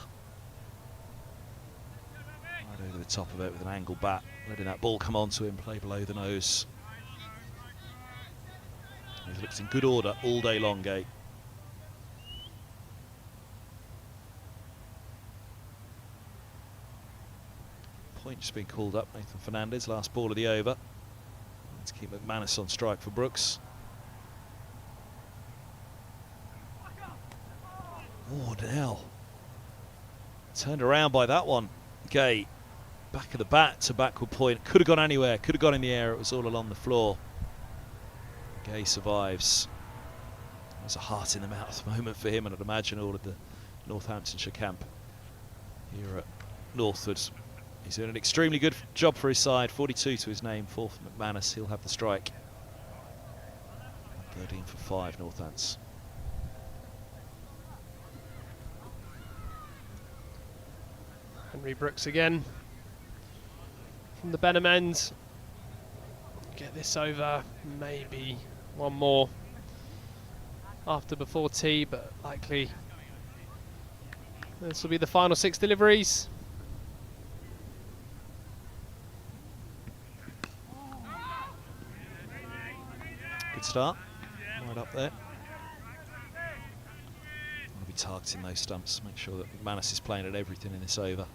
Right over the top of it with an angle bat, letting that ball come onto him, play below the nose. He's looked in good order all day long, Gay. Point just been called up, Nathan Fernandez, last ball of the over. Let's keep McManus on strike for Brooks. Oh, now turned around by that one. Gay, back of the bat to backward point. Could have gone anywhere, could have gone in the air. It was all along the floor. Gay survives. It was a heart in the mouth moment for him, and I'd imagine all of the Northamptonshire camp here at Northwood. He's doing an extremely good job for his side. 42 to his name, 4 for McManus. He'll have the strike. 13 for 5, Northants. Henry Brooks again from the Benham end. Get this over, maybe one more after before tea, but likely this will be the final 6 deliveries. Good start, right up there. Want to be targeting those stumps, make sure that McManus is playing at everything in this over.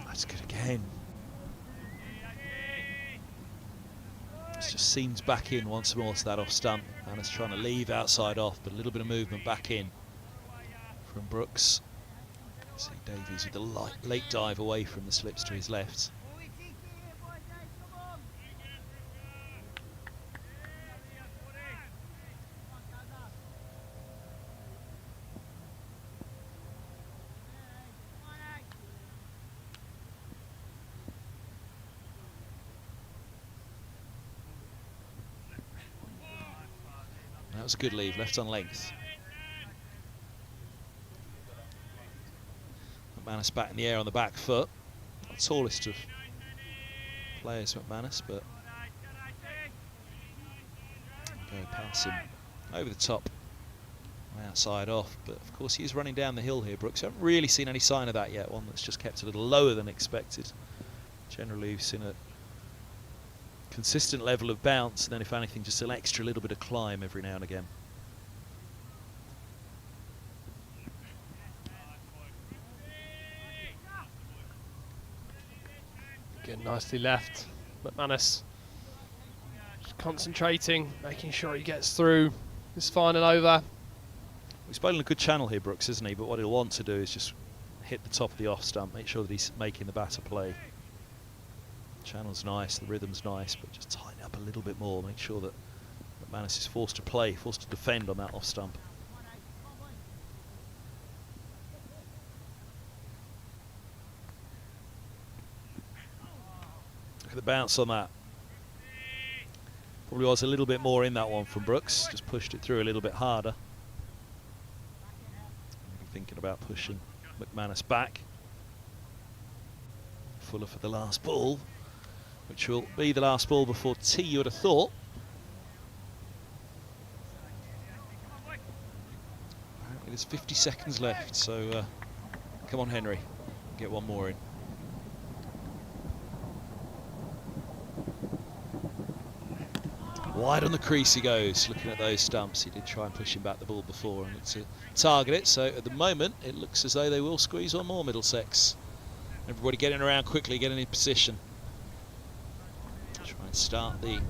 That's good again. This just seems back in once more to that off stump. And it's trying to leave outside off, but a little bit of movement back in from Brooks. See Davies with the late dive away from the slips to his left. That was a good leave, left on length. McManus back in the air on the back foot. Not the tallest of players, McManus, but go past him over the top, outside off. But of course, he is running down the hill here, Brooks. I haven't really seen any sign of that yet. One that's just kept a little lower than expected. Generally, we've seen a consistent level of bounce, and then if anything, just an extra little bit of climb every now and again. Again, nicely left. McManus just concentrating, making sure he gets through this final over. He's bowling a good channel here, Brooks, isn't he? But what he'll want to do is just hit the top of the off stump, make sure that he's making the batter play. channel's nice, the rhythm's nice, but just tighten up a little bit more. Make sure that McManus is forced to play, forced to defend on that off stump. Look at the bounce on that. Probably was a little bit more in that one from Brooks. Just pushed it through a little bit harder. Thinking about pushing McManus back. Fuller for the last ball, which will be the last ball before tea, you would have thought. Apparently there's 50 seconds left, so come on, Henry, get one more in. Wide on the crease he goes, looking at those stumps. He did try and push him back the ball before and to target it, so at the moment it looks as though they will squeeze one more, Middlesex. Everybody getting around quickly, getting in position. Try and start the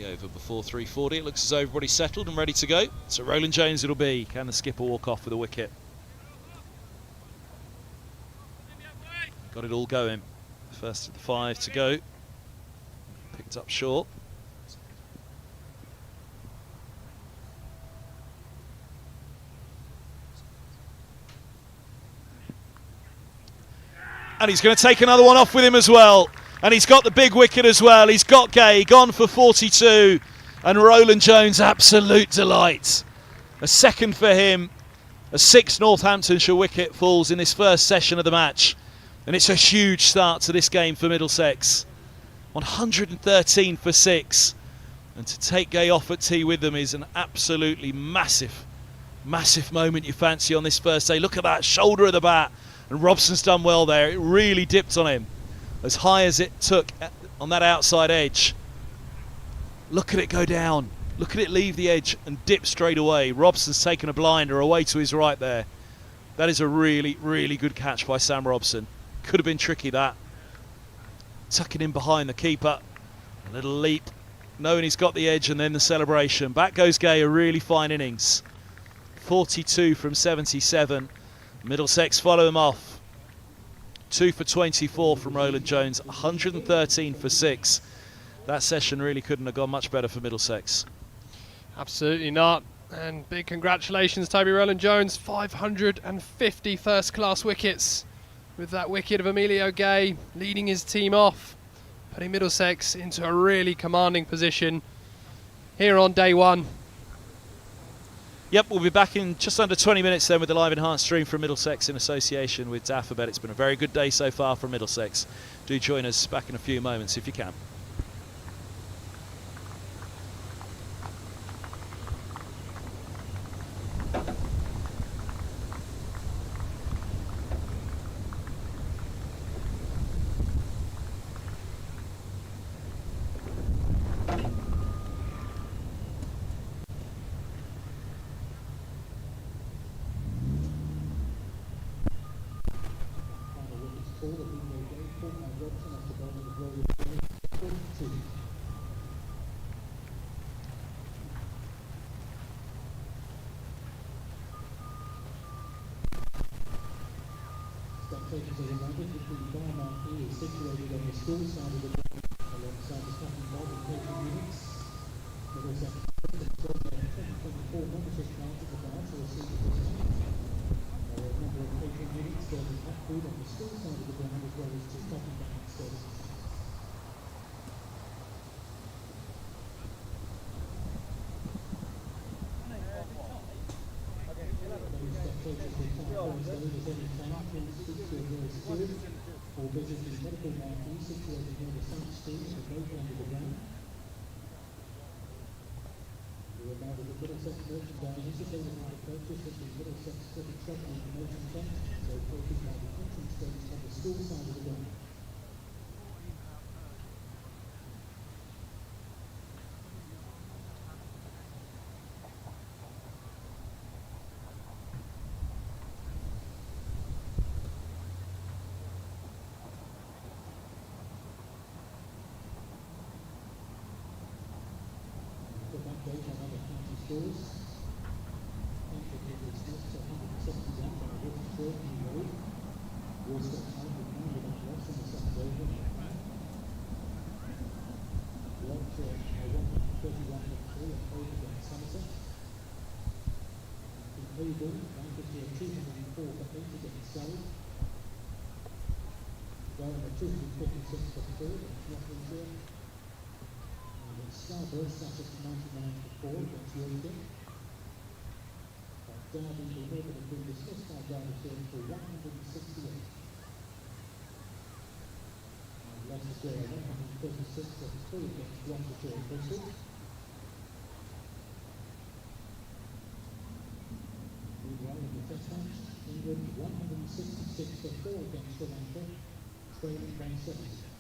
over before 3:40. It looks as though everybody's settled and ready to go. So Roland Jones it'll be. Can the skipper walk off with a wicket? Got it all going. First of the 5 to go. Picked up short. And he's going to take another one off with him as well. And he's got the big wicket as well. He's got Gay, gone for 42. And Roland Jones, absolute delight. A second for him. A 6th Northamptonshire wicket falls in this first session of the match. And it's a huge start to this game for Middlesex. 113 for 6. And to take Gay off at tea with them is an absolutely massive, massive moment you fancy on this first day. Look at that shoulder of the bat. And Robson's done well there. It really dipped on him. As high as it took on that outside edge. Look at it go down. Look at it leave the edge and dip straight away. Robson's taken a blinder away to his right there. That is a really, really good catch by Sam Robson. Could have been tricky, that. Tucking in behind the keeper. A little leap, knowing he's got the edge, and then the celebration. Back goes Gay, a really fine innings. 42 from 77. Middlesex follow him off. 2 for 24 from Roland Jones. 113 for 6. That session really couldn't have gone much better for Middlesex. Absolutely not. And big congratulations, Toby Roland Jones. 550 first-class wickets. With that wicket of Emilio Gay leading his team off, putting Middlesex into a really commanding position here on day 1. Yep, we'll be back in just under 20 minutes then with the live enhanced stream from Middlesex in association with DAF. I bet it's been a very good day so far from Middlesex. Do join us back in a few moments if you can. Spectators are reminded that the bar marquee is situated on the school side of the ground alongside the starting bar and coaching units. Middlesex installed their 2024 membership cards at the bar to receive the discount. There are a number of coaching units serving hot food on the school side of the ground as well as just stopping back services. Or visit the medical marquee situated near the South Street at the both end of the ground. You're reminded that Middlesex merchandise is available to purchase at the Middlesex Cricket Shop and Information Centre, located by the entrance gates on the school side of the ground. Schools. Entry tickets next to 170 on Road. Middlesex have reminded that loss in the second over. Yorkshire are 131.3 at home against Somerset. In Oval, Lancashire 204 for 8 against Surrey. Durham are 256 for 4 against Nottinghamshire. And in Scarborough, Sussex 99 for 4 against Yorkshire. Derby will never have been dismissed by Derbyshire for 168. And Leicestershire 136 for 3 against Gloucestershire and Bristol. Meanwhile, in the Test match, England 166 for 4 against Sri Lanka, trailing by 70.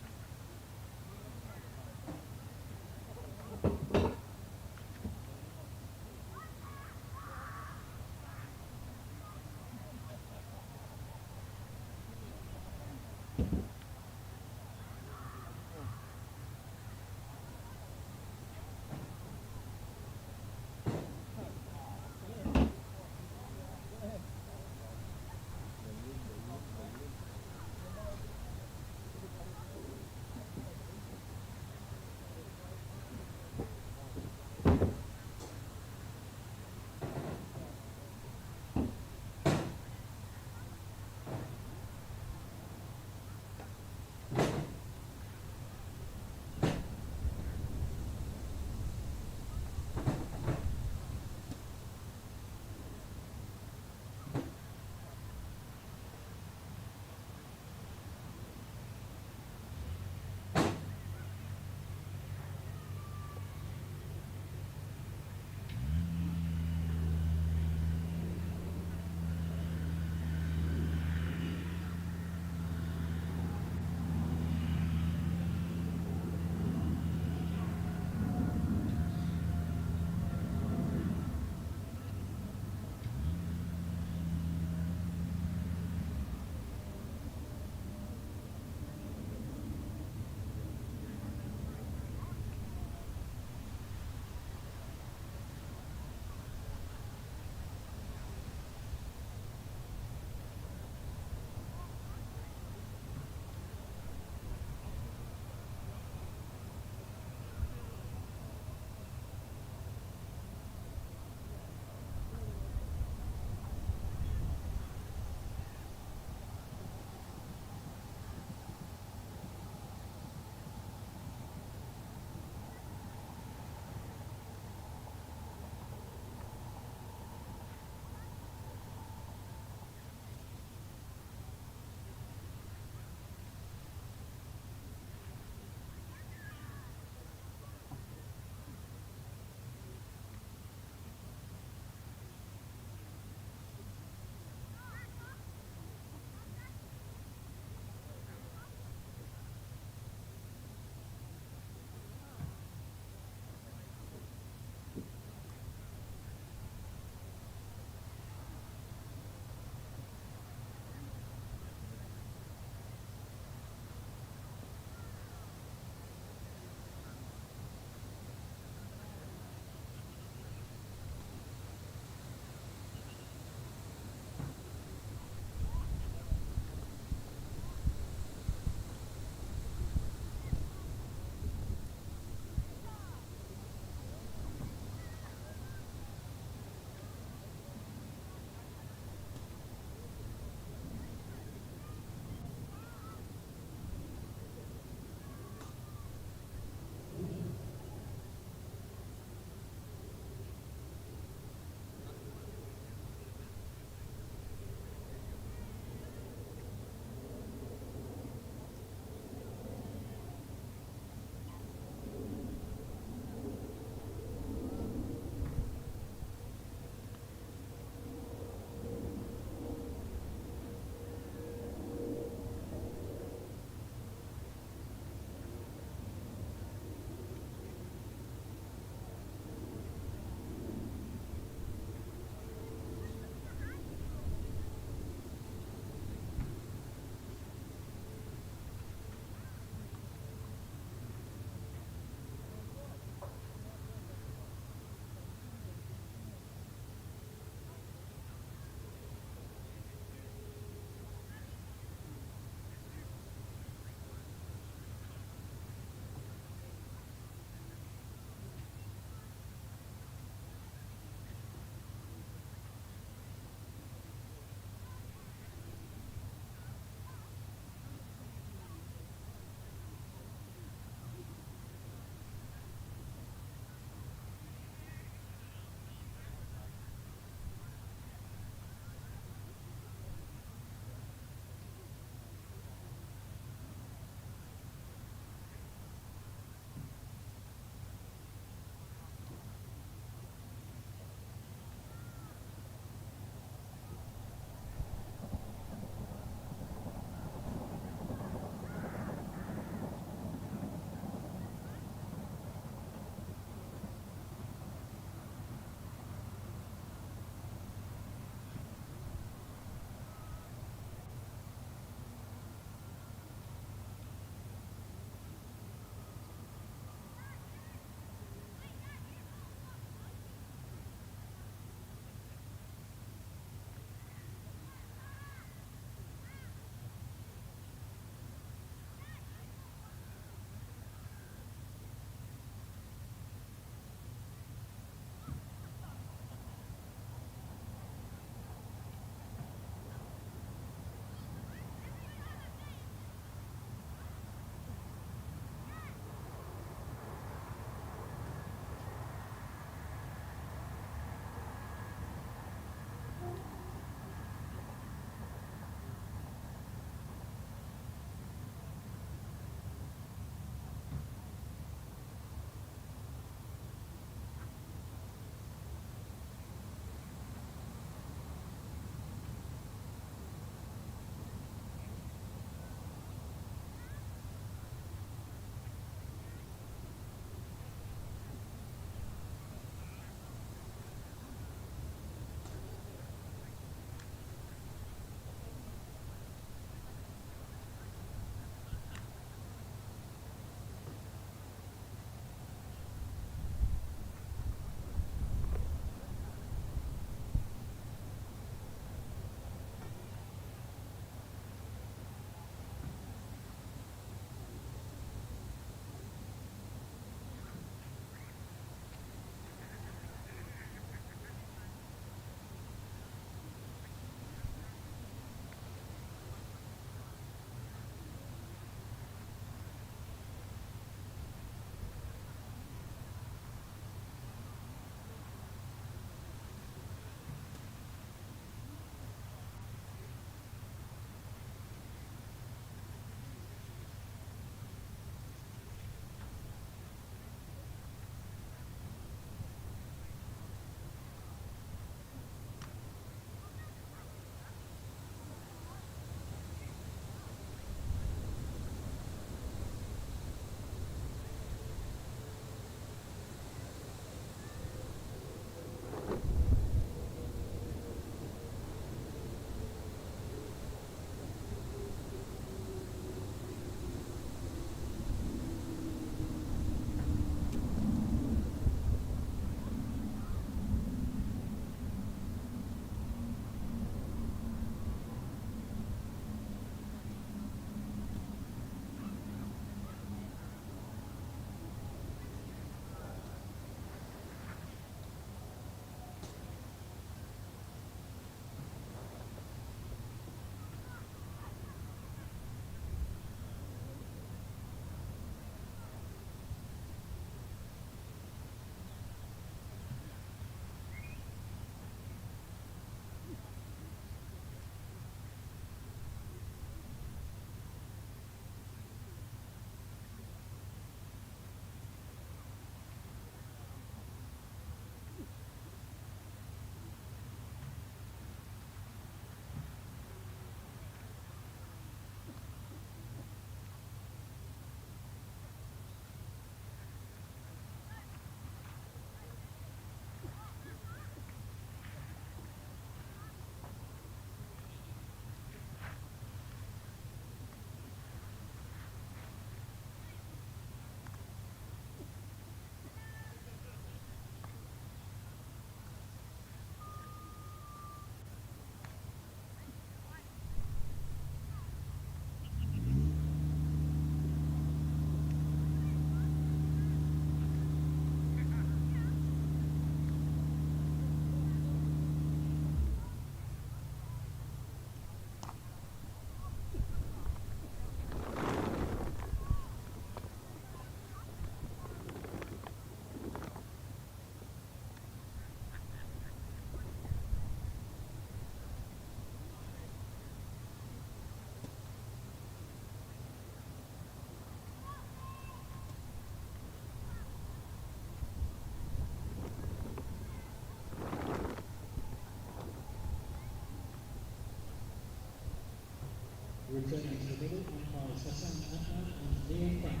Returning to the middle, umpires Hassan Ahmad and Neil Frank.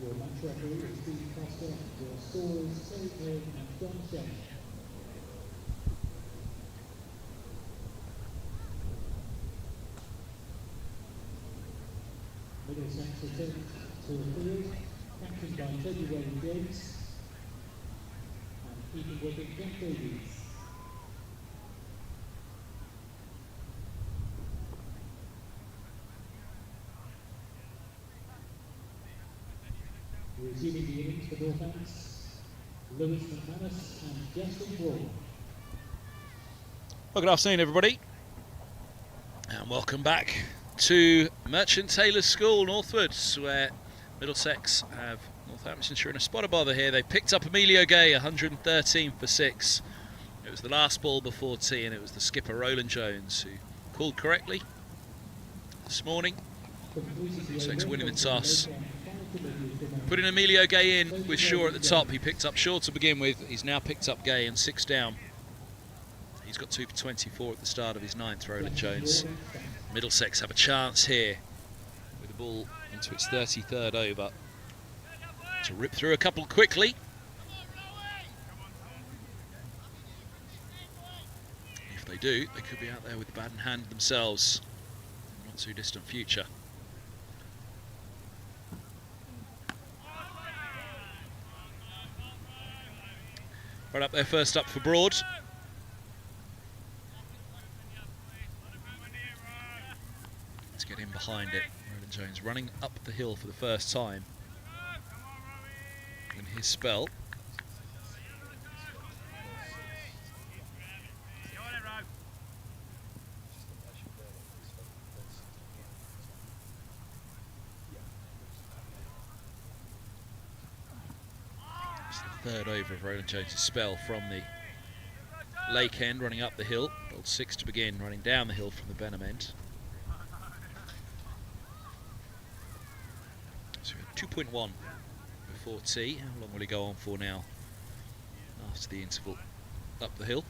Your match referee is Steve Costa. Your scorers Terry Green and John Shea. Middlesex returns to the field, captained by Toby Rowland James and keeping wicket Jack Davies. Resuming the innings for Northamptonshire, Lewis McManus and Justin Broad. Well, good afternoon, everybody, and welcome back to Merchant Taylors School, Northwards, where Middlesex have Northamptonshire in a spot of bother here. They picked up Emilio Gay, 113 for 6. It was the last ball before tea, and it was the skipper Roland Jones who called correctly this morning. Middlesex winning the toss. Putting Emilio Gay in with Shaw at the top. He picked up Shaw to begin with. He's now picked up Gay and 6 down. He's got 2 for 24 at the start of his 9th, Roland Jones. Middlesex have a chance here with the ball into its 33rd over to rip through a couple quickly. If they do, they could be out there with the bat in hand themselves in the not too distant future. Right up there, first up for Broad. Let's get in behind it. Roland Jones running up the hill for the first time in his spell. Third over of Roland Jones' spell from the lake end, running up the hill. Old 6 to begin, running down the hill from the Benham end. So 2.1 before tea. How long will he go on for now after the interval up the hill?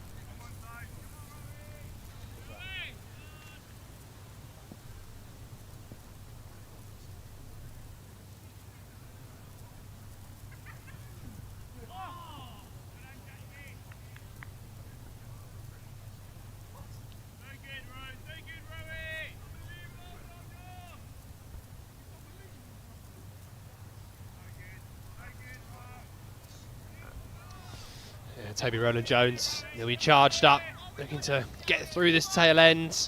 Toby Rowland Jones, he'll be charged up, looking to get through this tail end.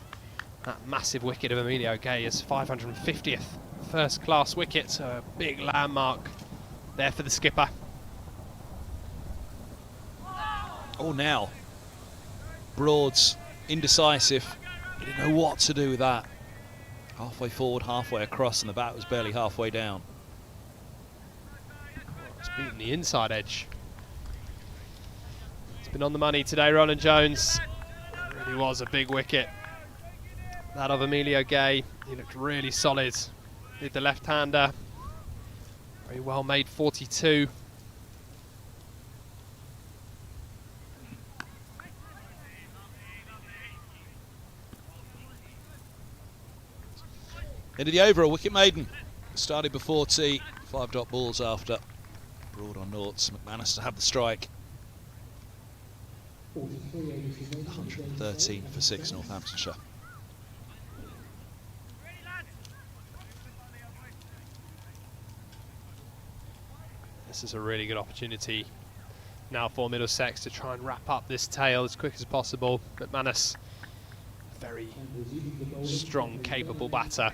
That massive wicket of Emilio Gay is 550th first class wicket, so a big landmark there for the skipper. Oh, now Broad's indecisive. He didn't know what to do with that. Halfway forward, halfway across, and the bat was barely halfway down. It's beaten the inside edge. Been on the money today, Roland Jones. It really was a big wicket. That of Emilio Gay. He looked really solid. Did the left-hander. Very well made 42. End of the over, a wicket maiden. Started before tea, 5 dot balls after. Broad on noughts. McManus to have the strike. 113 for 6, Northamptonshire. This is a really good opportunity now for Middlesex to try and wrap up this tail as quick as possible. McManus, very strong, capable batter.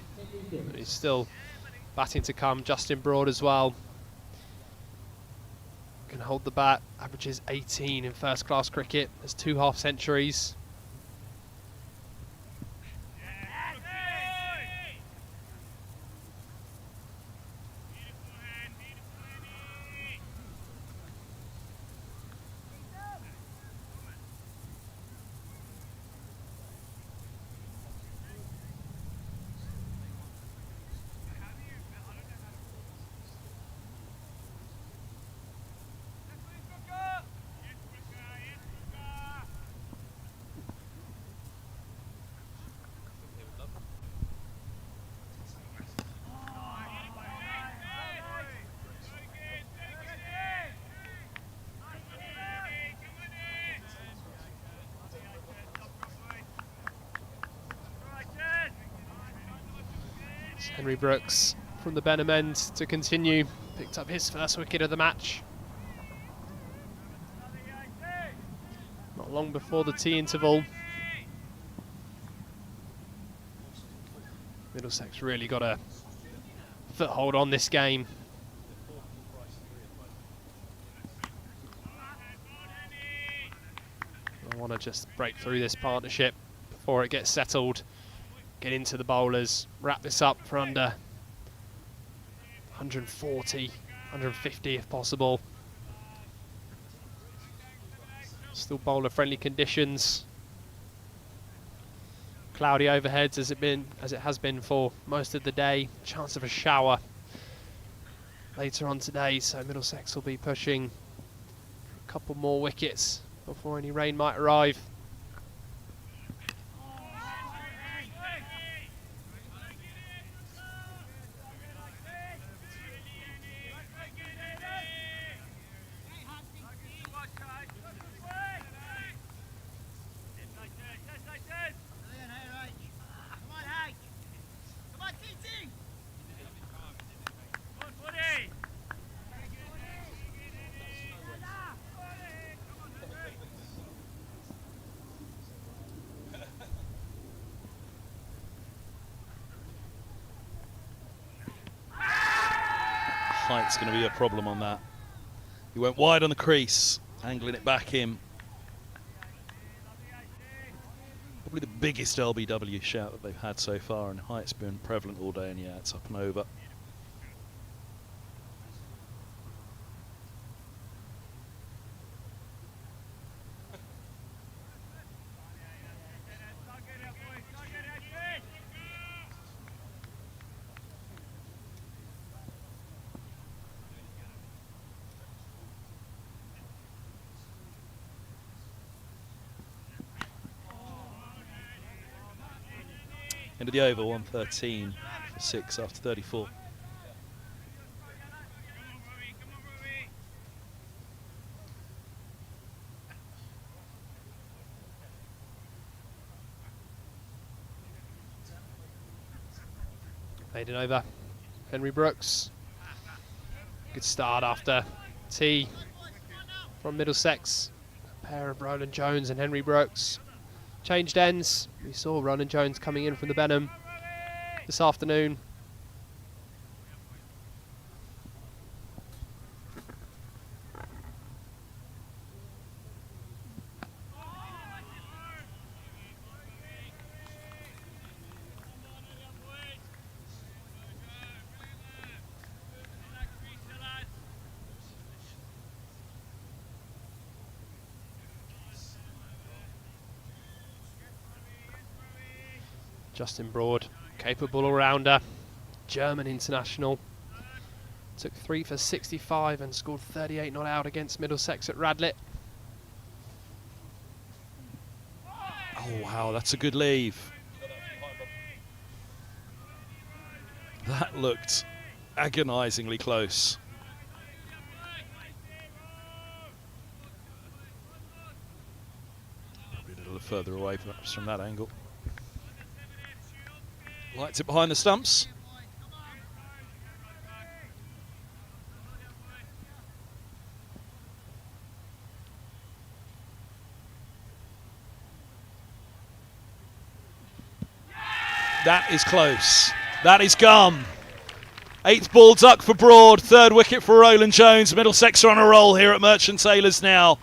He's still batting to come. Justin Broad as well. Can hold the bat, averages 18 in first class cricket. There's 2 half centuries. Henry Brooks from the Benham end to continue. Picked up his first wicket of the match. Not long before the tea interval. Middlesex really got a foothold on this game. I want to just break through this partnership before it gets settled. Get into the bowlers, wrap this up for under 140, 150 if possible. Still bowler friendly conditions. Cloudy overheads as it has been for most of the day. Chance of a shower later on today, so Middlesex will be pushing a couple more wickets before any rain might arrive. Height's going to be a problem on that. He went wide on the crease, angling it back in. Probably the biggest LBW shout that they've had so far, and Height's been prevalent all day, and yeah, it's up and over. End of the over, 113 for 6 after 34. Fading over. Henry Brooks. Good start after tea from Middlesex. A pair of Roland Jones and Henry Brooks. Changed ends. We saw Roland Jones coming in from the Benham this afternoon. Justin Broad, capable all-rounder, German international. Took 3 for 65 and scored 38 not out against Middlesex at Radlett. Oh wow, that's a good leave. That looked agonisingly close. Probably a little further away perhaps from that angle. Lights it behind the stumps. That is close. That is gum. 8th ball duck for Broad. 3rd wicket for Roland Jones. Middlesex are on a roll here at Merchant Taylors now.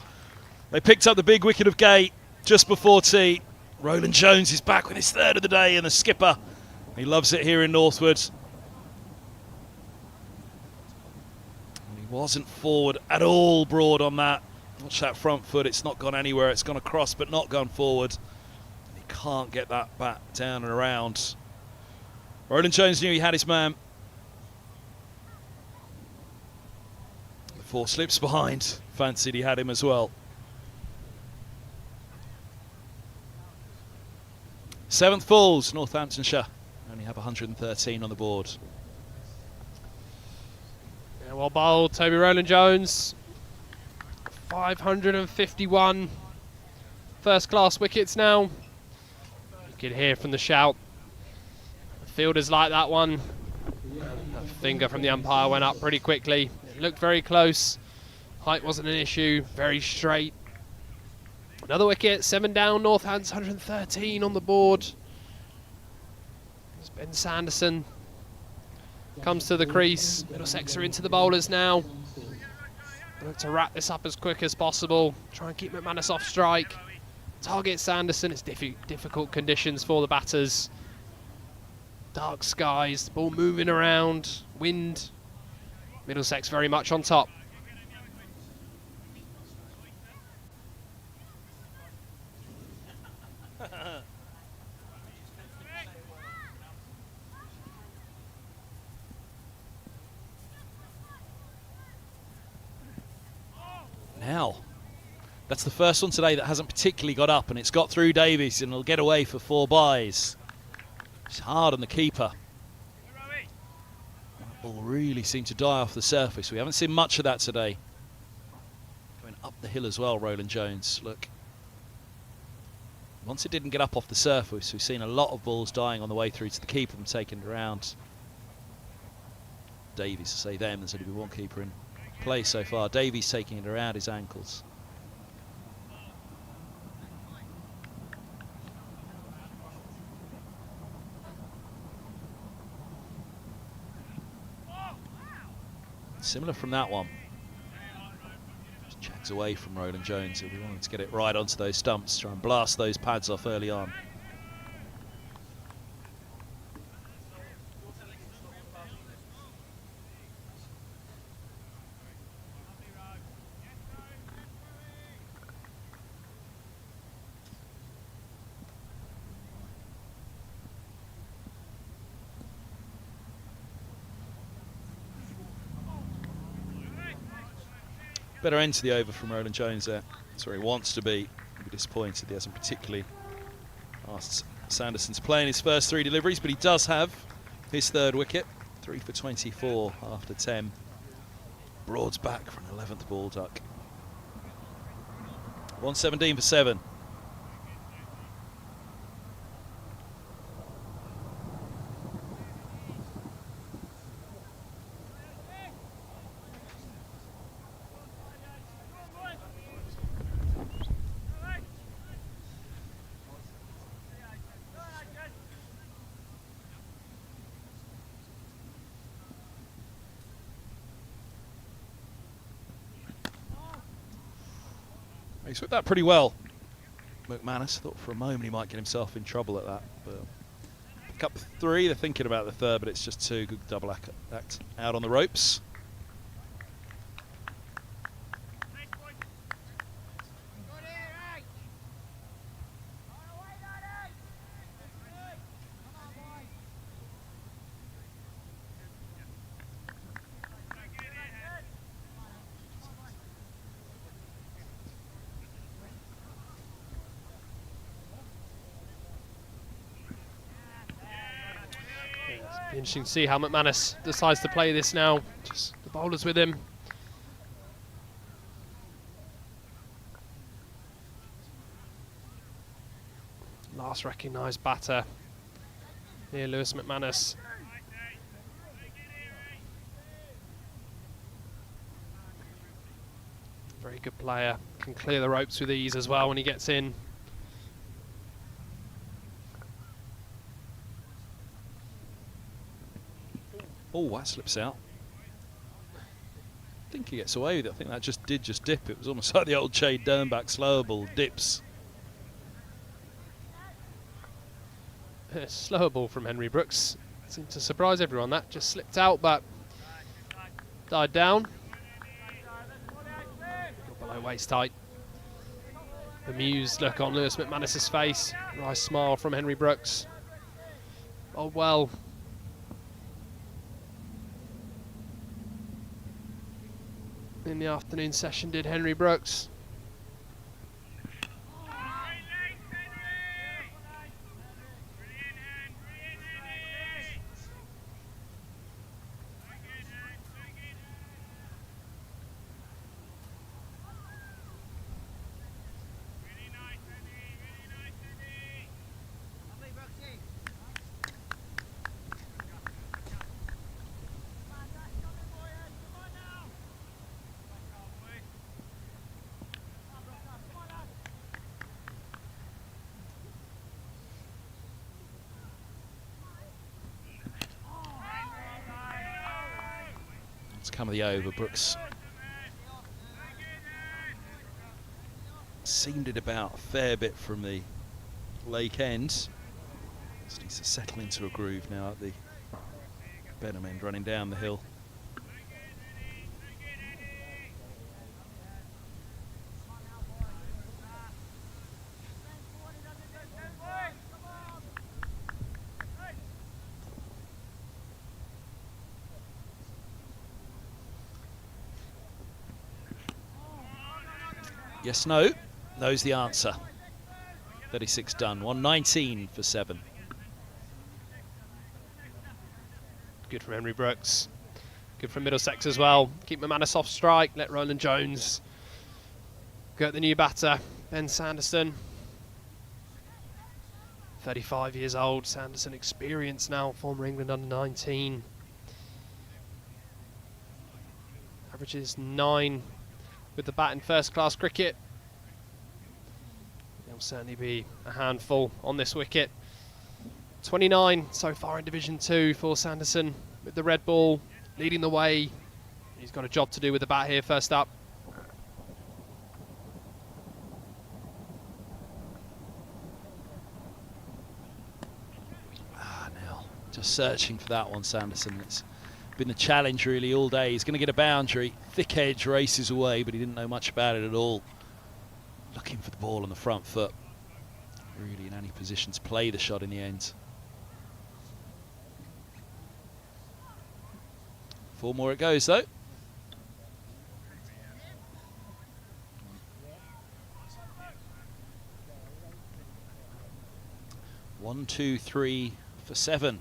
They picked up the big wicket of Gate just before tea. Roland Jones is back with his 3rd of the day, and the skipper, he loves it here in Northwood. And he wasn't forward at all, Broad, on that. Watch that front foot. It's not gone anywhere. It's gone across, but not gone forward. He can't get that bat down and around. Roland Jones knew he had his man. The 4 slips behind. Fancied he had him as well. 7th falls, Northamptonshire. Only have 113 on the board. Yeah, well bowled, Toby Roland Jones. 551 first class wickets now. You can hear from the shout. The fielders like that one. finger from the umpire went up pretty quickly. It looked very close. Height wasn't an issue. Very straight. Another wicket. 7 down. Northampton's 113 on the board. Ben Sanderson comes to the crease. Middlesex are into the bowlers now. Look to wrap this up as quick as possible. Try and keep McManus off strike. Target Sanderson. It's difficult conditions for the batters. Dark skies, the ball moving around, wind. Middlesex very much on top. Now, that's the first one today that hasn't particularly got up, and it's got through Davies, and it'll get away for 4 byes. It's hard on the keeper. That ball really seemed to die off the surface. We haven't seen much of that today. Going up the hill as well, Roland Jones. Look. Once it didn't get up off the surface, we've seen a lot of balls dying on the way through to the keeper and taking it around. Davies, to say them, there's only been one keeper in play so far. Davies taking it around his ankles. Similar from that one. Just checks away from Roland Jones. We wanted to get it right onto those stumps, try and blast those pads off early on. Better end to the over from Roland Jones there. That's where he wants to be. He'll be disappointed he hasn't particularly asked Sanderson to play in his first 3 deliveries, but he does have his 3rd wicket. 3 for 24 after 10. Broad's back for an 11th ball duck. 117 for 7. He's whipped that pretty well. McManus thought for a moment he might get himself in trouble at that. But pick up 3, they're thinking about the 3rd, but it's just 2 good double act out on the ropes. Interesting to see how McManus decides to play this now. Just the bowlers with him. Last recognised batter. Here, Lewis McManus. Very good player. Can clear the ropes with ease as well when he gets in. Oh, that slips out. I think he gets away with it. I think that just dip. It was almost like the old Chade Dernbach slower ball dips. Slower ball from Henry Brooks. Seemed to surprise everyone. That just slipped out, but died down. Got below waist height. Amused look on Lewis McManus's face. Nice smile from Henry Brooks. Oh well. In the afternoon session did Henry Brooks. come of the over. Brooks seamed it about a fair bit from the lake end. Just needs to settle into a groove now at the Benham end, running down the hill. Yes, no. No's the answer. 36 done. 119 for 7. Good from Henry Brooks. Good from Middlesex as well. Keep McManus off strike. Let Roland Jones go at the new batter, Ben Sanderson. 35 years old. Sanderson experienced now. Former England under-19. Averages 9 with the bat in first-class cricket. There'll certainly be a handful on this wicket. 29 so far in Division 2 for Sanderson with the red ball leading the way. He's got a job to do with the bat here first up. Now, just searching for that one, Sanderson. It's been the challenge really all day. He's going to get a boundary. Thick edge races away, but he didn't know much about it at all. Looking for the ball on the front foot. Really in any position to play the shot in the end. 4 more it goes though. One, 2, 3 for 7.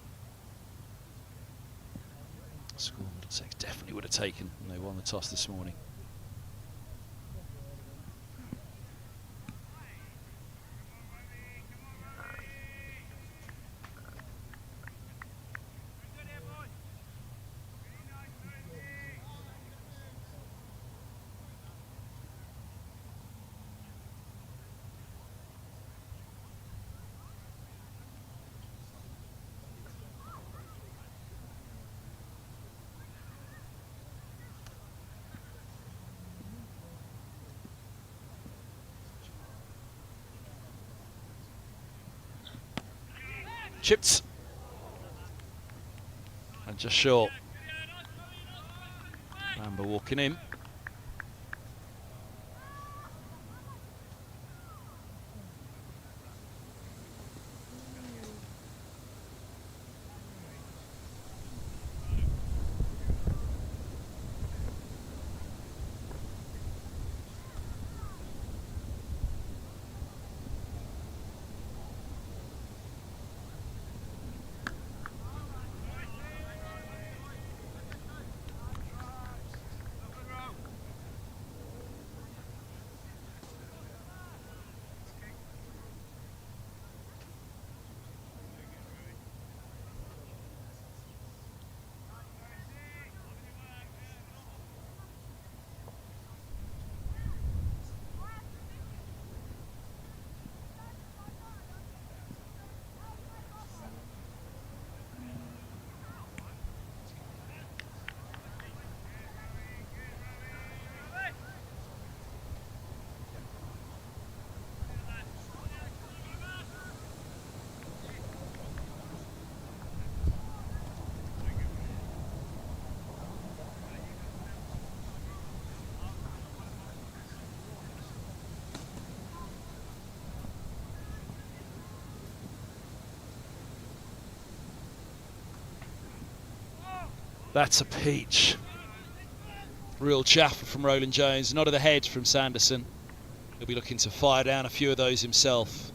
School Middlesex definitely would have taken when they won the toss this morning. Chipped. And just short. Amber walking in. That's a peach. Real jaffer from Roland Jones. Nod of the head from Sanderson. He'll be looking to fire down a few of those himself.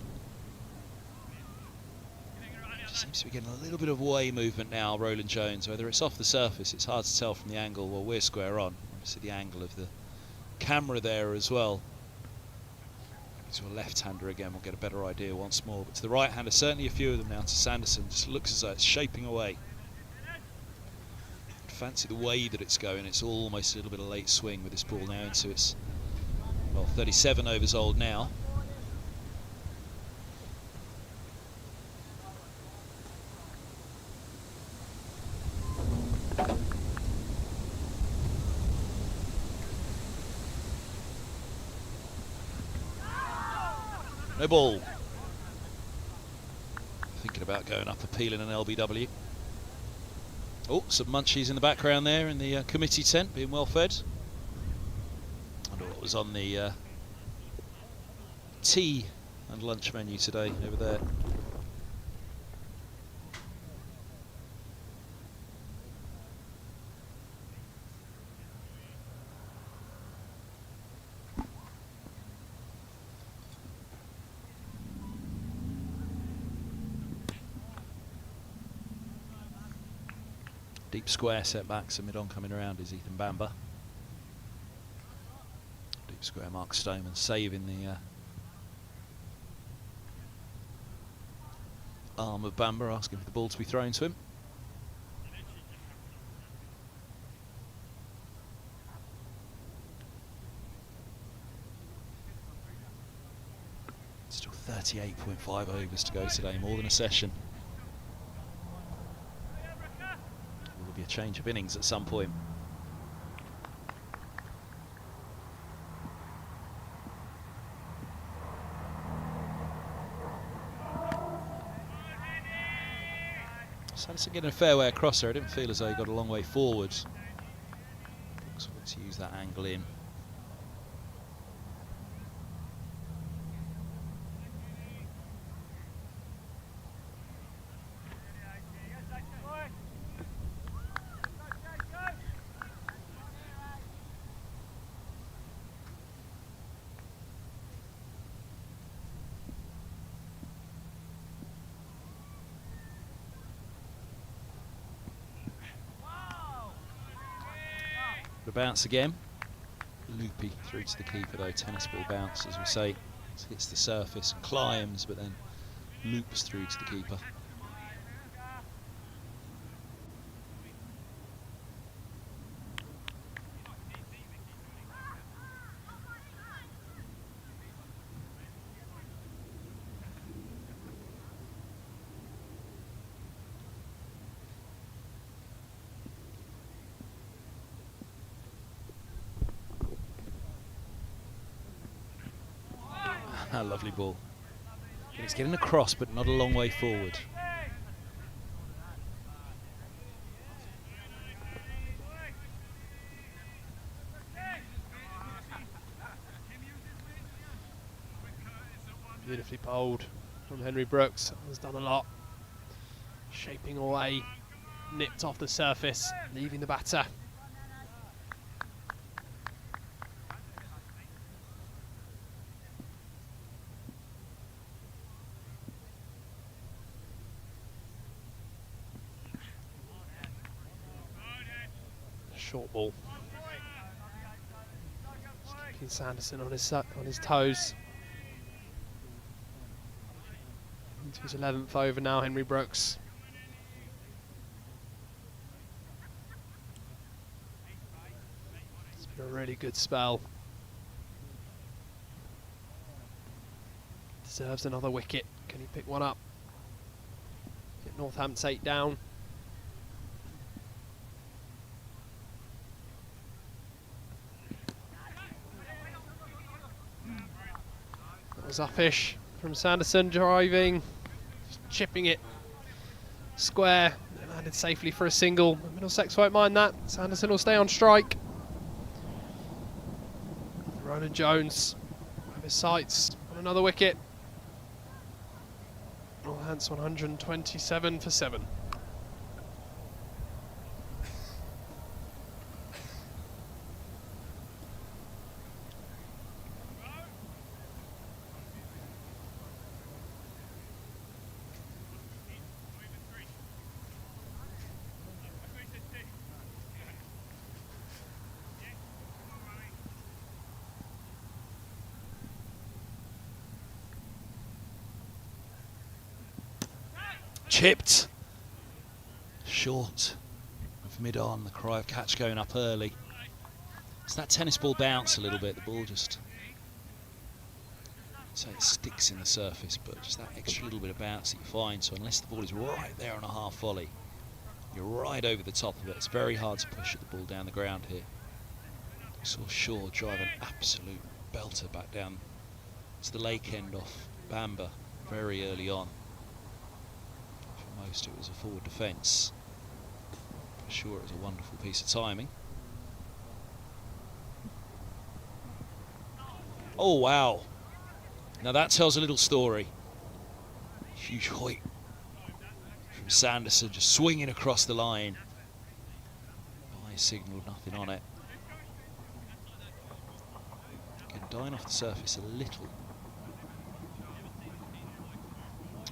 Just seems to be getting a little bit of way movement now, Roland Jones. Whether it's off the surface, it's hard to tell from the angle. Well, we're square on. Obviously the angle of the camera there as well. To a left-hander again, we'll get a better idea once more. But to the right-hander, certainly a few of them now to Sanderson. Just looks as though it's shaping away. Fancy the way that it's going. It's almost a little bit of late swing with this ball now into its, well, 37 overs old now. No ball. Thinking about going up appealing an LBW. Oh, some munchies in the background there in the committee tent, being well fed. I wonder what was on the tea and lunch menu today over there. Deep square setbacks, and mid-on coming around is Ethan Bamber. Deep square, Mark Stoneman saving the arm of Bamber, asking for the ball to be thrown to him. Still 38.5 overs to go today, more than a session. Will be a change of innings at some point. Sanderson getting a fair way across there. I didn't feel as though he got a long way forward. Brooks wants to use that angle in. The bounce again. Loopy through to the keeper though. Tennis ball bounce, as we say. It hits the surface, climbs, but then loops through to the keeper. A lovely ball. And it's getting across, but not a long way forward. Beautifully bowled from Henry Brooks. Has done a lot. Shaping away, nipped off the surface, leaving the batter. Short ball. Keeping Sanderson on his toes. Into his 11th over now, Henry Brooks. It's been a really good spell. Deserves another wicket. Can he pick one up? Get Northampton's 8 down. Was uppish from Sanderson, driving, just chipping it square, and landed safely for a single. Middlesex won't mind that. Sanderson will stay on strike. Ronan Jones have his sights on another wicket. Northants 127 for 7. Chipped. Short of mid-on. The cry of catch going up early. It's that tennis ball bounce a little bit. The ball just, so it sticks in the surface, but just that extra little bit of bounce that you find. So unless the ball is right there on a half volley, you're right over the top of it. It's very hard to push the ball down the ground here. Saw Shaw drive an absolute belter back down to the lake end off Bamba very early on. For most it was a forward defence. For sure it was a wonderful piece of timing. Oh wow. Now that tells a little story. Huge hoik from Sanderson, just swinging across the line. By signal, nothing on it. Can dine off the surface a little.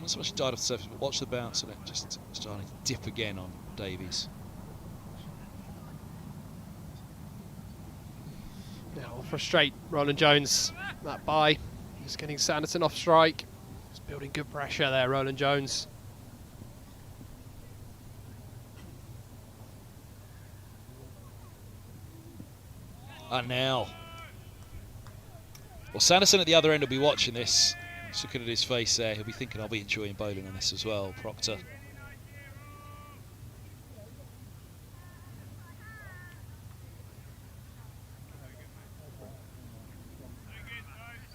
Not so much died off the surface, but watch the bounce and it just starting to dip again on Davies. Now will frustrate Roland Jones. That bye. He's getting Sanderson off strike. He's building good pressure there, Roland Jones. And now. Well, Sanderson at the other end will be watching this. Just looking at his face there, he'll be thinking I'll be enjoying bowling on this as well, Proctor.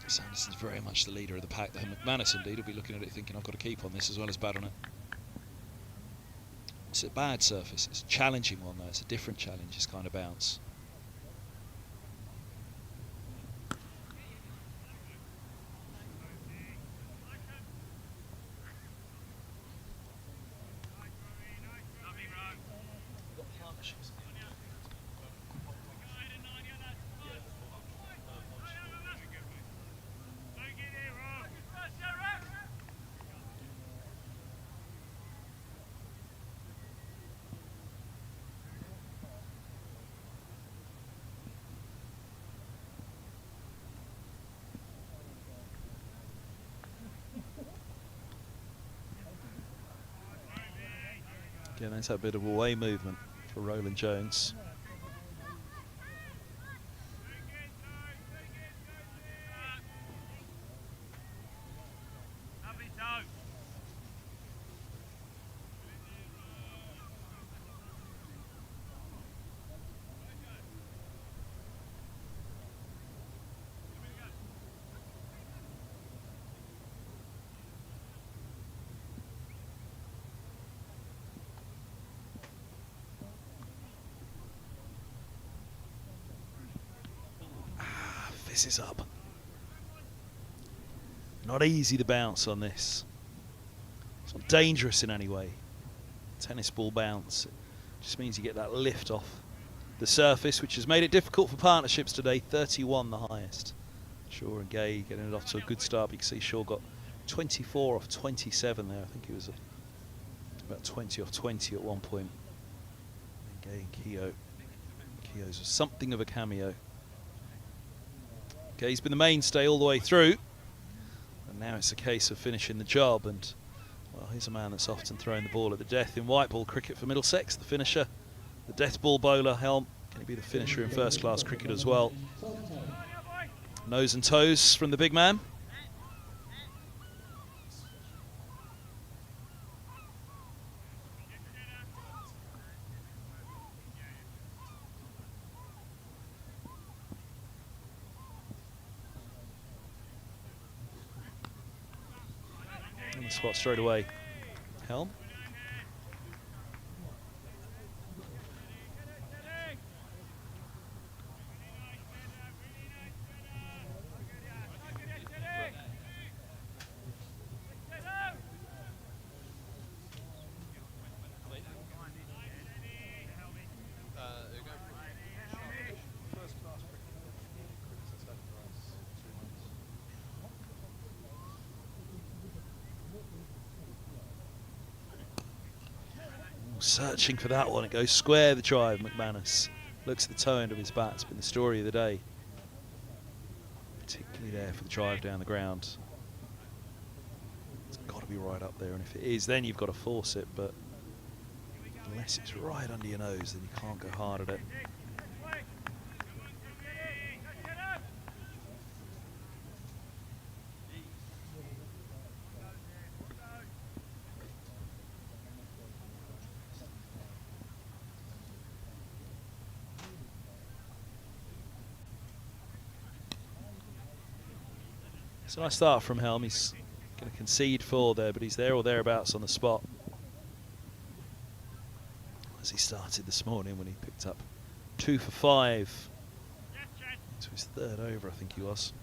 Sanderson's very much the leader of the pack there. McManus indeed will be looking at it thinking I've got to keep on this as well as bat on it. It's a bad surface, it's a challenging one though, it's a different challenge, this kind of bounce. Yeah, there's that bit of away movement for Roland Jones. This is up. Not easy to bounce on this. It's not dangerous in any way. Tennis ball bounce. It just means you get that lift off the surface, which has made it difficult for partnerships today. 31 the highest. Shaw and Gay getting it off to a good start. You can see Shaw got 24 off 27 there. I think it was about 20 off 20 at one point. And Gay and Keogh. Keogh's was something of a cameo. Okay, he's been the mainstay all the way through, and now it's a case of finishing the job. And well, here's a man that's often throwing the ball at the death in white ball cricket for Middlesex, the finisher, the death ball bowler. Helm, can he be the finisher in first class cricket as well? Nose and toes from the big man. Spot straight away. Helm. Searching for that one. It goes square the drive. McManus looks at the toe end of his bat. It's been the story of the day, particularly there for the drive down the ground. It's got to be right up there, and if it is, then you've got to force it. But unless it's right under your nose, then you can't go hard at it. It's a nice start from Helm. He's concede 4 there, but he's there or thereabouts on the spot. As he started this morning when he picked up 2 for 5. To his 3rd over, I think he was.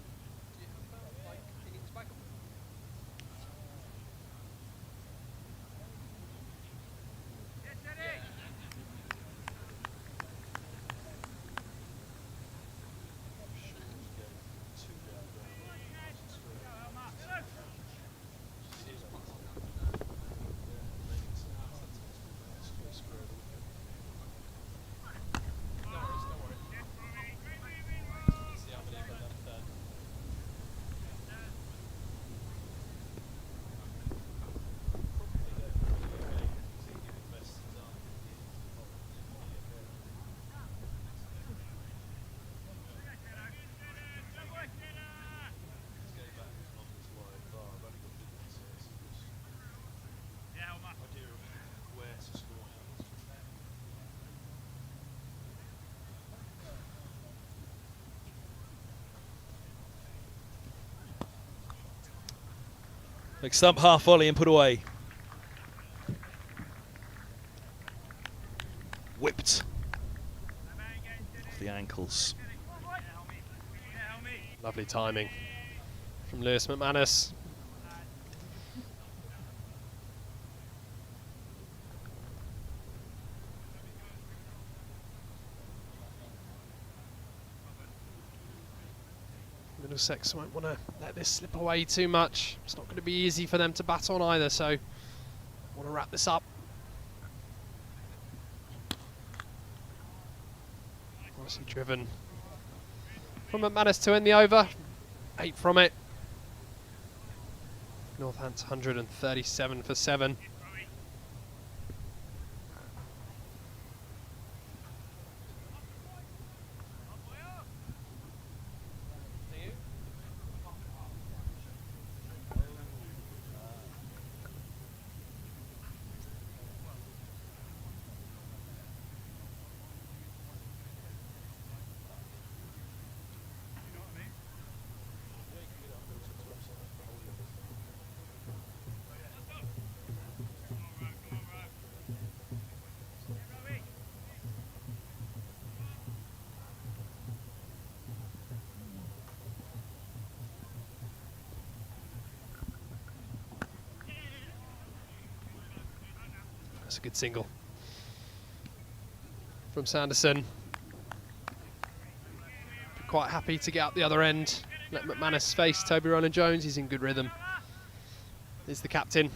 Big stump, half volley and put away. Whipped off the ankles. Lovely timing from Lewis McManus. Middlesex won't want to let this slip away too much. It's not going to be easy for them to bat on either, so want to wrap this up. Nicely driven from McManus to end the over. 8 from it. Northampton 137 for 7. That's a good single from Sanderson. Quite happy to get up the other end. Let McManus face Toby Rowland-Jones. He's in good rhythm. He's the captain.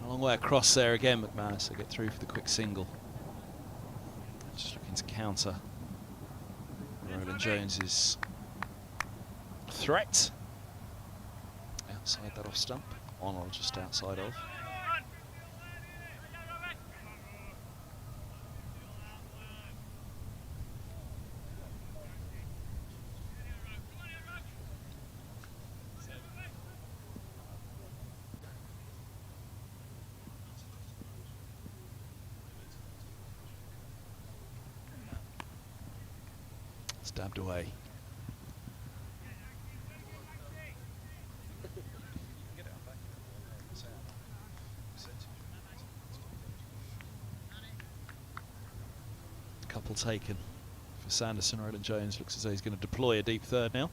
A long way across there again, McManus to get through for the quick single. Just looking to counter Rowland-Jones's threat. Outside that off stump, on or just outside of. Stabbed away. Couple taken for Sanderson. Rowland-Jones looks as though he's going to deploy a deep third now.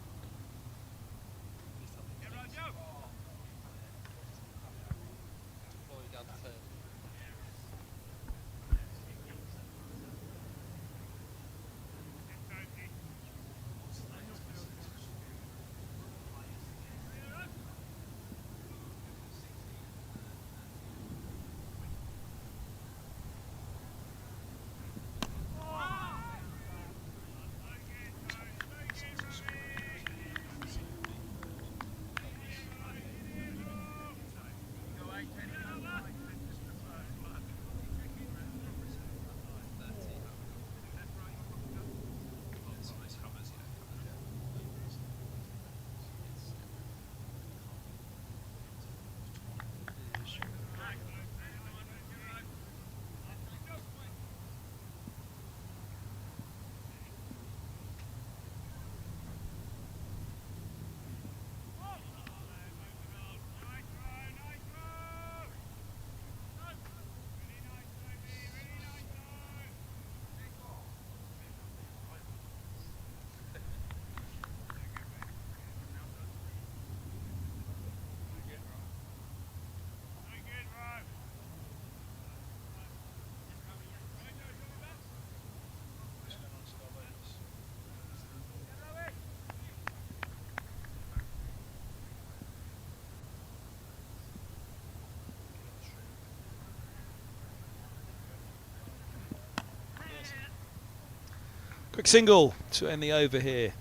Quick single to end the over here.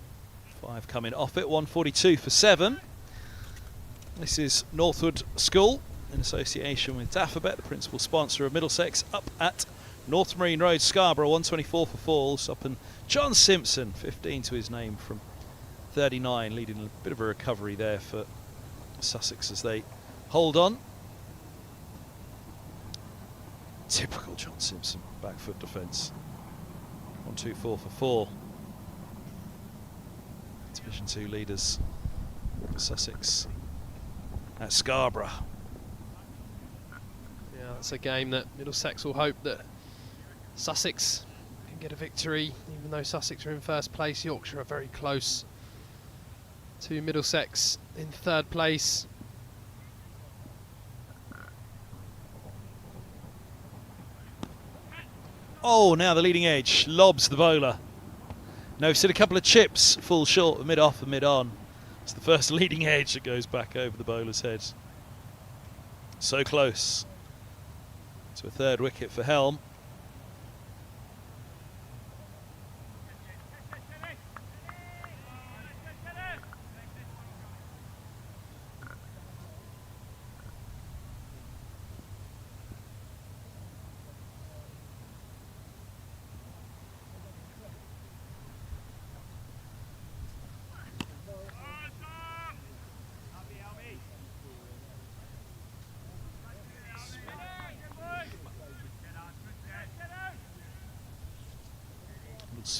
5 coming off it, 142 for 7. This is Northwood School in association with Daffabet, the principal sponsor of Middlesex, up at North Marine Road, Scarborough. 124 for Falls, up and John Simpson, 15 to his name from 39, leading a bit of a recovery there for Sussex as they hold on. Typical John Simpson, back foot defence. 124 for 4. Division 2 leaders for Sussex at Scarborough. Yeah, it's a game that Middlesex will hope that Sussex can get a victory, even though Sussex are in first place. Yorkshire are very close to Middlesex in third place. Oh, now the leading edge lobs the bowler. No, we've seen a couple of chips fall short of mid-off and mid-on. It's the first leading edge that goes back over the bowler's head. So close to a third wicket for Helm.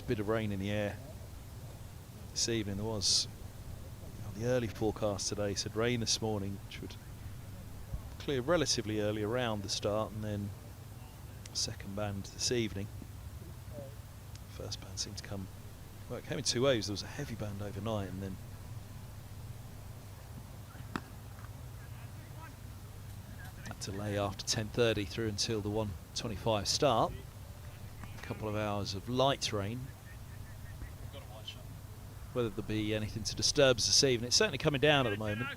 Bit of rain in the air this evening. There was the early forecast today said rain this morning, which would clear relatively early around the start, and then second band this evening. First band seemed to come, well, it came in 2 waves. There was a heavy band overnight, and then a delay after 10:30 through until the 1:25 start. A couple of hours of light rain. Whether there'll be anything to disturb us this evening, it's certainly coming down at the moment,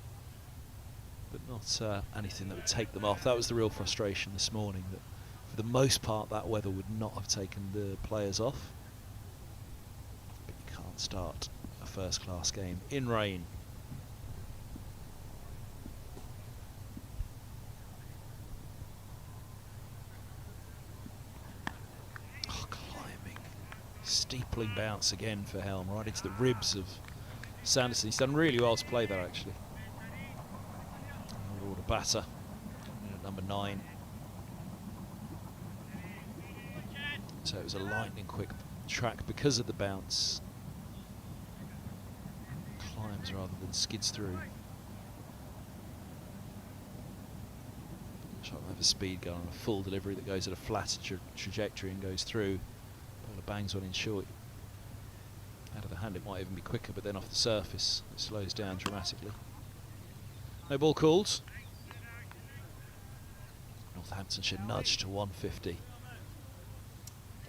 but not anything that would take them off. That was the real frustration this morning, that for the most part that weather would not have taken the players off. But you can't start a first class game in rain. Steepling bounce again for Helm, right into the ribs of Sanderson. He's done really well to play that, actually. Order batter at number 9. So it was a lightning quick track because of the bounce. Climbs rather than skids through. Shot have a speed gun on a full delivery that goes at a flatter trajectory and goes through. Bangs one in short. Out of the hand it might even be quicker, but then off the surface it slows down dramatically. No ball called. Northamptonshire nudged to 150.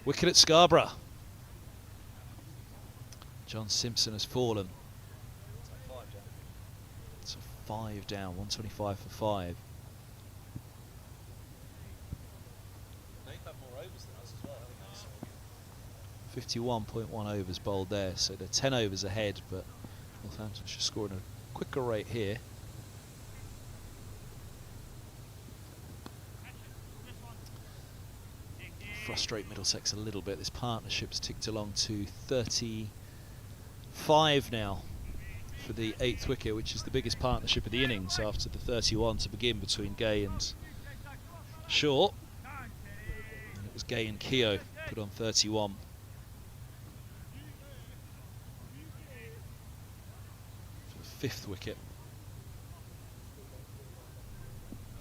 Wicket at Scarborough. John Simpson has fallen. It's a 5 down, 125 for 5. 51.1 overs bowled there, so they're 10 overs ahead, but Northamptonshire scoring a quicker rate here. Frustrate Middlesex a little bit. This partnership's ticked along to 35 now for the 8th wicket, which is the biggest partnership of the innings after the 31 to begin between Gay and Shaw. And it was Gay and Keogh put on 31. For the 5th wicket.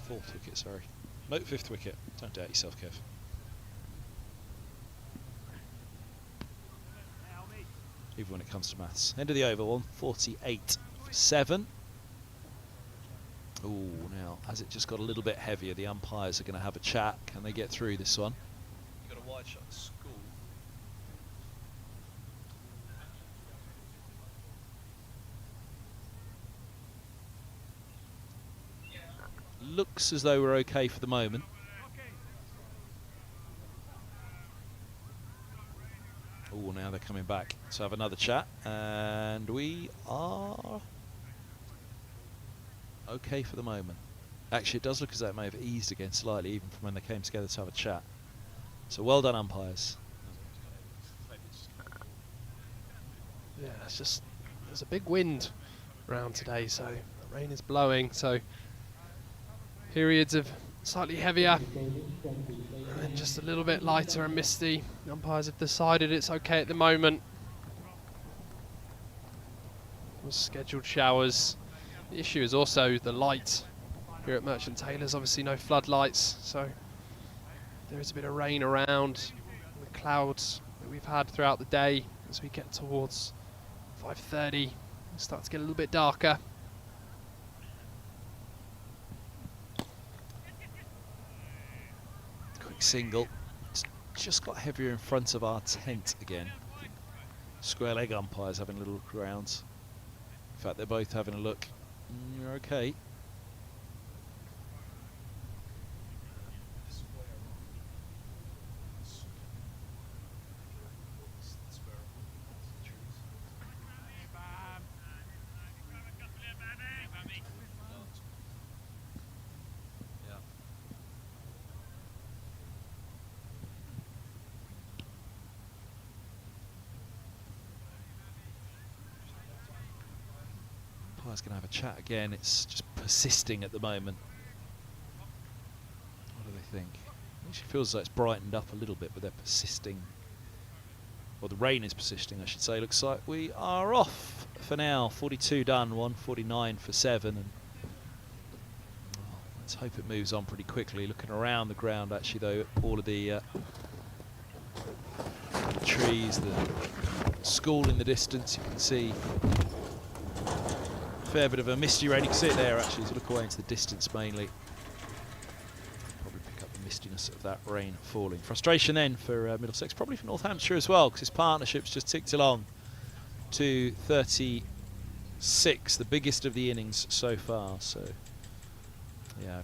4th wicket, sorry. No, 5th wicket. Don't doubt yourself, Kev. Even when it comes to maths. End of the over, 148 for 7. Oh, now, has it just got a little bit heavier? The umpires are going to have a chat. Can they get through this one? You've got a wide shot at school. Looks as though we're okay for the moment. Oh, now they're coming back to have another chat, and we are okay for the moment. Actually, it does look as though it may have eased again slightly, even from when they came together to have a chat. So well done, umpires. Yeah, it's just there's a big wind around today, so the rain is blowing. So periods of slightly heavier and just a little bit lighter and misty. The umpires have decided it's okay at the moment. Scheduled showers. The issue is also the light here at Merchant Taylor's. Obviously no floodlights, so there is a bit of rain around. The clouds that we've had throughout the day as we get towards 5:30 start to get a little bit darker. Quick single. It's just got heavier in front of our tent again. Square leg umpires having a little look around. In fact, they're both having a look. You're okay. Umpire's going to have a chat again. It's just persisting at the moment. What do they think? It actually feels like it's brightened up a little bit, but they're persisting. Well, the rain is persisting, I should say. Looks like we are off for now. 42 done, 149 for 7. And let's hope it moves on pretty quickly. Looking around the ground, actually, though, all of the trees, the school in the distance, you can see a fair bit of a misty rain. You can see it there, actually, as you look away into the distance mainly. Probably pick up the mistiness of that rain falling. Frustration then for Middlesex, probably for Northamptonshire as well, because his partnership's just ticked along to 36, the biggest of the innings so far. So, yeah,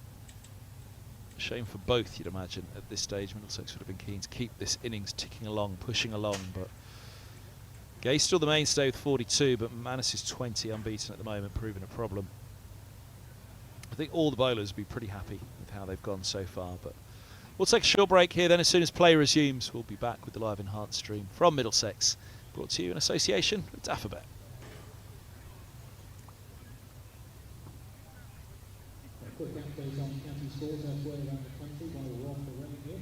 shame for both, you'd imagine, at this stage. Middlesex would have been keen to keep this innings ticking along, pushing along, but Gay's still the mainstay with 42, but Manus is 20 unbeaten at the moment, proving a problem. I think all the bowlers will be pretty happy with how they've gone so far, but we'll take a short break here. Then as soon as play resumes, we'll be back with the live enhanced stream from Middlesex, brought to you in association with Daffabet. Quick update on county scores elsewhere around the country while we're off the rain here.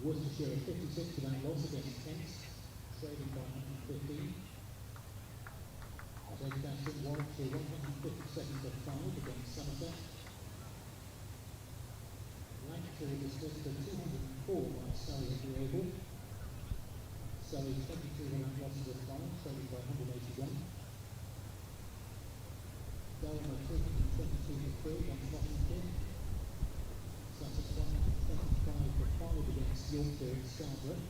Worcestershire 56 without loss against Kent, trading by 115. Edgbaston Warwickshire 157 for 5 against Somerset. Lancashire dismissed for 204 by Surrey at the Oval. Surrey 22 without losses of 5, trading by 181. Durham at 222 for 3 against Nottingham. Sussex 125 for 5 against Yorkshire and Scarborough.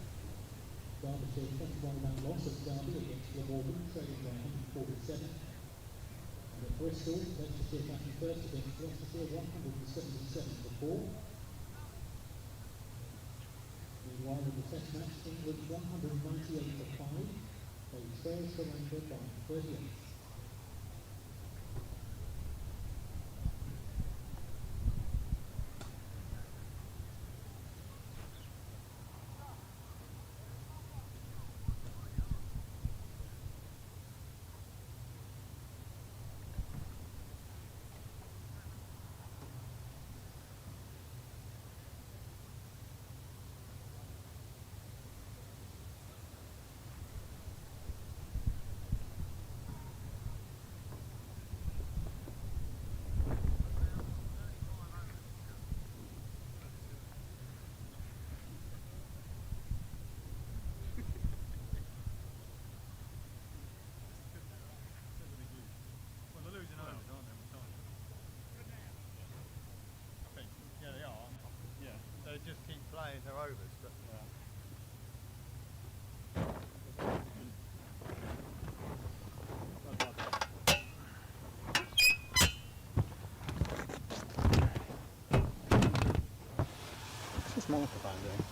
Derbyshire 21 without loss at Derby against Glamorgan, trading by 147. And at Bristol, Leicestershire batting first against Gloucestershire, 177 for 4. Meanwhile, in the Test match, England 198 for 5. They trail Sri Lanka by 38. Just keep playing their overs, but what's this microphone doing?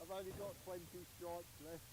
I've only got 20 stripes left.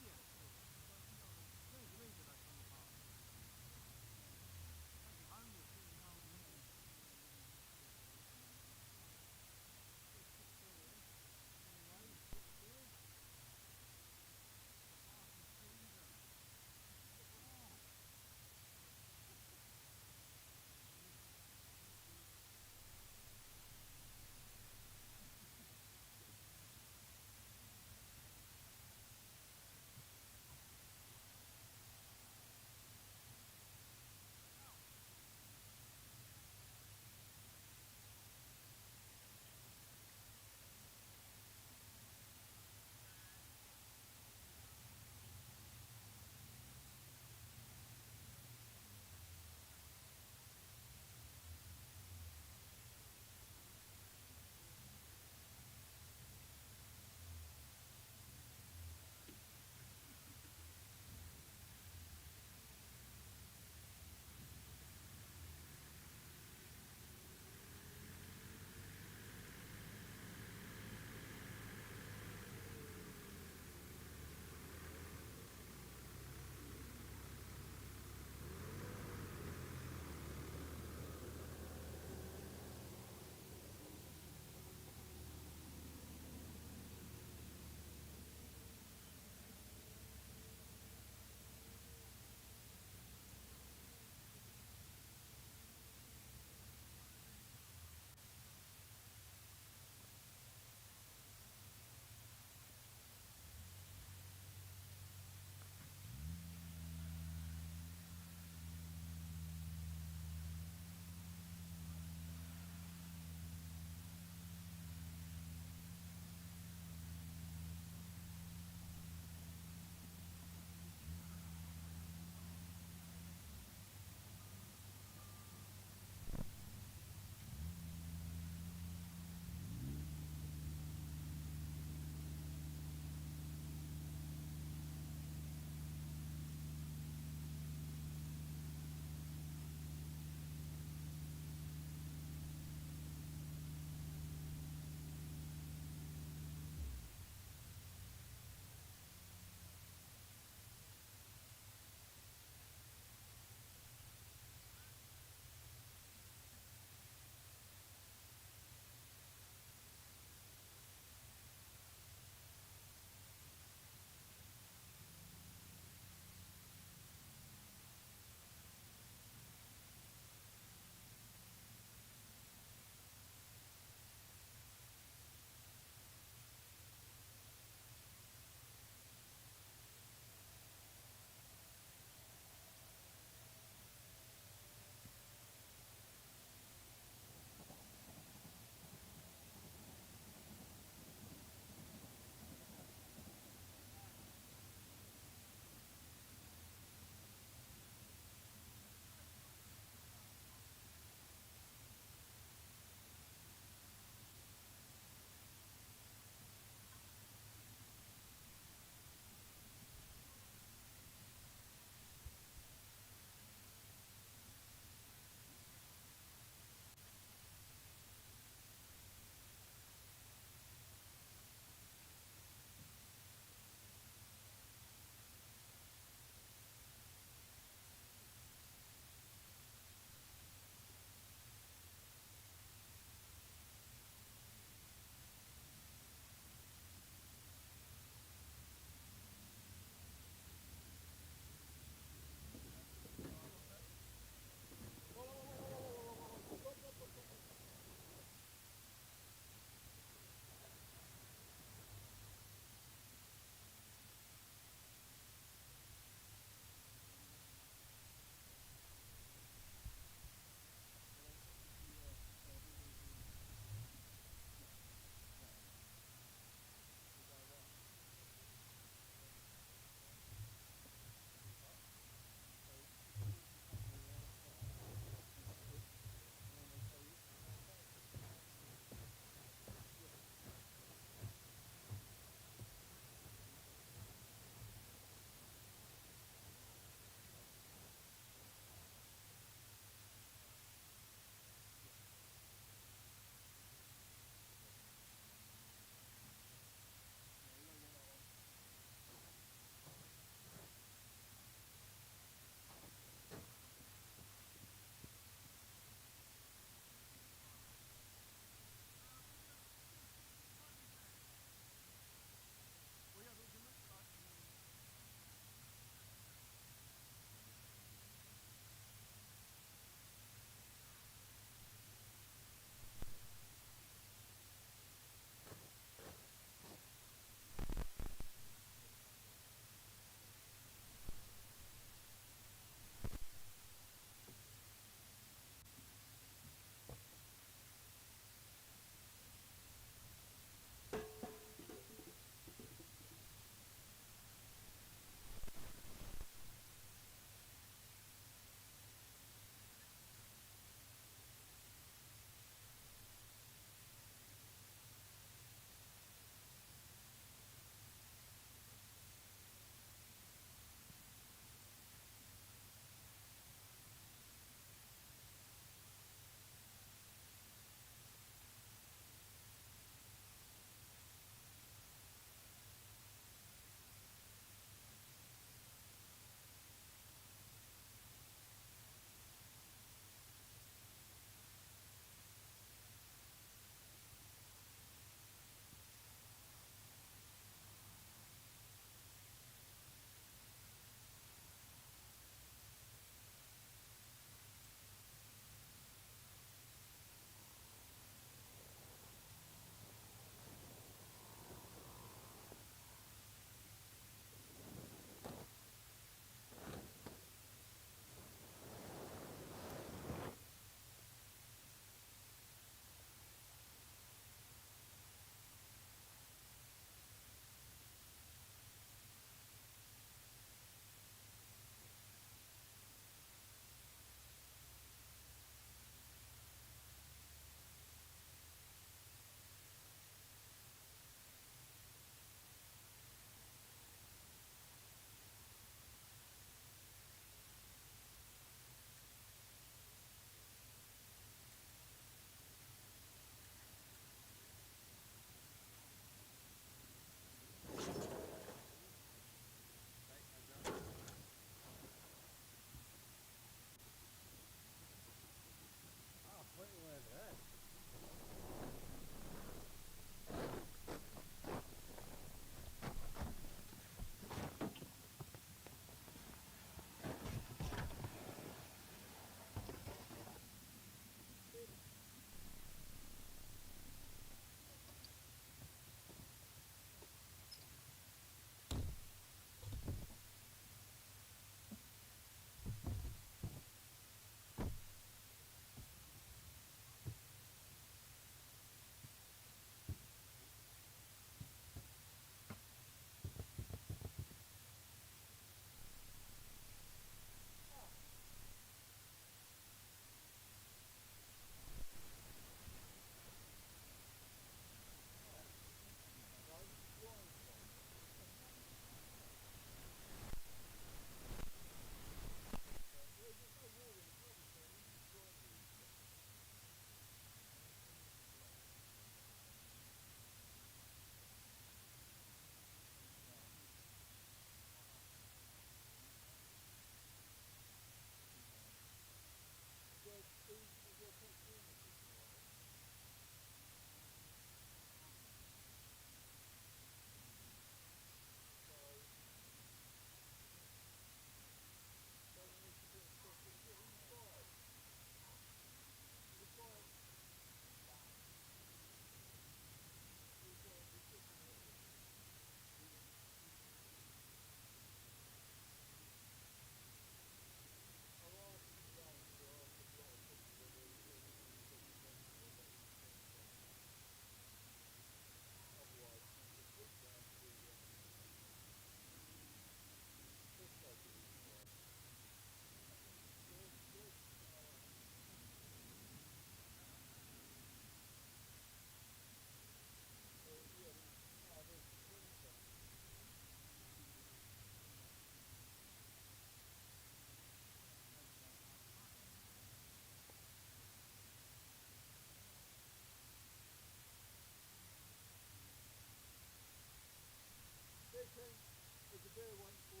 There's a beer waiting for you.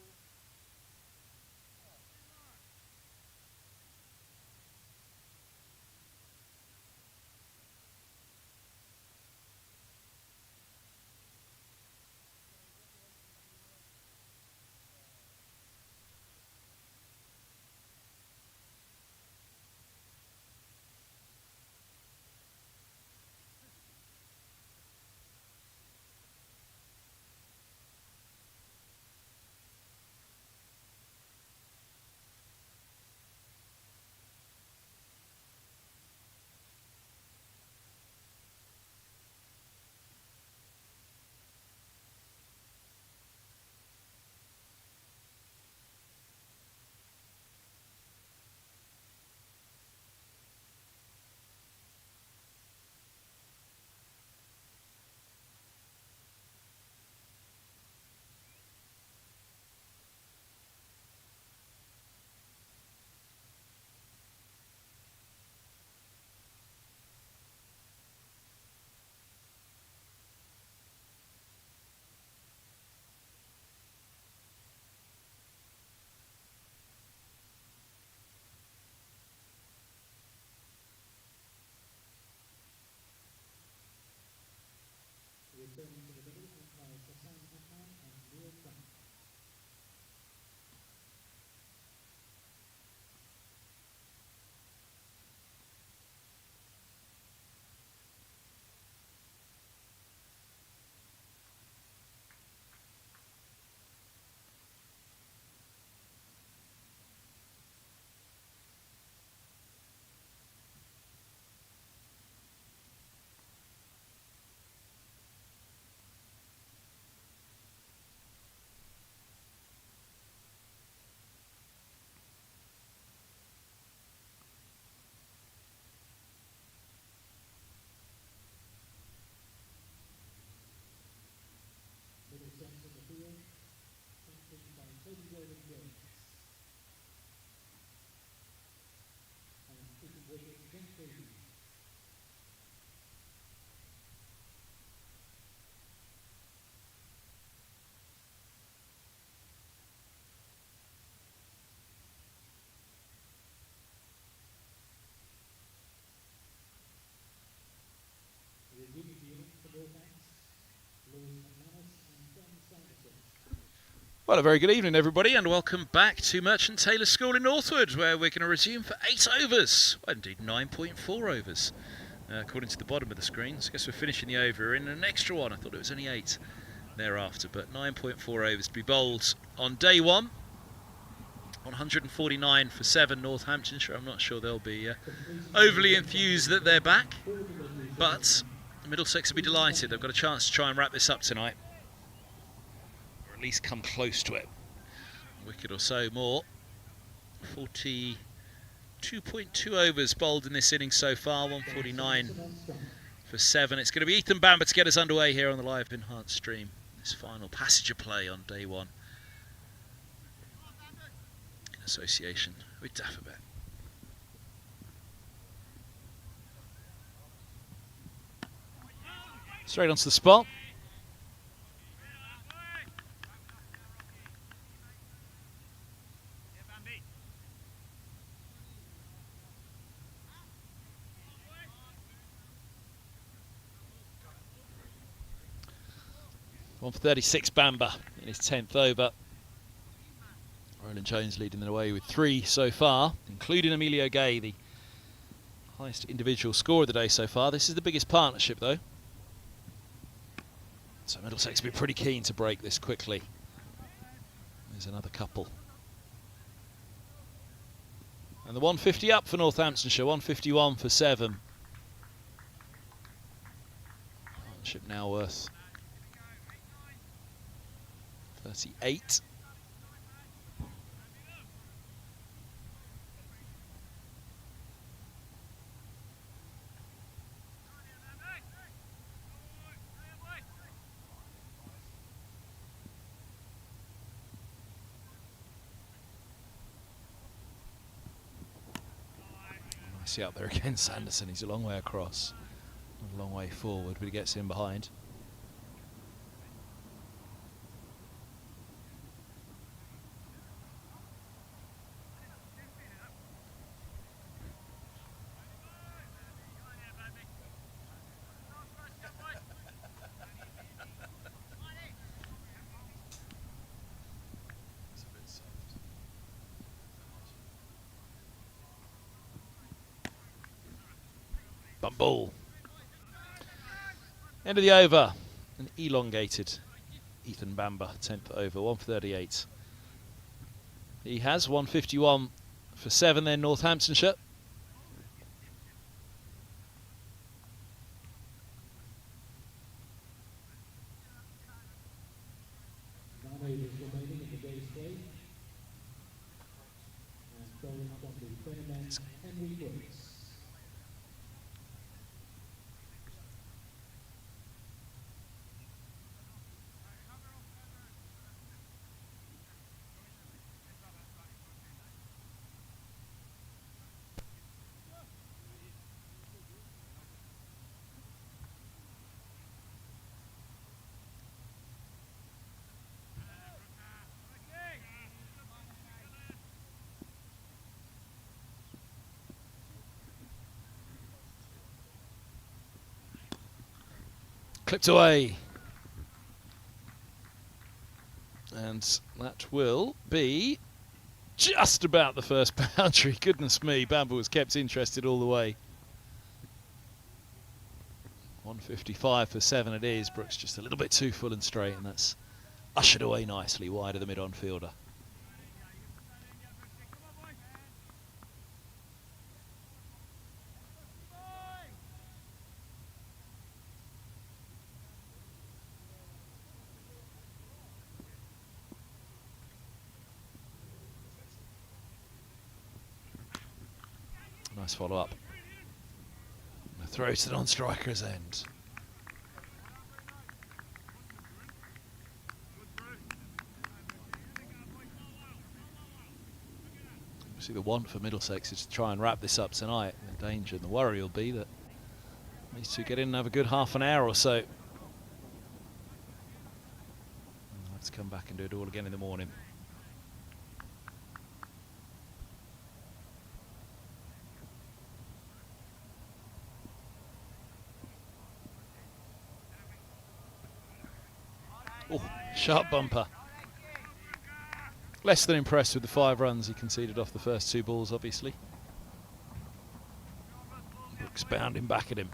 Returning to the middle, umpires Hassan Ahmad and Murtagh. Middlesex in the field, captained by Toby Jones. And kicking wickets, John Davey. Reviewing the innings for Northamptonshire, Lewis McManus and Ben Sanderson. Well, a very good evening, everybody, and welcome back to Merchant Taylor School in Northwood, where we're going to resume for 8 overs. Well, indeed, 9.4 overs, according to the bottom of the screen. So I guess we're finishing the over in an extra one. I thought it was only 8 thereafter, but 9.4 overs to be bowled on day one. 149 for 7, Northamptonshire. I'm not sure they'll be overly enthused that they're back, but Middlesex will be delighted. They've got a chance to try and wrap this up tonight, or at least come close to it. A wicket or so more. 42.2 overs bowled in this innings so far. 149 for 7. It's going to be Ethan Bamber to get us underway here on the live enhanced stream. This final passenger play on day one, in association with Daffabet. Straight onto the spot. One for 36, Bamber in his 10th over. Roland Jones leading the way with 3 so far, including Emilio Gay, the highest individual score of the day so far. This is the biggest partnership, though. So Middlesex will be pretty keen to break this quickly. There's another couple. And the 150 up for Northamptonshire, 151 for 7. Partnership now worth 38. See up there again, Sanderson. He's a long way across, a long way forward, but he gets in behind. Bump ball. End of the over. An elongated Ethan Bamber, 10th over, 1:38. He has 151 for 7 then, Northamptonshire. Overs remaining in the day's play. And throwing from the Benjamin Henry Brooks. Clipped away. And that will be just about the first boundary. Goodness me, Bamber was kept interested all the way. 155 for 7 it is. Brooks just a little bit too full and straight, and that's ushered away nicely wide of the mid-on fielder. Nice follow-up. A throw to the non-striker's end. Obviously the want for Middlesex is to try and wrap this up tonight. The danger and the worry will be that these two get in and have a good half an hour or so. And they'll have to come back and do it all again in the morning. Oh, sharp bumper. Less than impressed with the 5 runs he conceded off the first 2 balls, obviously. Brooks bounding back at him.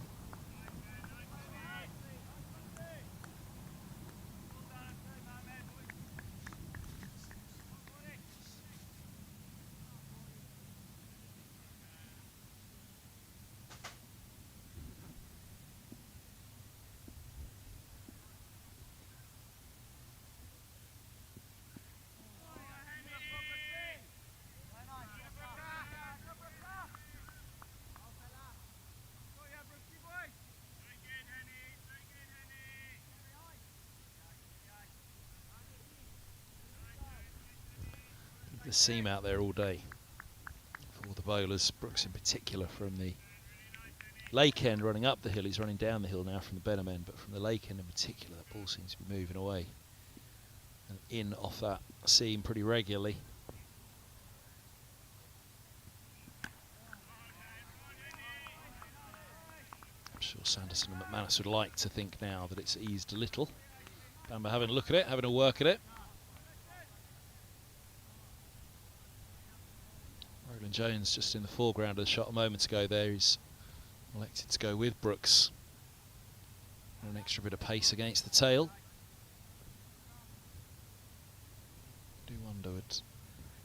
The seam out there all day for the bowlers. Brooks in particular from the lake end running up the hill. He's running down the hill now from the Benham end, but from the lake end in particular, that ball seems to be moving away and in off that seam pretty regularly. I'm sure Sanderson and McManus would like to think now that it's eased a little. Bamber having a look at it, having a work at it. Roland Jones just in the foreground of the shot a moment ago there. He's elected to go with Brooks. An extra bit of pace against the tail. I do wonder would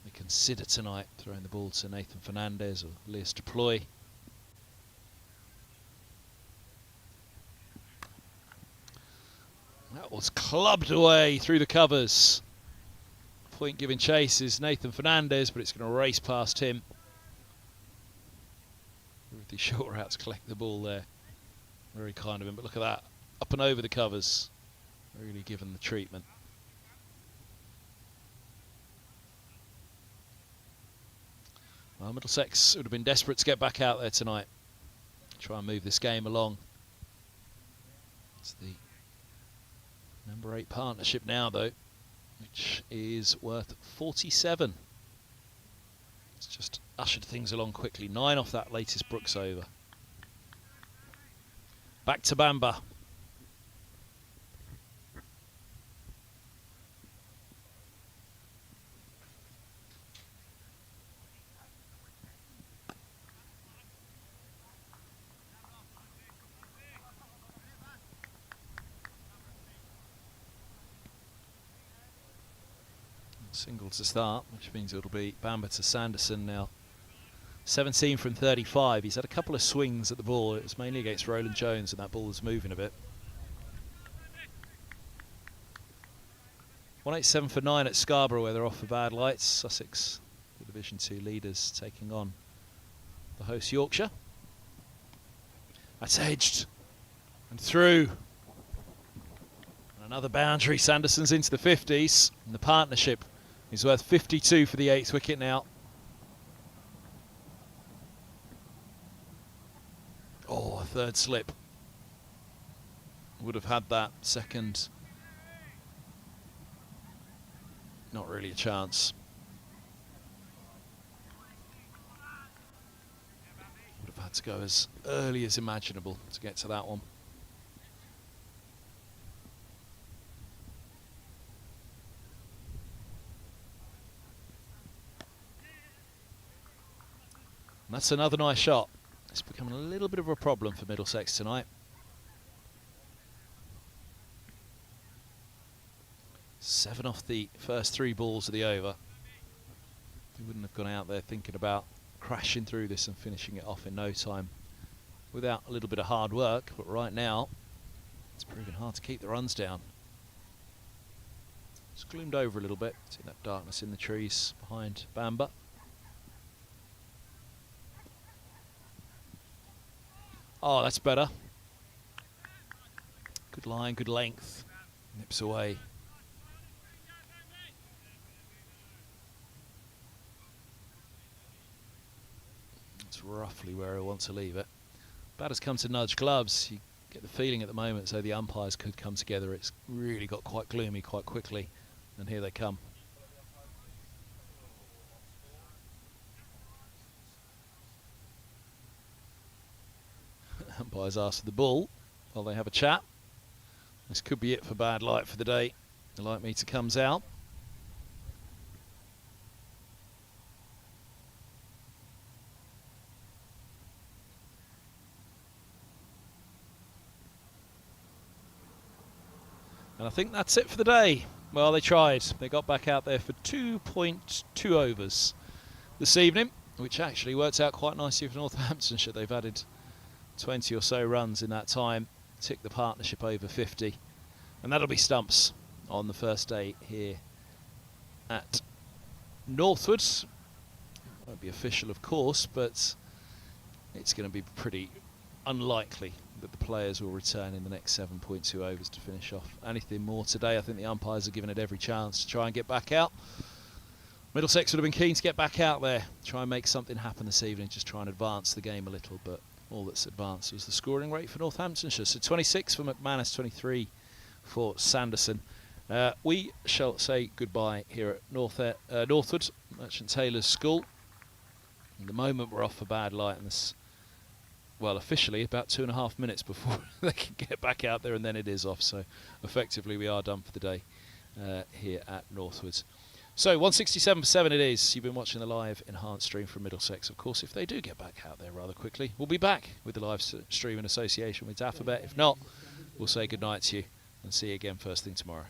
they consider tonight throwing the ball to Nathan Fernandez or Lewis Deploy. That was clubbed away through the covers. Point giving chase is Nathan Fernandez, but it's going to race past him. Ruthie Short out to collect the ball there. Very kind of him, but look at that. Up and over the covers. Really given the treatment. Well, Middlesex would have been desperate to get back out there tonight. Try and move this game along. It's the number 8 partnership now, though, which is worth 47. It's just ushered things along quickly. 9 off that latest Brooks over. Back to Bamber. Single to start, which means it'll be Bamber to Sanderson now. 17 from 35. He's had a couple of swings at the ball. It was mainly against Roland Jones, and that ball was moving a bit. 187 for 9 at Scarborough, where they're off for bad lights. Sussex, the Division 2 leaders, taking on the host Yorkshire. That's edged and through. Another boundary. Sanderson's into the 50s. And the partnership is worth 52 for the 8th wicket now. Oh, a third slip. Would have had that second. Not really a chance. Would have had to go as early as imaginable to get to that one. And that's another nice shot. It's becoming a little bit of a problem for Middlesex tonight. 7 off the first 3 balls of the over. He wouldn't have gone out there thinking about crashing through this and finishing it off in no time without a little bit of hard work, but right now it's proving hard to keep the runs down. It's gloomed over a little bit, see that darkness in the trees behind Bamber. Oh, that's better. Good line, good length. Nips away. That's roughly where I want to leave it. Batter's come to nudge gloves. You get the feeling at the moment as though the umpires could come together. It's really got quite gloomy quite quickly. And here they come. Umpires ask for the ball while they have a chat. This could be it for bad light for the day. The light meter comes out. And I think that's it for the day. Well, they tried. They got back out there for 2.2 overs this evening, which actually worked out quite nicely for Northamptonshire. They've added 20 or so runs in that time, tick the partnership over 50, and that'll be stumps on the first day here at Northwood. Won't be official, of course, but it's going to be pretty unlikely that the players will return in the next 7.2 overs to finish off anything more today. I think the umpires are giving it every chance to try and get back out. Middlesex would have been keen to get back out there, try and make something happen this evening, just try and advance the game a little, but all that's advanced was the scoring rate for Northamptonshire. So 26 for McManus, 23 for Sanderson. We shall say goodbye here at Northwood, Merchant Taylors School. At the moment we're off for bad light, and this, well, officially about 2.5 minutes before they can get back out there, and then it is off. So effectively we are done for the day here at Northwood. So 167 for 7 it is. You've been watching the live enhanced stream from Middlesex. Of course, if they do get back out there rather quickly, we'll be back with the live stream in association with Daffabet. If not, we'll say goodnight to you and see you again first thing tomorrow.